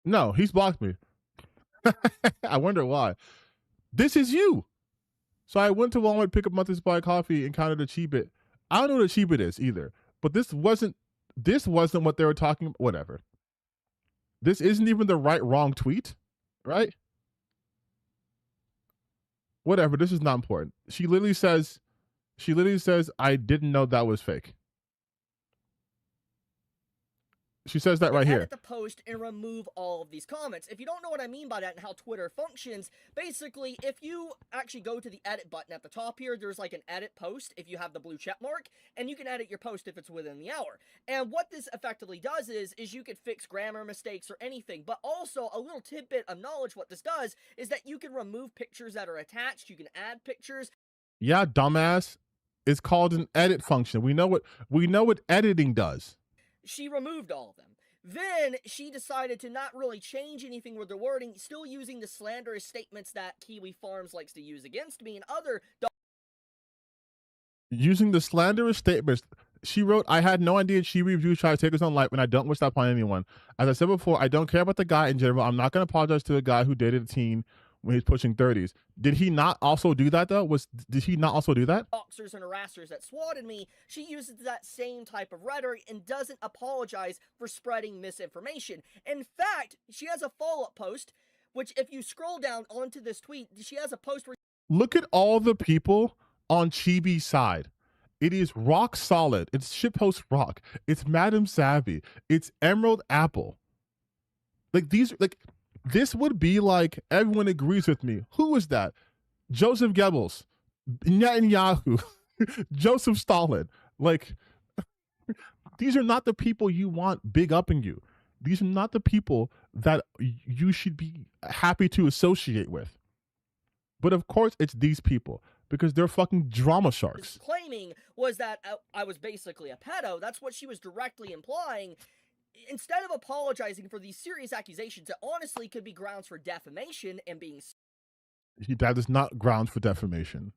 No, he's blocked me. I wonder why. This is you. So I went to Walmart to pick up monthly supply of coffee and counted a Cheebit. I don't know what a Cheebit is either, but this wasn't what they were talking about. Whatever. This isn't even the wrong tweet, right? Whatever. This is not important. She literally says, I didn't know that was fake. She says that right here. Edit the post and remove all of these comments. If you don't know what I mean by that and how Twitter functions, basically, if you actually go to the edit button at the top here, there's like an edit post if you have the blue check mark, and you can edit your post if it's within the hour. And what this effectively does is you can fix grammar mistakes or anything, but also a little tidbit of knowledge what this does is that you can remove pictures that are attached, you can add pictures. Yeah, dumbass. It's called an edit function. We know what editing does. She removed all of them. Then she decided to not really change anything with the wording, still using the slanderous statements that Kiwi Farms likes to use against me and other. Using the slanderous statements. She wrote, I had no idea she reviews try to take his own life, and I don't wish that upon anyone. As I said before, I don't care about the guy in general. I'm not going to apologize to a guy who dated a teen when he's pushing 30s. Did he not also do that, though? Did he not also do that? Boxers and harassers that swatted me, she uses that same type of rhetoric and doesn't apologize for spreading misinformation. In fact, she has a follow-up post, which if you scroll down onto this tweet, she has a post where... Look at all the people on Chibi's side. It is rock solid. It's Shitpost Rock. It's Madam Savvy. It's Emerald Apple. This would be like, everyone agrees with me. Who is that? Joseph Goebbels, Netanyahu, Joseph Stalin. Like, these are not the people you want big upping you. These are not the people that you should be happy to associate with. But of course, it's these people because they're fucking drama sharks. Claiming was that I was basically a pedo. That's what she was directly implying. Instead of apologizing for these serious accusations that honestly could be grounds for defamation and being... That is not grounds for defamation.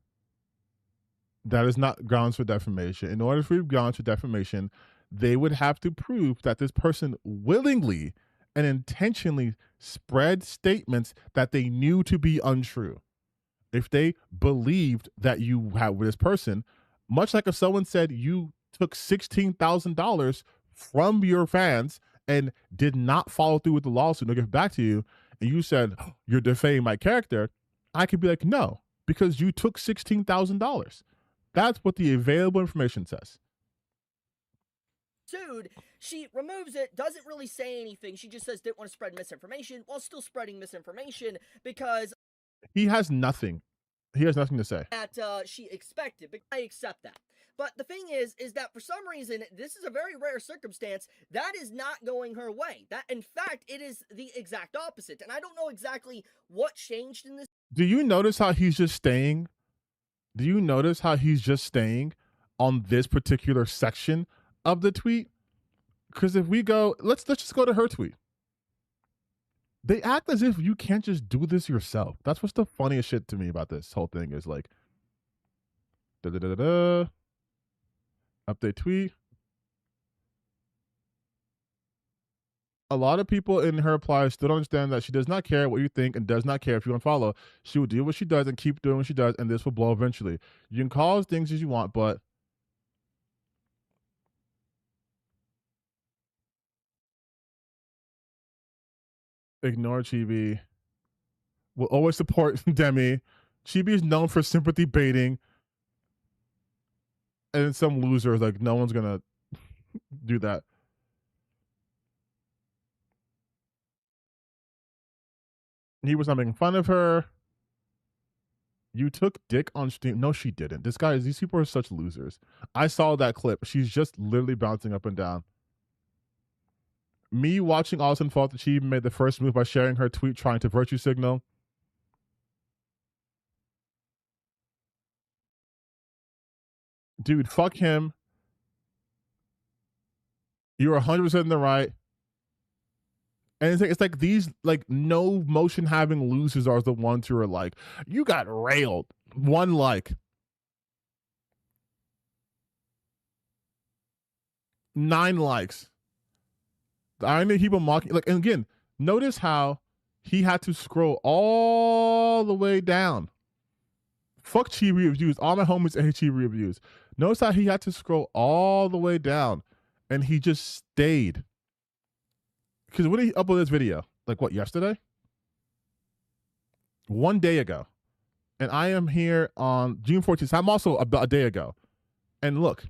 That is not grounds for defamation. In order for grounds for defamation, they would have to prove that this person willingly and intentionally spread statements that they knew to be untrue. If they believed that you had with this person, much like if someone said you took $16,000 from your fans and did not follow through with the lawsuit and give it back to you, and you said, oh, you're defaming my character, I could be like, no, because you took $16,000. That's what the available information says. Sued, she removes it, doesn't really say anything. She just says didn't want to spread misinformation while still spreading misinformation because he has nothing. He has nothing to say. That she expected, but I accept that. But the thing is that for some reason, this is a very rare circumstance, that is not going her way. That, in fact, it is the exact opposite. And I don't know exactly what changed in this. Do you notice how he's just staying? Do you notice how he's just staying on this particular section of the tweet? Because if we go, let's just go to her tweet. They act as if you can't just do this yourself. That's what's the funniest shit to me about this whole thing is like, update tweet. A lot of people in her replies still don't understand that she does not care what you think and does not care if you unfollow. She will do what she does and keep doing what she does, and this will blow eventually. You can call us things as you want, but ignore Chibi. Will always support Demi. Chibi is known for sympathy baiting. And some loser is like, no one's gonna do that. He was not making fun of her. You took dick on stream. No, she didn't. These people are such losers. I saw that clip. She's just literally bouncing up and down. Me watching Austin fall that she made the first move by sharing her tweet trying to virtue signal. Dude, fuck him. You're 100% in the right. And it's like these like no motion having losers are the ones who are like, you got railed. 1 like. 9 likes. I need people mocking. Like, and again, notice how he had to scroll all the way down. Fuck Chibi reviews. All my homies hate Chibi reviews. Notice how he had to scroll all the way down, and he just stayed. Because when did he upload this video? Like what, yesterday? 1 day ago. And I am here on June 14th. So I'm also about a day ago. And look,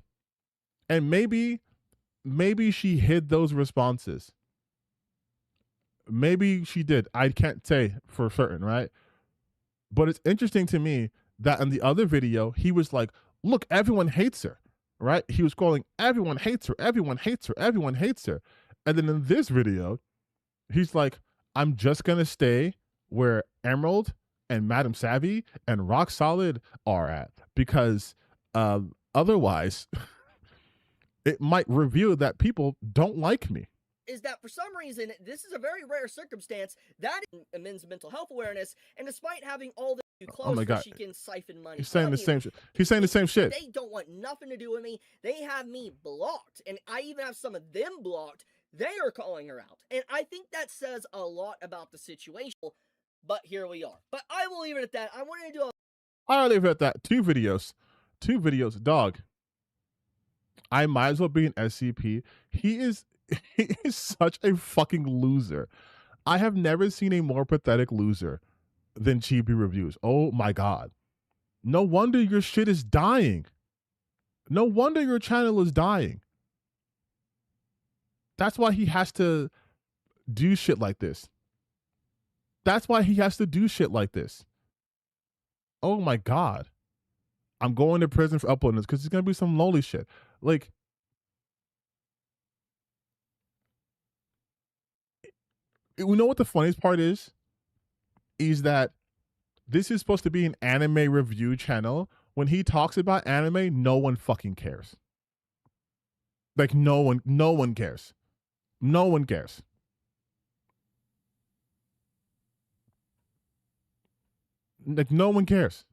and maybe she hid those responses. Maybe she did. I can't say for certain, right? But it's interesting to me that in the other video, he was like, look, everyone hates her, right? He was calling, everyone hates her, everyone hates her, everyone hates her. And then in this video, he's like, I'm just going to stay where Emerald and Madam Savvy and Rock Solid are at, because otherwise it might reveal that people don't like me. Is that for some reason, this is a very rare circumstance that men's mental health awareness, and despite having all the close, oh my God, she can siphon money. He's saying the same shit. He's saying the same shit. They don't want nothing to do with me. They have me blocked, and I even have some of them blocked. They are calling her out, and I think that says a lot about the situation. But here we are. But I will leave it at that. I wanted to do I'll leave it at that. 2 videos, dog. I might as well be an SCP. He is such a fucking loser. I have never seen a more pathetic loser than Chibi Reviews. Oh my God. No wonder your shit is dying. No wonder your channel is dying. That's why he has to do shit like this. That's why he has to do shit like this. Oh my God. I'm going to prison for uploading this because it's going to be some lowly shit. Like, you know what the funniest part is? Is that this is supposed to be an anime review channel. When he talks about anime, no one fucking cares. Like, no one cares. No one cares. Like, no one cares.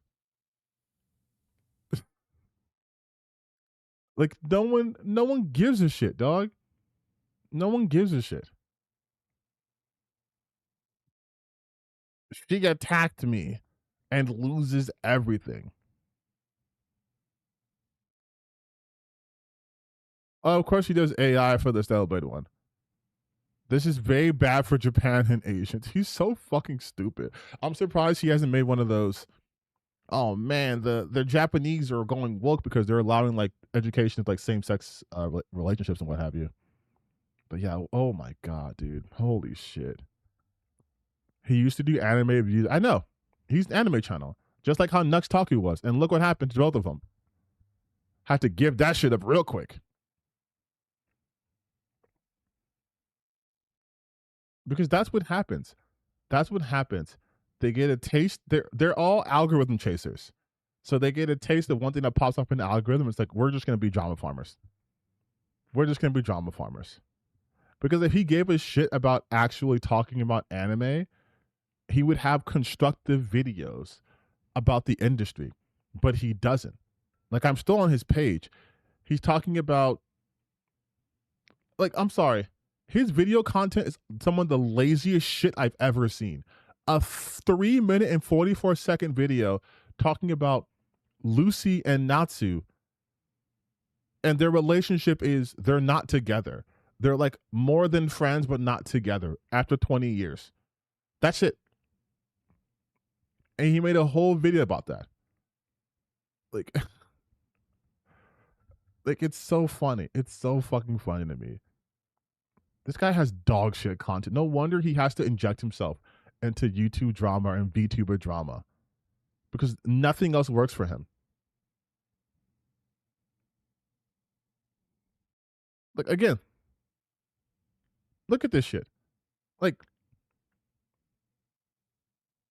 Like, no one gives a shit, dog. No one gives a shit. She attacked me and loses everything. Oh, of course she does AI for the Celebrated one. This is very bad for Japan and Asians. He's so fucking stupid. I'm surprised he hasn't made one of those. Oh man, the Japanese are going woke because they're allowing like education of like same sex relationships and what have you. But yeah, oh my God, dude, holy shit. He used to do anime reviews. I know, he's an anime channel, just like how Nux Taku was, and look what happened to both of them. Had to give that shit up real quick. Because that's what happens. That's what happens. They get a taste. They're all algorithm chasers. So they get a taste of one thing that pops up in the algorithm. It's like, we're just going to be drama farmers. We're just going to be drama farmers. Because if he gave a shit about actually talking about anime, he would have constructive videos about the industry. But he doesn't. Like, I'm still on his page. He's talking about, like, I'm sorry. His video content is some of the laziest shit I've ever seen. A 3-minute and 44-second video talking about Lucy and Natsu, and their relationship is they're not together. They're like more than friends, but not together after 20 years. That's it. And he made a whole video about that. Like, like it's so funny. It's so fucking funny to me. This guy has dog shit content. No wonder he has to inject himself into YouTube drama and VTuber drama because nothing else works for him. Like, again, look at this shit. Like,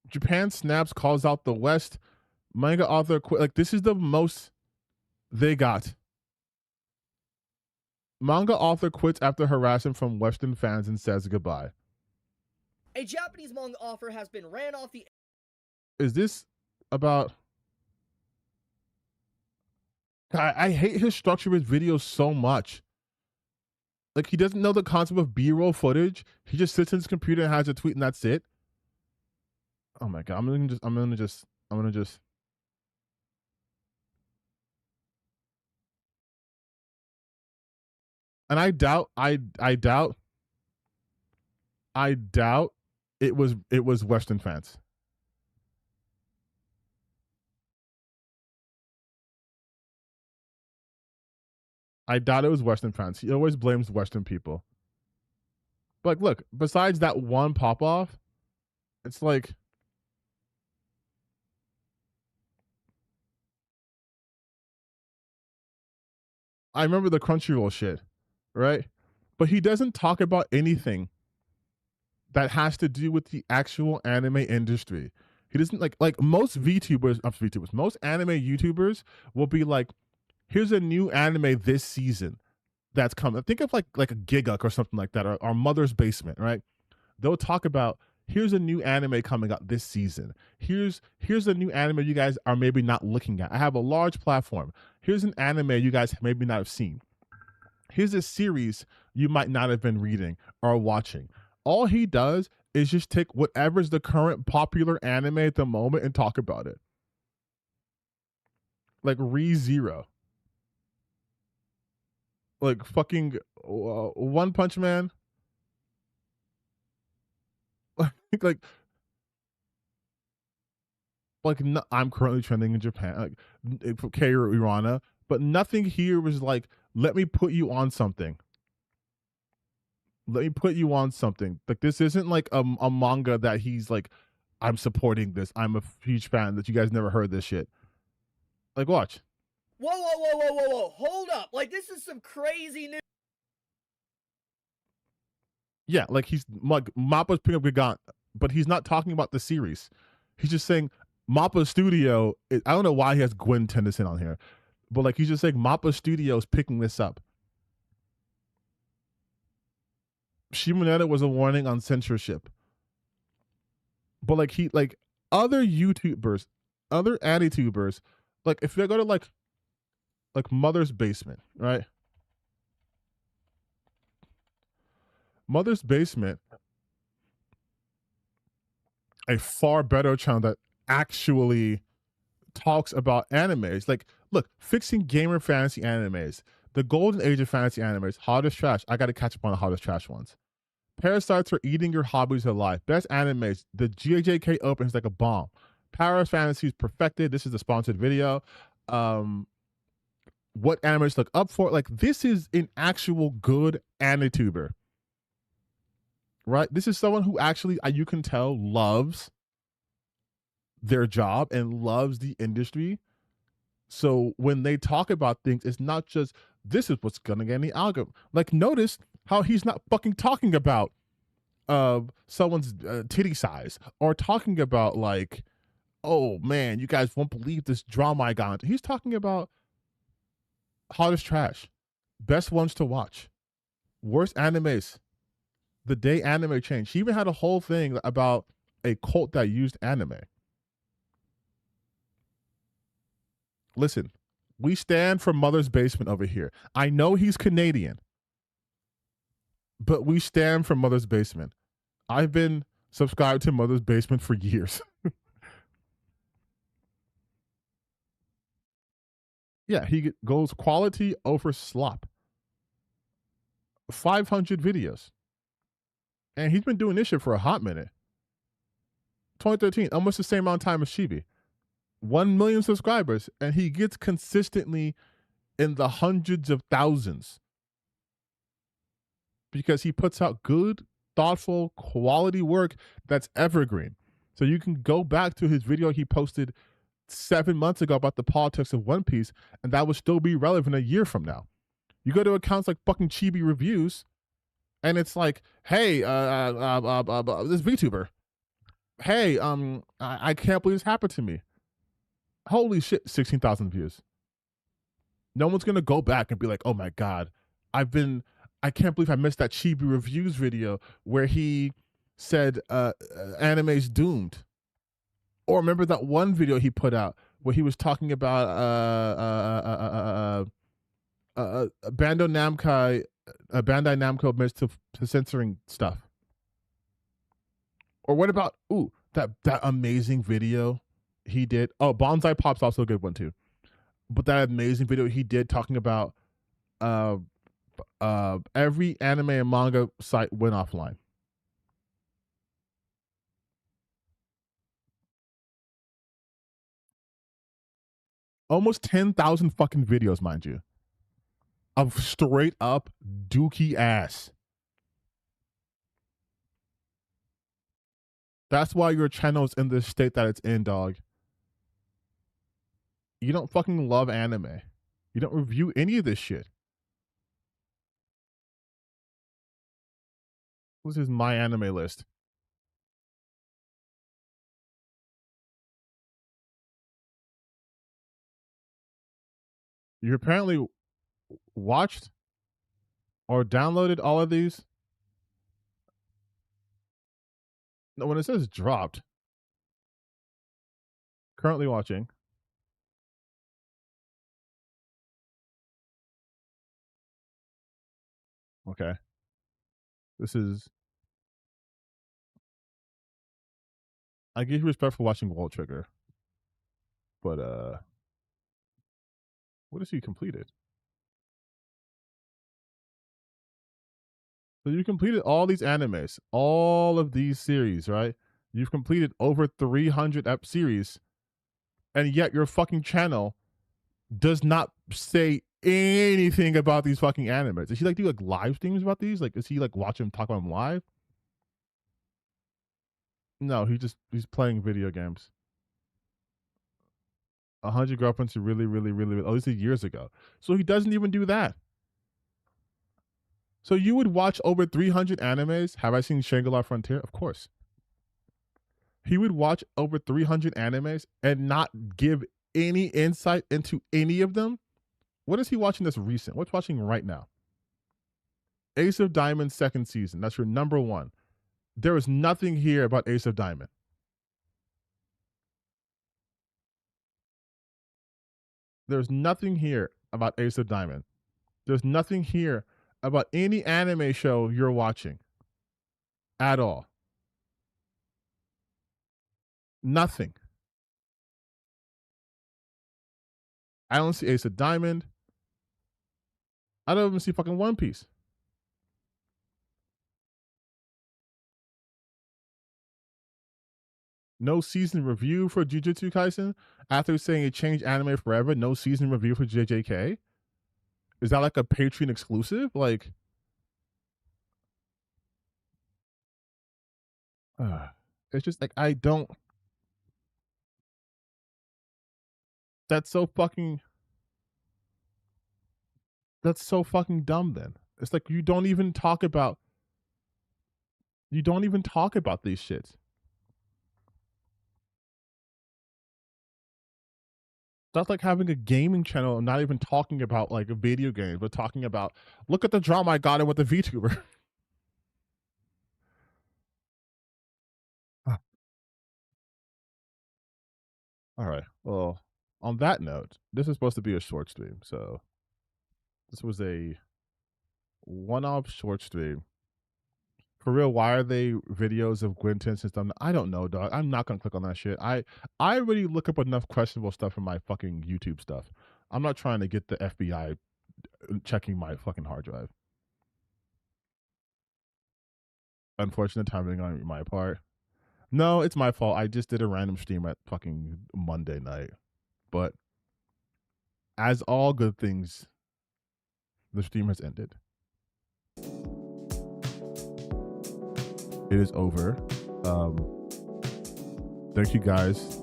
Japan snaps, calls out the West. Manga author quit. Like, this is the most they got. Manga author quits after harassment from Western fans and says goodbye. A Japanese manga author has been ran off the... Is this about... I hate his structure of his videos so much. Like, he doesn't know the concept of B-roll footage. He just sits in his computer and has a tweet and that's it. Oh my god, I'm gonna just and I doubt it was Western fans. I doubt it was Western fans. He always blames Western people. But like, look, besides that one pop off, it's like I remember the Crunchyroll shit, right? But he doesn't talk about anything that has to do with the actual anime industry. He doesn't like most VTubers, most anime YouTubers will be like, here's a new anime this season that's coming. Think of like a Giguk or something like that, or Mother's Basement, right? They'll talk about, here's a new anime coming out this season. Here's a new anime you guys are maybe not looking at. I have a large platform. Here's an anime you guys maybe not have seen. Here's a series you might not have been reading or watching. All he does is just take whatever's the current popular anime at the moment and talk about it. Like ReZero. Like fucking One Punch Man. like no, I'm currently trending in Japan, like Kaoru Irana, but nothing here was like, let me put you on something. Let me put you on something. Like, this isn't like a manga that he's like, I'm supporting this. I'm a huge fan that you guys never heard this shit. Like, watch. Whoa. Hold up. Like, this is some crazy news. Yeah, like he's like Mappa's picking up Gigant, but he's not talking about the series. He's just saying Mappa Studio. I don't know why he has Gwen Tennyson on here, but like he's just saying Mappa Studio's picking this up. Shimonetta was a warning on censorship. But like other YouTubers, other AniTubers, like if they go to like Mother's Basement, right? Mother's Basement, a far better channel that actually talks about animes. Like, look, fixing gamer fantasy animes, the golden age of fantasy animes, hottest trash. I got to catch up on the hottest trash ones. Parasites for eating your hobbies alive. Best animes. The GJK Open is like a bomb. Paris Fantasy is perfected. This is the sponsored video. What animes look up for? Like, this is an actual good AniTuber. Right? This is someone who actually, you can tell, loves their job and loves the industry. So when they talk about things, it's not just, this is what's gonna get in the algorithm. Like, notice how he's not fucking talking about someone's titty size, or talking about like, oh man, you guys won't believe this drama I got into. He's talking about hottest trash, best ones to watch, worst animes, the day anime changed. He even had a whole thing about a cult that used anime. Listen, we stand for Mother's Basement over here. I know he's Canadian, but we stand for Mother's Basement. I've been subscribed to Mother's Basement for years. Yeah, he goes quality over slop. 500 videos. And he's been doing this shit for a hot minute. 2013, almost the same amount of time as Chibi. 1 million subscribers, and he gets consistently in the hundreds of thousands because he puts out good thoughtful, quality work that's evergreen. So you can go back to his video he posted 7 months ago about the politics of One Piece, and that would still be relevant a year from now. You go to accounts like fucking Chibi Reviews, and it's like, hey, this VTuber, hey, I can't believe this happened to me. Holy shit, 16,000 views. No one's gonna go back and be like, oh my god, I can't believe I missed that Chibi Reviews video where he said anime's doomed. Or remember that one video he put out where he was talking about Bandai Namco admits to censoring stuff. Or what about that amazing video he did? Oh, Bonsai Pop's also a good one too. But that amazing video he did talking about every anime and manga site went offline. Almost 10,000 fucking videos, mind you, of straight up dookie ass. That's why your channel is in the state that it's in, dog. You don't fucking love anime. You don't review any of this shit. This is my anime list. You apparently watched or downloaded all of these. No, when it says dropped, currently watching. Okay. This is. I give you respect for watching World Trigger. But what has he completed? So you completed all these animes, all of these series, right? You've completed over 300 series, and yet your fucking channel does not say anything about these fucking animes. Does he like do like live streams about these? Like, is he like watch him talk about them live? No, he's playing video games. 100 Girlfriends to really, really, really. Oh, this is years ago. So he doesn't even do that. So you would watch over 300 animes. Have I seen Shangri-La Frontier? Of course. He would watch over 300 animes and not give any insight into any of them. What is he watching that's recent? What's watching right now? Ace of Diamond second season. That's your number one. There is nothing here about Ace of Diamond. There's nothing here about Ace of Diamond. There's nothing here about any anime show you're watching at all. Nothing. I don't see Ace of Diamond. I don't even see fucking One Piece. No season review for Jujutsu Kaisen after saying it changed anime forever. No season review for JJK. Is that like a Patreon exclusive? Like, it's just like I don't. That's so fucking. That's so fucking dumb. Then it's like you don't even talk about. You don't even talk about these shits. That's like having a gaming channel and not even talking about like a video game, but talking about look at the drama I got in with the VTuber. All right. Well, on that note, this is supposed to be a short stream, so this was a one-off short stream. For real, why are they videos of Gwynton since I don't know, dog. I'm not gonna click on that shit. I already look up enough questionable stuff from my fucking YouTube stuff. I'm not trying to get the FBI checking my fucking hard drive. Unfortunate timing on my part. No, it's my fault. I just did a random stream at fucking Monday night. But as all good things, the stream has ended. It is over. Thank you guys.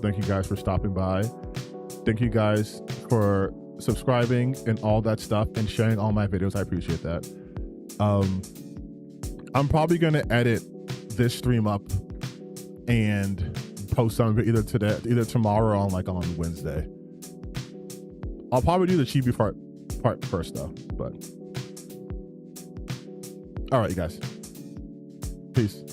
Thank you guys for stopping by. Thank you guys for subscribing and all that stuff and sharing all my videos. I appreciate that. I'm probably going to edit this stream up and post some either today, either tomorrow or on Wednesday. I'll probably do the Chibi part first though, but all right, you guys. Peace.